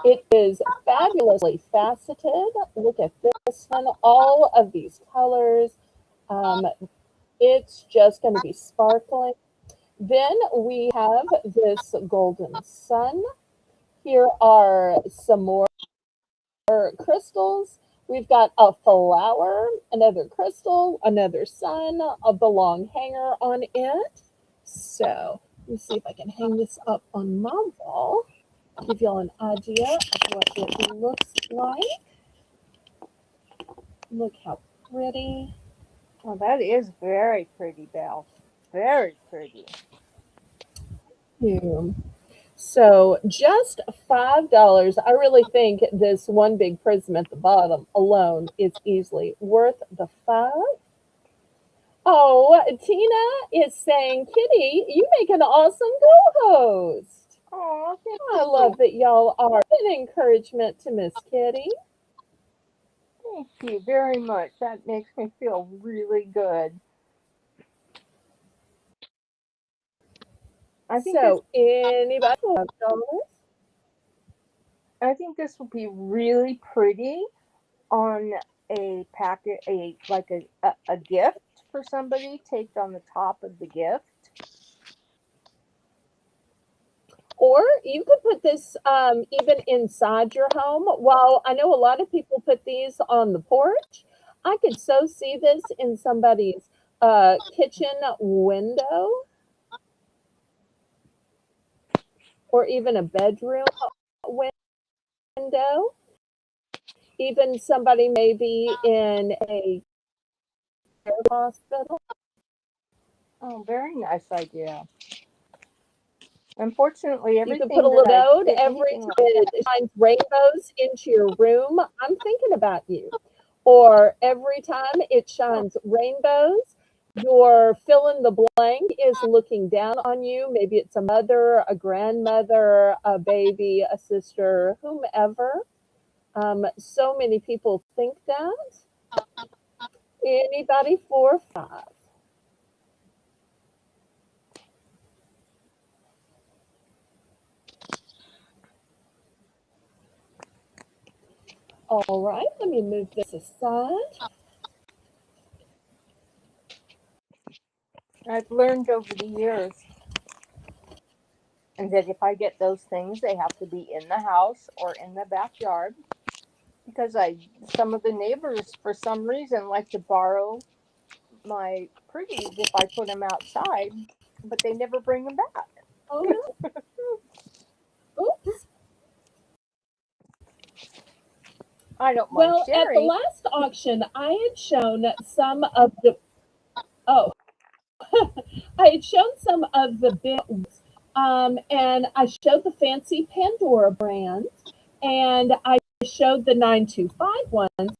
It is fabulously faceted. Look at this one. All of these colors. It's just going to be sparkling. Then we have this golden sun. Here are some more crystals. We've got a flower, another crystal, another sun, the long hanger on it. So let me see if I can hang this up on my wall. Give y'all an idea of what it looks like. Look how pretty. Well, that is very pretty, Belle. Very pretty. Here. So just $5. I really think this one big prism at the bottom alone is easily worth the $5. Oh, Tina is saying, Kitty, you make an awesome co-host. Oh, thank I love that y'all are an encouragement to Miss Kitty. you very much. That makes me feel really good. I think this So anybody $5? I think this will be really pretty on a packet, a gift for somebody, taped on the top of the gift. Or you could put this even inside your home. While I know a lot of people put these on the porch, I could so see this in somebody's kitchen window or even a bedroom window. Even somebody maybe in a hospital. Oh, very nice idea. Unfortunately, You could put everything a that little I note did, every anything time like that. it shines rainbows into your room. I'm thinking about you. Or every time it shines rainbows, your fill in the blank is looking down on you. Maybe it's a mother, a grandmother, a baby, a sister, whomever. So many people think that. Anybody for $5? All right, let me move this aside. I've learned over the years that if I get those things, they have to be in the house or in the backyard because some of the neighbors for some reason like to borrow my pretties if I put them outside, but they never bring them back. Oh no. Oops. I don't mind Well, at the sharing. last auction, I had shown some of the oh, I had shown some of the big ones. And I showed the fancy Pandora brand, and I showed the 925 ones.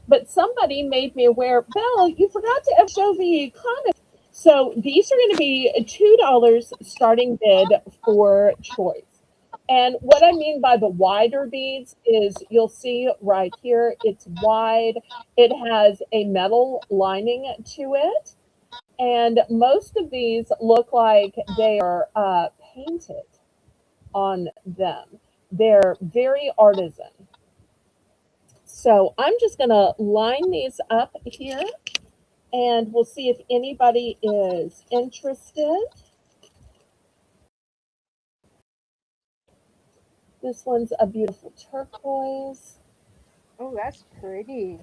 But somebody made me aware, Belle, you forgot to show the comics. So these are going to be $2 starting bid for choice. And what I mean by the wider beads is you'll see right here, it's wide. It has a metal lining to it. And most of these look like they are painted on them. They're very artisan. So I'm just going to line these up here, and we'll see if anybody is interested. This one's a beautiful turquoise. Oh, that's pretty.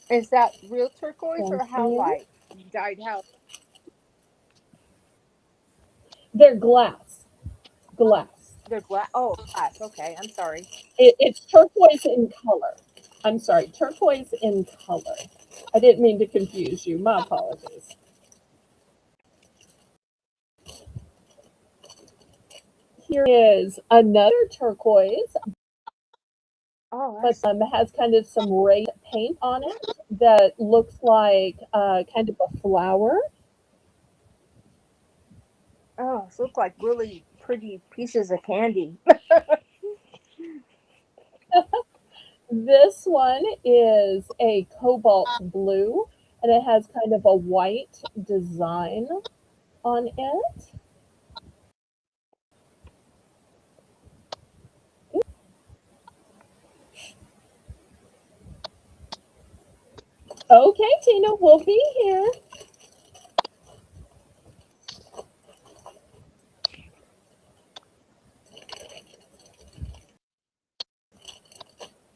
Is that real turquoise or Thank how you. light? Dyed how? They're glass. Glass. They're glass. Oh, glass. Okay, I'm sorry. It's turquoise in color. I'm sorry, turquoise in color. I didn't mean to confuse you. My apologies. Here is another turquoise, Oh, but has kind of some red paint on it that looks like kind of a flower. oh, those look like really pretty pieces of candy. This one is a cobalt blue, and it has kind of a white design on it. Okay, Tina, we'll be here.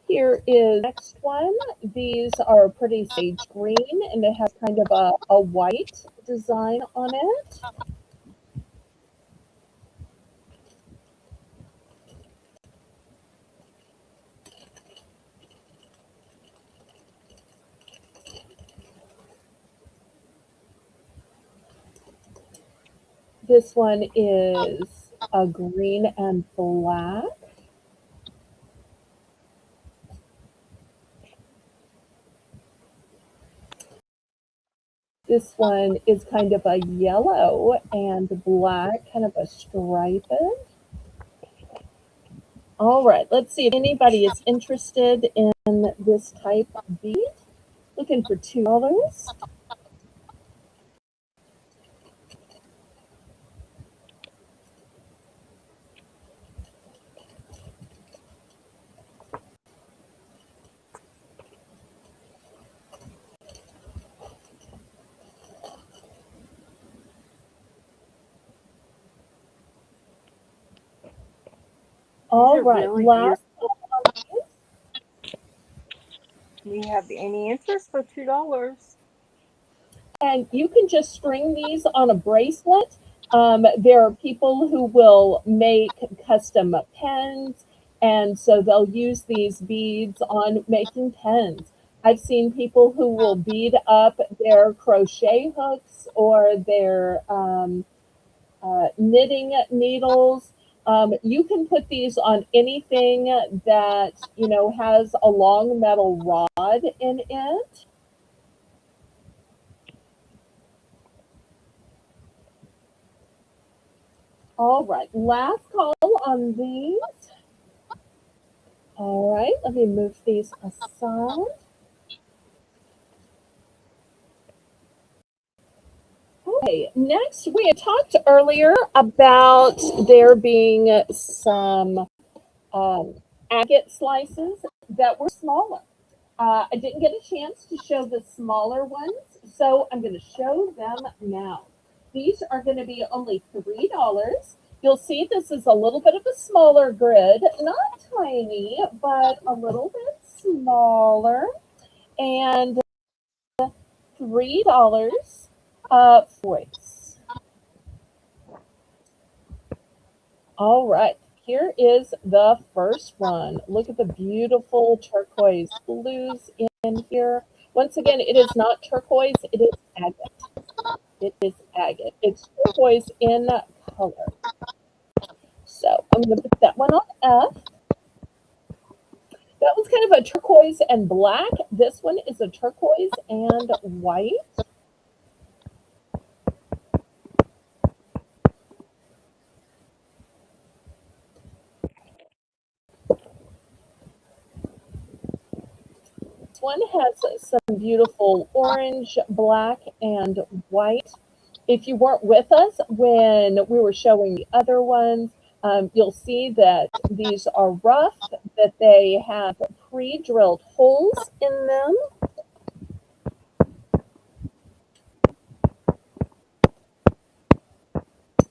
Here is the next one. These are pretty sage green, and it has kind of a white design on it. This one is a green and black. This one is kind of a yellow and black, kind of a striped. All right, let's see if anybody is interested in this type of bead. Looking for $2. All right, really last. Do you have any interest for $2? And you can just string these on a bracelet. There are people who will make custom pens, and so they'll use these beads on making pens. I've seen people who will bead up their crochet hooks or their knitting needles. You can put these on anything that has a long metal rod in it. All right, last call on these. All right, let me move these aside. Okay, next we had talked earlier about there being some agate slices that were smaller. I didn't get a chance to show the smaller ones, so I'm going to show them now. These are going to be only $3. You'll see this is a little bit of a smaller grid, not tiny, but a little bit smaller, and $3 voice. All right, here is the first one. Look at the beautiful turquoise blues in here. Once again, it is not turquoise, it is agate. It is agate. It's turquoise in color. So I'm going to put that one on F. That was kind of a turquoise and black. This one is a turquoise and white. This one has some beautiful orange, black, and white. If you weren't with us when we were showing the other ones, you'll see that these are rough, that they have pre-drilled holes in them.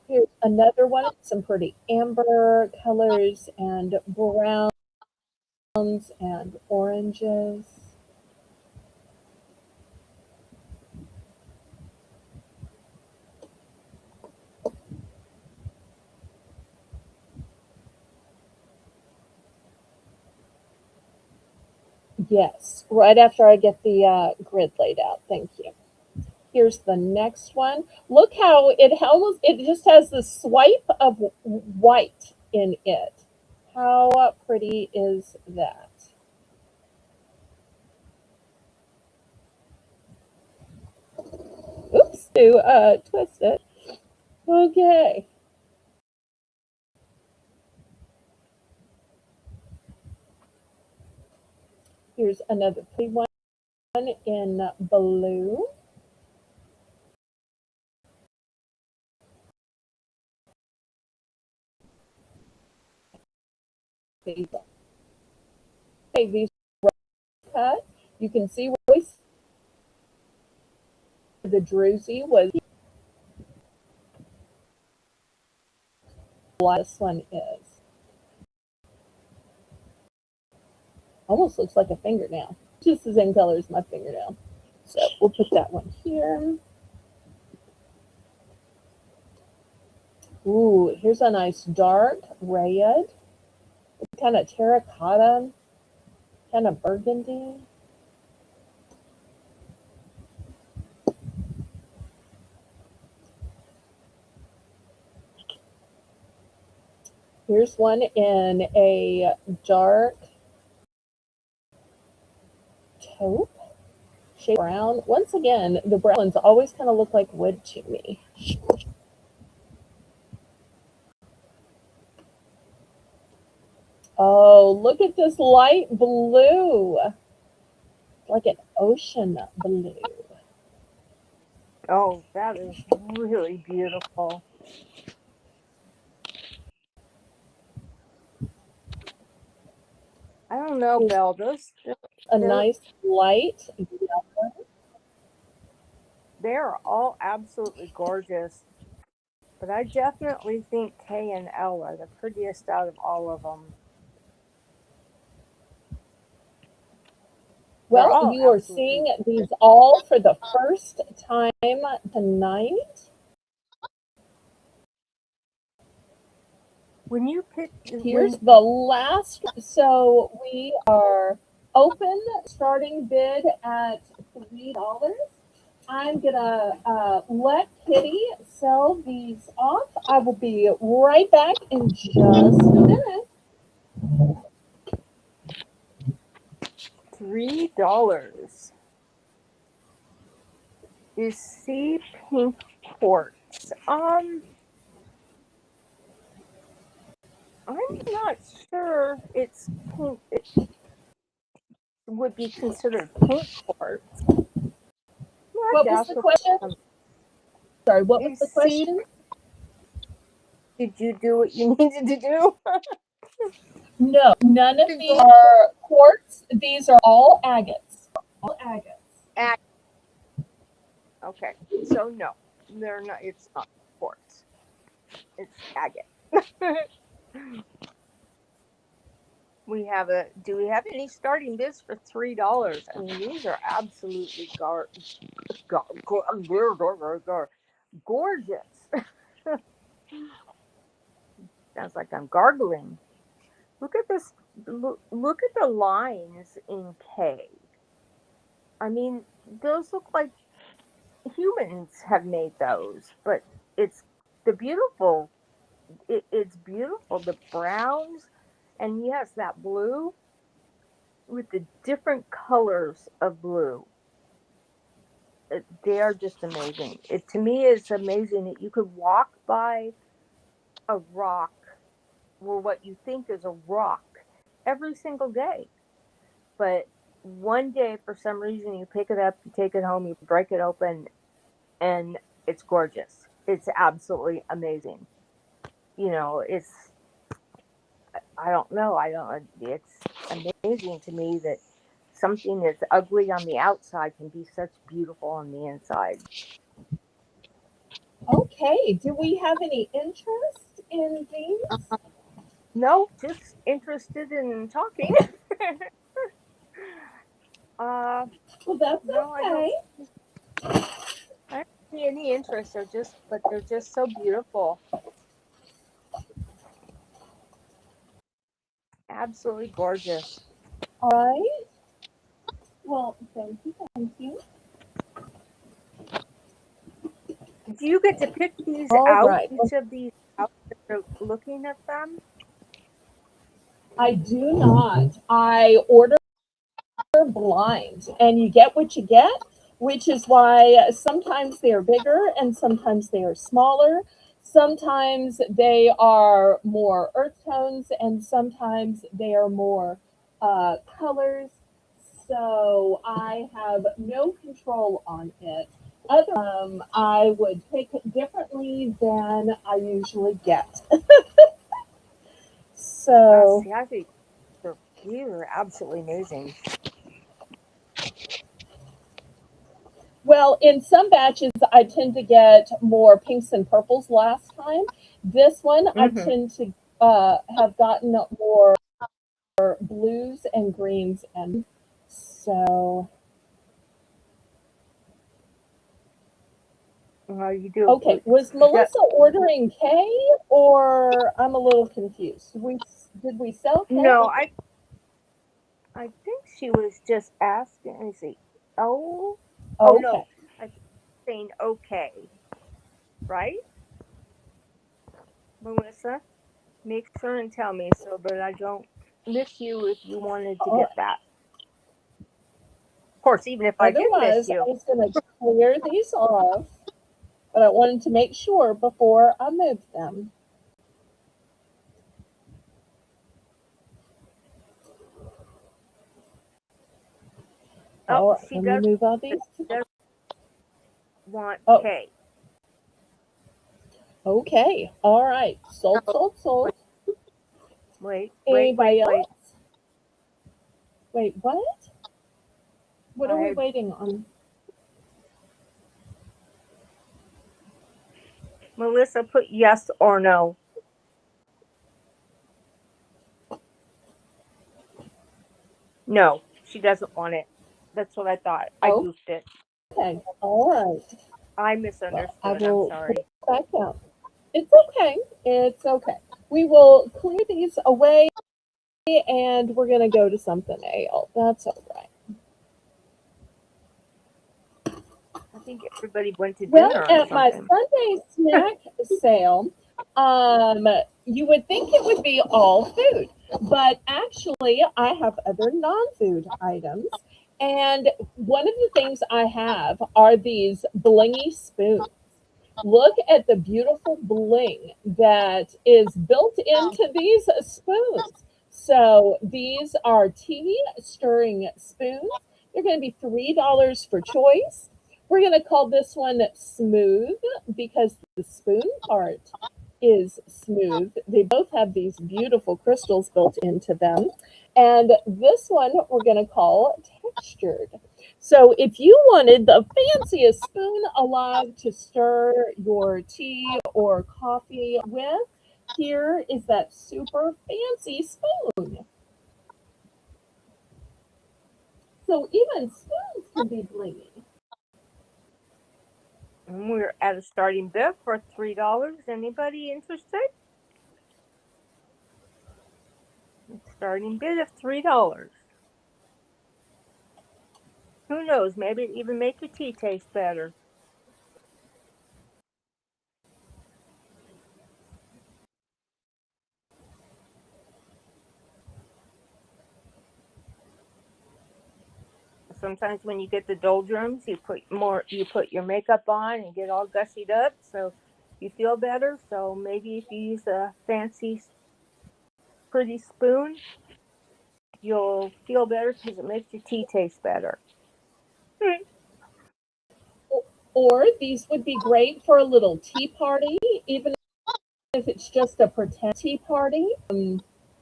Here's another one, some pretty amber colors and browns and oranges. Yes, right after I get the grid laid out. Thank you. Here's the next one. Look how it just has the swipe of white in it. How pretty is that? Oops, to twist it. Okay. Here's another pretty one in blue. Okay, these are cut. You can see where the druzy was. This one is. Almost looks like a fingernail. Just the same color as my fingernail. So we'll put that one here. Ooh, here's a nice dark red. It's kind of terracotta, kind of burgundy. Here's one in a dark taupe shade brown. Once again, the brown ones always kind of look like wood to me. Oh, look at this light blue. Like an ocean blue. Oh, that is really beautiful. I don't know, Here's Belle. a nice light yellow. They're all absolutely gorgeous. But I definitely think K and L are the prettiest out of all of them. They're Well, all you are absolutely seeing these gorgeous. all for the first time tonight. When you pick, Here's the last. So we are open, starting bid at $3. I'm gonna let Kitty sell these off. I will be right back in just a minute. $3 is sea pink quartz. I'm not sure it's pink. It would be considered pink quartz. Well, What was the question? Sorry, what was Is the sea? question? Did you do what you needed to do? No, none of To these go are quartz. These are all agates. All agates. at. Okay, so no, they're not. It's not quartz. It's agate. We have a. Do we have any starting bids for $3? I mean, these are absolutely gorgeous. Sounds like I'm gargling. Look at this. Look at the lines in K. I mean, those look like humans have made those, but it's the beautiful. It's beautiful. The browns, and yes, that blue with the different colors of blue. They are just amazing. It to me is amazing that you could walk by a rock or what you think is a rock every single day. But one day, for some reason, you pick it up, you take it home, you break it open, and it's gorgeous. It's absolutely amazing. It's, I don't know. It's amazing to me that something that's ugly on the outside can be such beautiful on the inside. Okay. Do we have any interest in these? No, just interested in talking. uh, Well, that's no, okay. I don't see any interest. But they're just so beautiful. Absolutely gorgeous. All right. Well, thank you. Thank you. Do you get to pick these All out, right. each of these out, as you're looking at them? I do not. I order blind, and you get what you get, which is why sometimes they are bigger and sometimes they are smaller. Sometimes they are more earth tones, and sometimes they are more colors. So I have no control on it. I would pick it differently than I usually get. So, See, I think these are absolutely amazing. well, in some batches, I tend to get more pinks and purples last time. This one, I Mm-hmm. tend to have gotten more blues and greens. And so, Well, you do. okay, was That, Melissa ordering K, or I'm a little confused? Did we sell K? no, I think she was just asking. Let me see. Oh Okay. no, I think she's saying okay, right, Melissa? Make sure and tell me so that I don't miss you if you wanted to All get right. that. Of course, even if I did miss Otherwise, I you. was going to clear these off, but I wanted to make sure before I moved them. Oh, All right, she let me does. move all She these. does want Oh, K. okay. All right. Sold, Oh, sold, wait, sold. wait, wait, wait, Anybody wait. else? Wait, what? What are we I waiting on? Melissa put yes or no. No, she doesn't want it. That's what I thought. I Oh, goofed it. okay. All right. I Well, I misunderstood. I'm will put sorry. it back out. It's okay. It's okay. We will clear these away and we're going to go to something else. That's all right. I think everybody went to Well, dinner or at my something. Sunday snack sale, um, you would think it would be all food, but actually, I have other non food items. And one of the things I have are these blingy spoons. Look at the beautiful bling that is built into these spoons. So these are tea stirring spoons. They're going to be $3 for choice. We're going to call this one smooth because the spoon part is smooth. They both have these beautiful crystals built into them. And this one we're going to call textured. So if you wanted the fanciest spoon alive to stir your tea or coffee with, here is that super fancy spoon. So even spoons can be blingy. And we're at a starting bid for $3. Anybody interested? Starting bid of $3. Who knows? Maybe it even make your tea taste better. sometimes when you get the doldrums, you put your makeup on and get all gussied up, so you feel better. So maybe if you use a fancy, pretty spoon, you'll feel better because it makes your tea taste better. Or these would be great for a little tea party, even if it's just a pretend tea party.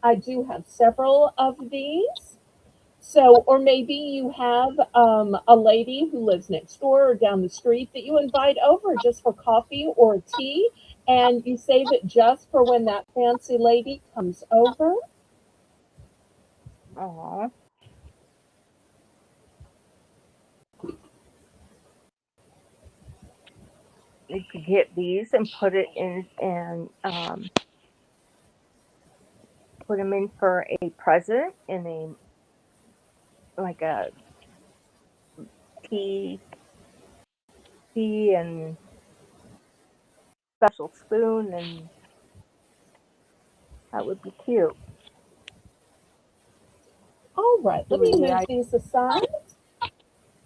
I do have several of these. So, or maybe you have a lady who lives next door or down the street that you invite over just for coffee or tea, and you save it just for when that fancy lady comes over. Aw. You could get these and put it in and put them in for a present in a tea and special spoon, and that would be cute. All right, let me move these aside.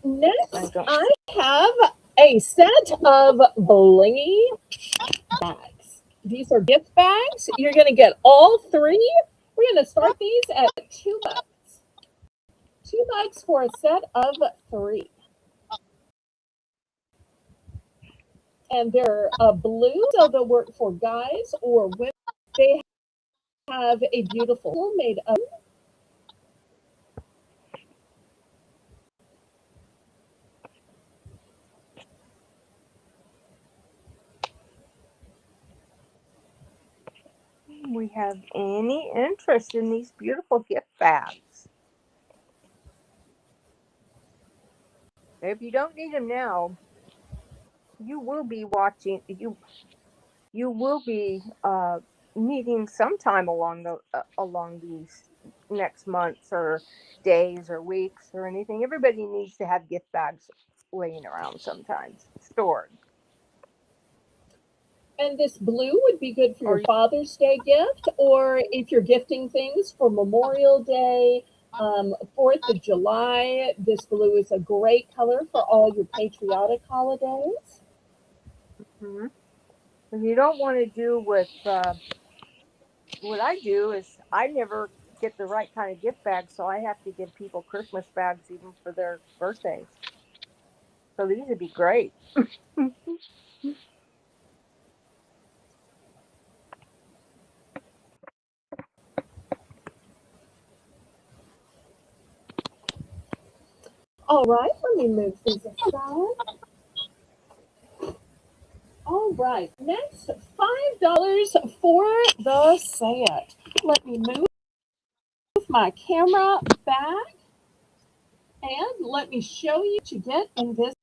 Next, I have a set of blingy bags. These are gift bags. You're going to get all three. We're going to start these at $2. $2 for a set of three. And they're blue, so they'll work for guys or women. They have a beautiful made of. We have any interest in these beautiful gift bags? If you don't need them now, you will be watching. You will be needing sometime along these next months or days or weeks or anything. Everybody needs to have gift bags laying around sometimes, stored. And this blue would be good for your Father's Day gift, or if you're gifting things for Memorial Day, 4th of July. This blue is a great color for all your patriotic holidays. Mm-hmm. If you don't want to do with what I do is I never get the right kind of gift bag, so I have to give people Christmas bags even for their birthdays. So these would be great. All right, let me move these aside. All right, next $5 for the set. Let me move my camera back and let me show you to get in this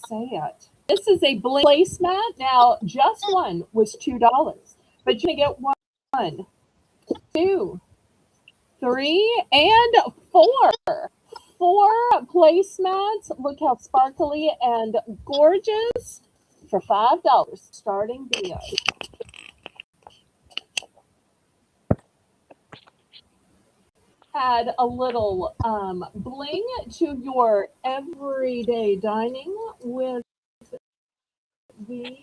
set. This is a bling placemat. Now, just one was $2, but you're gonna get 1, 2, 3, and 4. 4 placemats. Look how sparkly and gorgeous for $5 starting bid. Add a little bling to your everyday dining with these.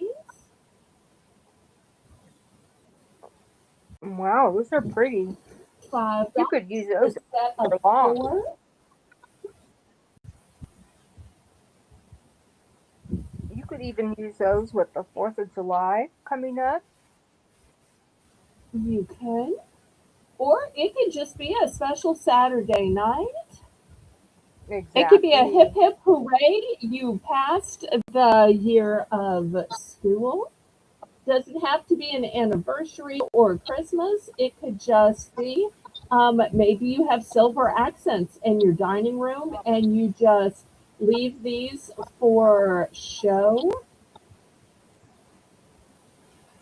Wow, those are pretty. $5. You could use those Set of for long. 4. You could even use those with the 4th of July coming up. You can. Or it could just be a special Saturday night. Exactly. It could be a hip hip hooray, you passed the year of school. Doesn't have to be an anniversary or Christmas. It could just be maybe you have silver accents in your dining room and you just leave these for show.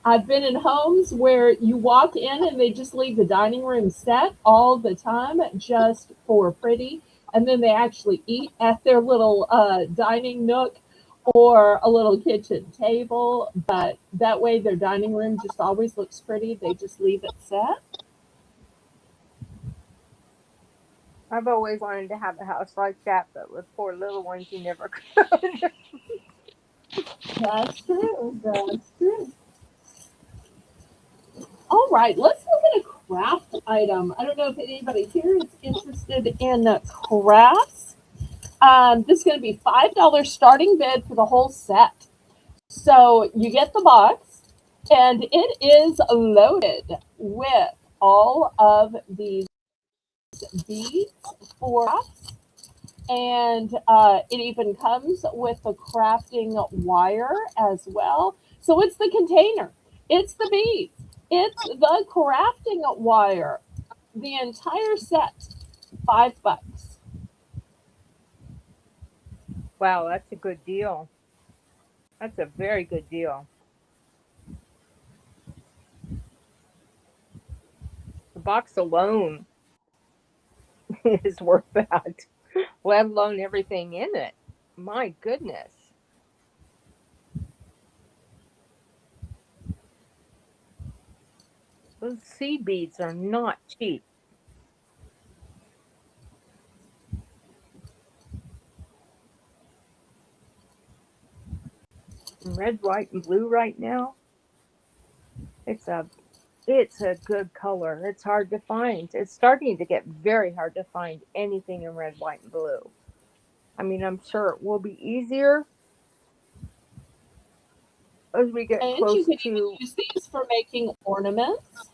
I've been in homes where you walk in and they just leave the dining room set all the time just for pretty. And then they actually eat at their little dining nook or a little kitchen table. But that way their dining room just always looks pretty. They just leave it set. I've always wanted to have a house like that, but with four little ones, you never could. That's true. That's true. All right, let's look at a craft item. I don't know if anybody here is interested in crafts. This is going to be $5 starting bid for the whole set. So you get the box, and it is loaded with all of these beads for crafts, and it even comes with the crafting wire as well. So it's the container, it's the beads, it's the crafting wire, the entire set, $5. Wow, that's a good deal. That's a very good deal. The box alone is worth that, let alone everything in it. My goodness. Those seed beads are not cheap. Red, white, and blue right now. It's a good color. It's hard to find. It's starting to get very hard to find anything in red, white, and blue. I mean, I'm sure it will be easier as we get And you close could even to. use these for making ornaments.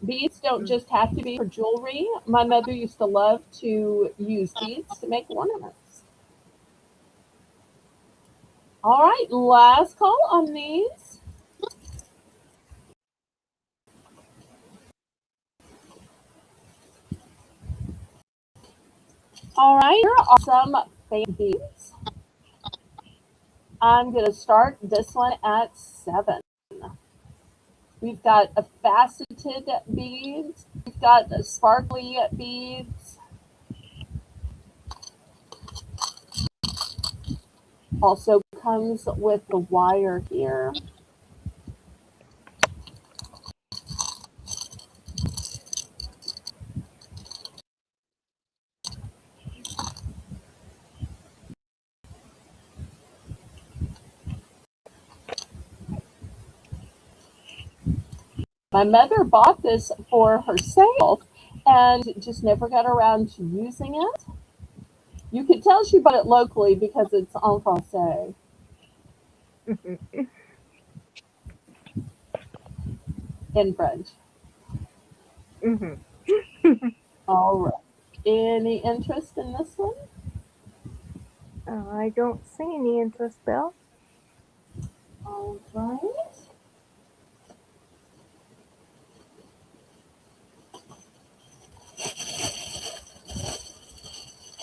Beads don't just have to be for jewelry. My mother used to love to use beads to make ornaments. All right, last call on these. All right, here are some fake beads. I'm going to start this one at 7. We've got a faceted beads. We've got the sparkly beads. Also comes with the wire here. My mother bought this for herself and just never got around to using it. You could tell she bought it locally because it's en français in French. Mhm. All right. Any interest in this one? I don't see any interest, Bill. All right.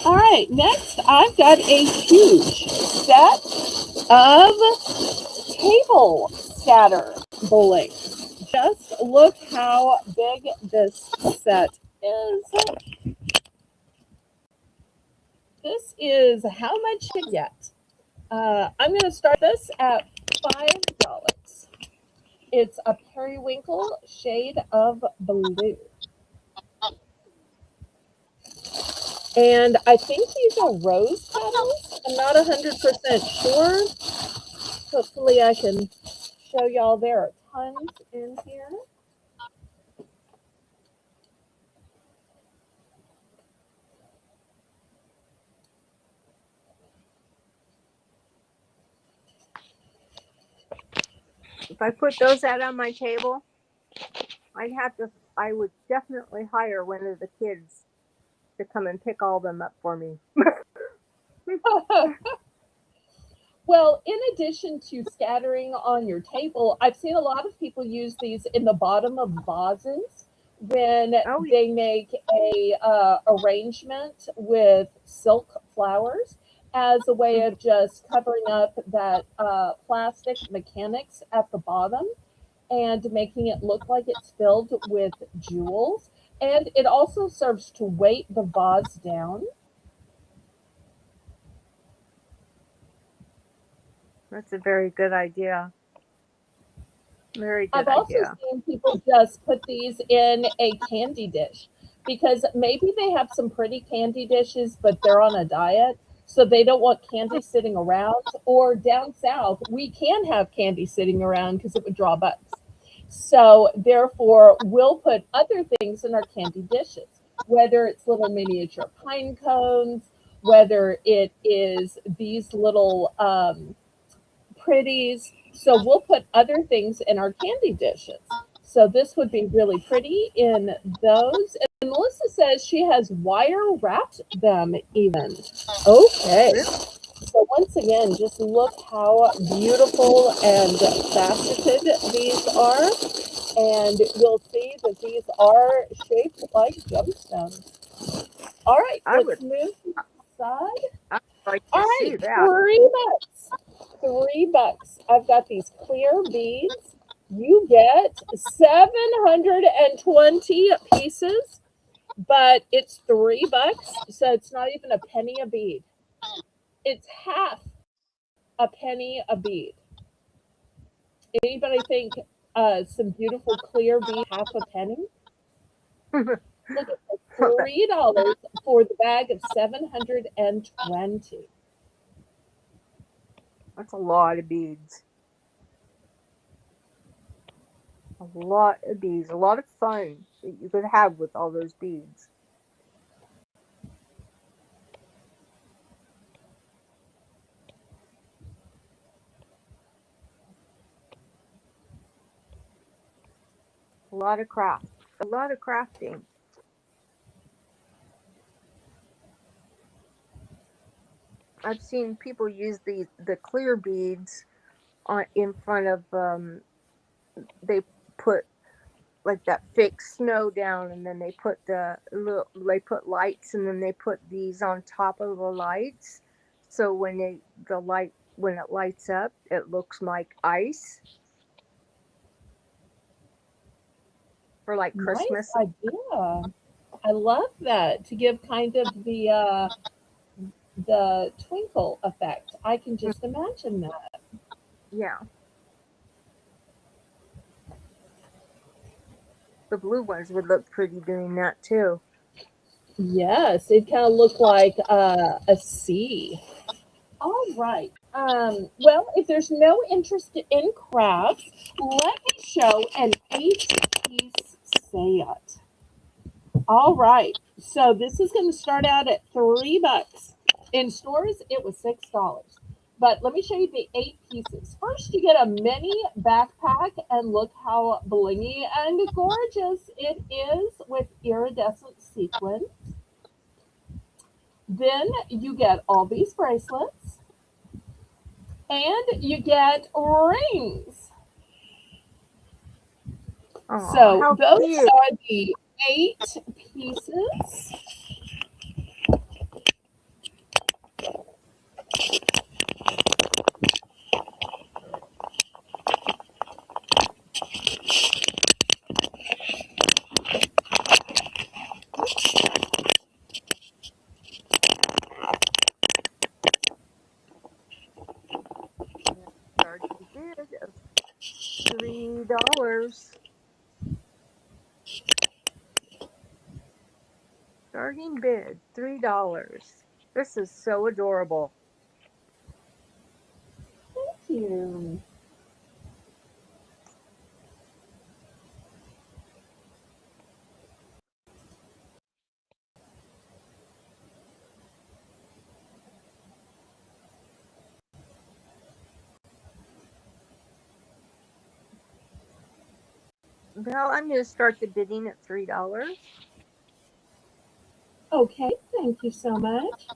All right, next I've got a huge set of table scatter bowling. Just look how big this set is. This is how much you get. I'm going to start this at $5. It's a periwinkle shade of blue. And I think these are rose petals. I'm not 100% sure. Hopefully I can show y'all there are tons in here. If I put those out on my table, I would definitely hire one of the kids to come and pick all them up for me. Well, in addition to scattering on your table, I've seen a lot of people use these in the bottom of vases when Oh, yeah. they make a arrangement with silk flowers as a way of just covering up that plastic mechanics at the bottom and making it look like it's filled with jewels. And it also serves to weight the vase down. That's a very good idea. Very good I've also idea. seen people just put these in a candy dish. because maybe they have some pretty candy dishes, but they're on a diet. So they don't want candy sitting around. Or down south, we can have candy sitting around because it would draw bugs. So therefore, we'll put other things in our candy dishes, whether it's little miniature pine cones, whether it is these little pretties. So we'll put other things in our candy dishes. So this would be really pretty in those. And Melissa says she has wire wrapped them even. Okay. So once again, just look how beautiful and faceted these are. And you'll see that these are shaped like gemstones. All right, let's move to the side. I'd like All to right, see that. $3. $3. I've got these clear beads. You get 720 pieces, but it's $3, so it's not even a penny a bead. It's half a penny a bead. Anybody think some beautiful clear bead half a penny? Look at $3 for the bag of 720. That's a lot of beads. A lot of beads. A lot of fun that you could have with all those beads. A lot of craft. A lot of crafting. I've seen people use the clear beads in front of they put like that fake snow down, and then they put they put lights, and then they put these on top of the lights, so when it lights up, it looks like ice for like Christmas. Nice idea. I love that, to give kind of the twinkle effect. I can just imagine that. Yeah, the blue ones would look pretty doing that too. Yes, it kind of looked like a sea. All right. Well, if there's no interest in crafts, let me show an 8-piece set. All right. So this is going to start out at $3. In stores, it was $6. But let me show you the 8 pieces. First, you get a mini backpack, and look how blingy and gorgeous it is with iridescent sequins. Then you get all these bracelets, and you get rings. Oh, So how those cute! are the 8 pieces. Starting bid of $3. Starting bid $3. This is so adorable. Thank you. Well, I'm going to start the bidding at $3. Okay, thank you so much.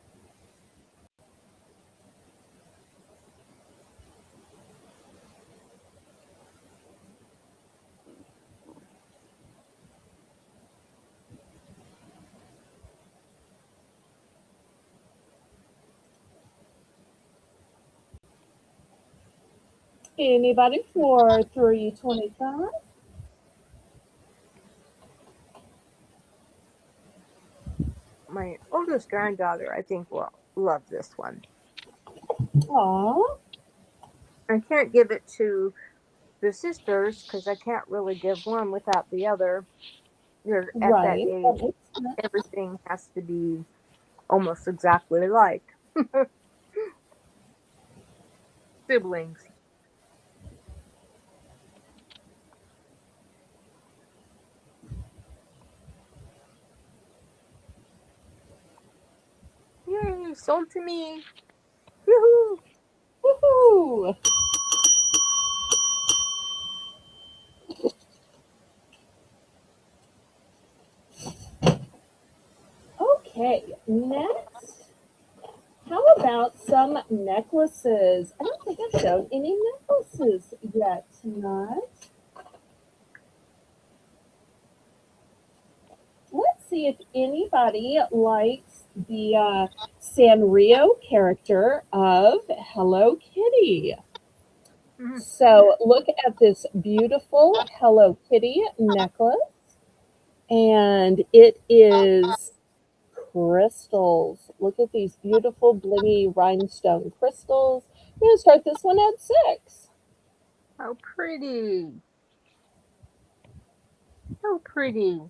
Anybody for 325? My oldest granddaughter, I think, will love this one. Aw, I can't give it to the sisters because I can't really give one without the other. They're at that right. That age. makes everything has to be almost exactly like siblings. Yay, sold to me. Woohoo! Woohoo! Okay, next, how about some necklaces? I don't think I've shown any necklaces yet tonight. Let's see if anybody likes the Sanrio character of Hello Kitty. Mhm. So look at this beautiful Hello Kitty necklace, and it is crystals. Look at these beautiful blingy rhinestone crystals. I'm going to start this one at 6. How pretty. How pretty.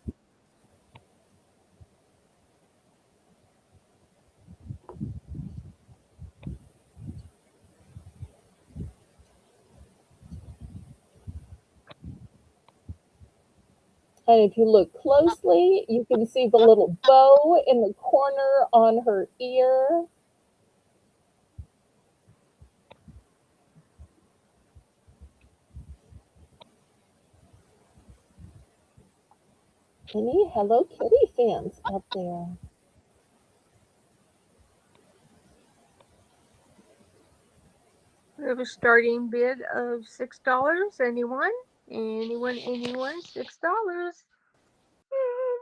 And if you look closely, you can see the little bow in the corner on her ear. Any Hello Kitty fans out there? We have a starting bid of $6. Anyone? Anyone? $6.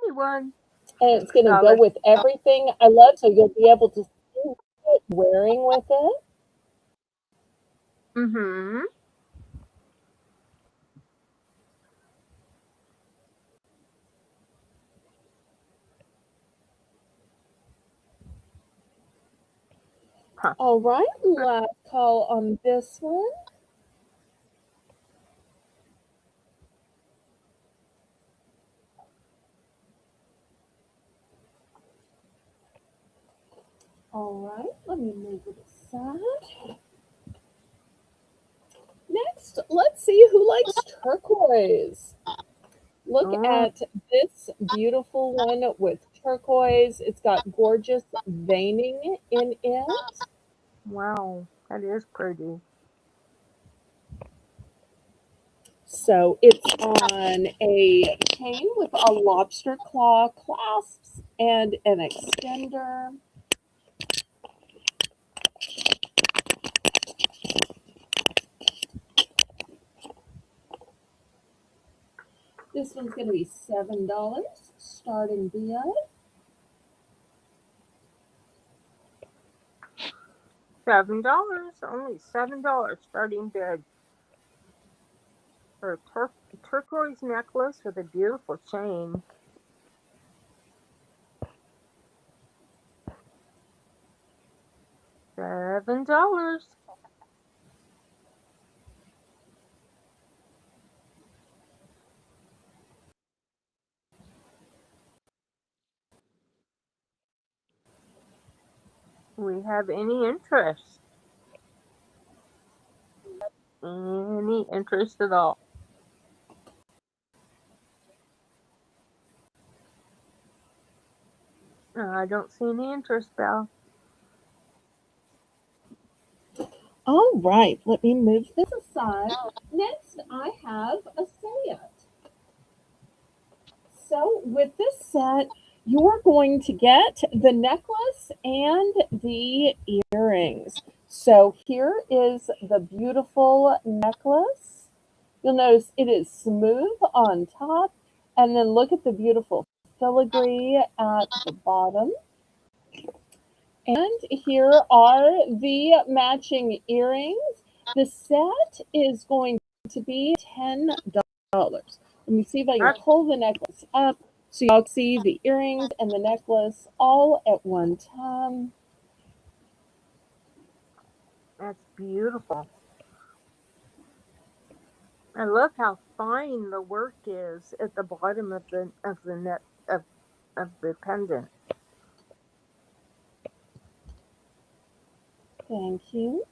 Anyone? And it's going to go $6. with everything. I love so you'll be able to see it wearing with it. Mm-hmm. Huh. All right, last call on this one. All right, let me move it aside. Next, let's see who likes turquoise. Look Oh, at this beautiful one with turquoise. It's got gorgeous veining in it. wow. That is pretty. So it's on a chain with a lobster claw clasps and an extender. This one's going to be $7 starting bid. $7. Only $7 starting bid for a turquoise necklace with a beautiful chain. $7. We have any interest? Any interest at all? I don't see any interest, Belle. All right, let me move this aside. Next, I have a set. So with this set, you're going to get the necklace and the earrings. So here is the beautiful necklace. You'll notice it is smooth on top, and then look at the beautiful filigree at the bottom. And here are the matching earrings. The set is going to be $10. Let me see if I can That's, pull the necklace up so y'all see the earrings and the necklace all at one time. that's beautiful. I love how fine the work is at the bottom of the net of the pendant. Thank you.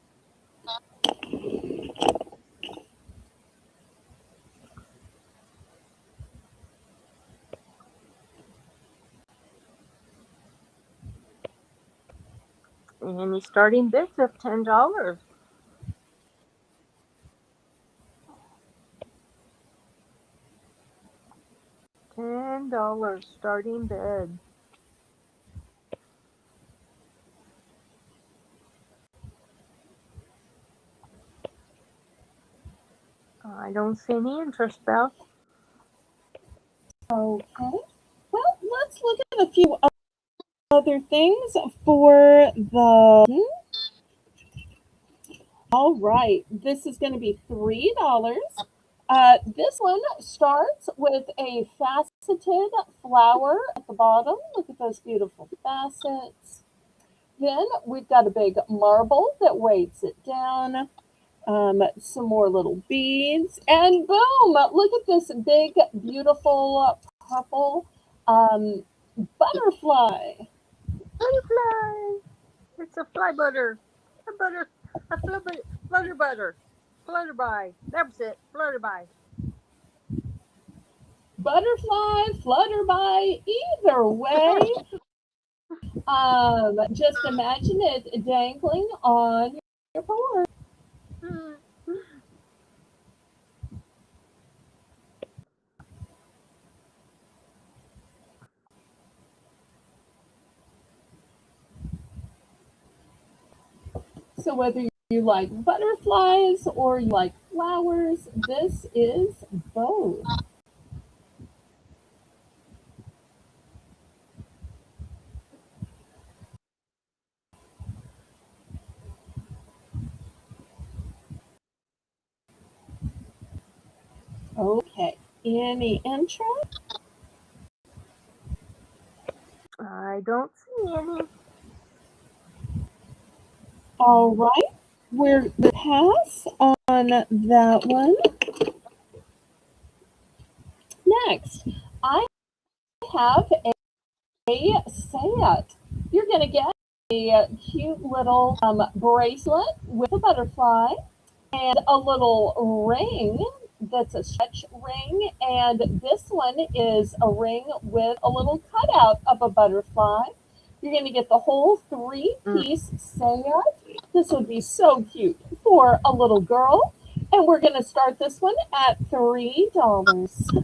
And the starting bids of $10. $10 starting bid. I don't see any interest, Belle. Okay. Well, let's look at a few other things for the. All right, this is going to be $3. This one starts with a faceted flower at the bottom. Look at those beautiful facets. Then we've got a big marble that weights it down. Some more little beads, and boom! Look at this big, beautiful purple butterfly. Butterfly. It's a fly butter. A butter. A flutter butter. Flutter by. That's it. Flutter by. Butterfly, flutter by, either way. Just imagine it dangling on your board. So whether you like butterflies or you like flowers, this is both. Okay. Any interest? I don't see any. All right. We're the pass on that one. Next, I have a set. You're going to get a cute little bracelet with a butterfly and a little ring that's a stretch ring. And this one is a ring with a little cutout of a butterfly. You're going to get the whole three-piece set. This would be so cute for a little girl. And we're going to start this one at $3.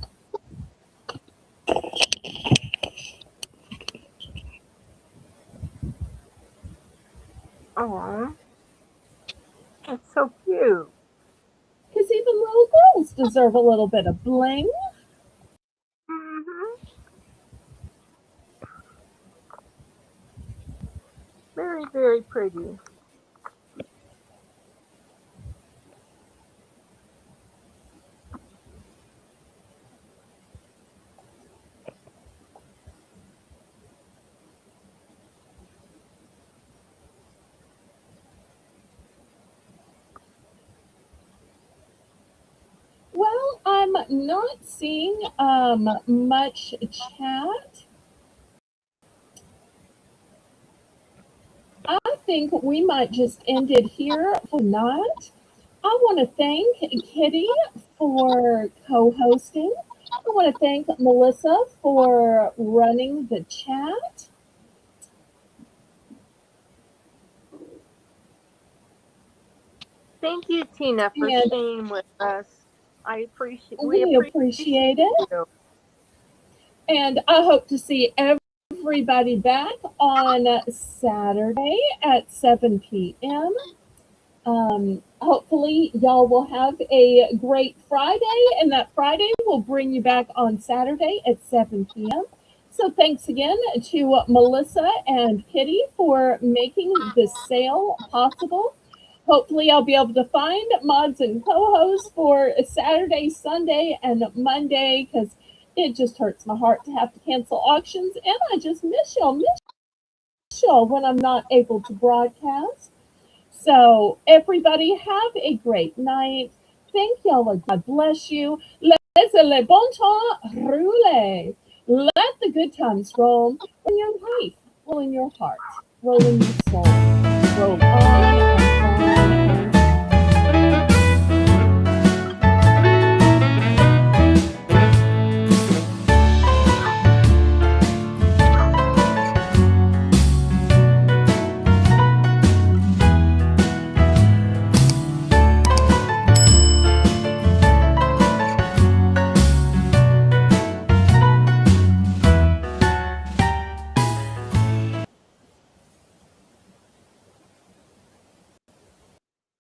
Oh, that's so cute. Because even little girls deserve a little bit of bling. Mm-hmm. Very, very pretty. Well, I'm not seeing much chat. I think we might just end it here for tonight. I want to thank Kitty for co-hosting. I want to thank Melissa for running the chat. Thank you, Tina, for And staying with us. We we appreciate it. you. And I hope to see everybody back on Saturday at 7 p.m. Hopefully, y'all will have a great Friday, and that Friday will bring you back on Saturday at 7 p.m. So, thanks again to Melissa and Kitty for making this sale possible. Hopefully, I'll be able to find mods and co hosts for Saturday, Sunday, and Monday because it just hurts my heart to have to cancel auctions, and I just miss y'all when I'm not able to broadcast. So, everybody, have a great night. Thank y'all. God bless you. Laissez le bon temps rouler. Let the good times roll in your life, roll in your heart, roll in your soul, roll on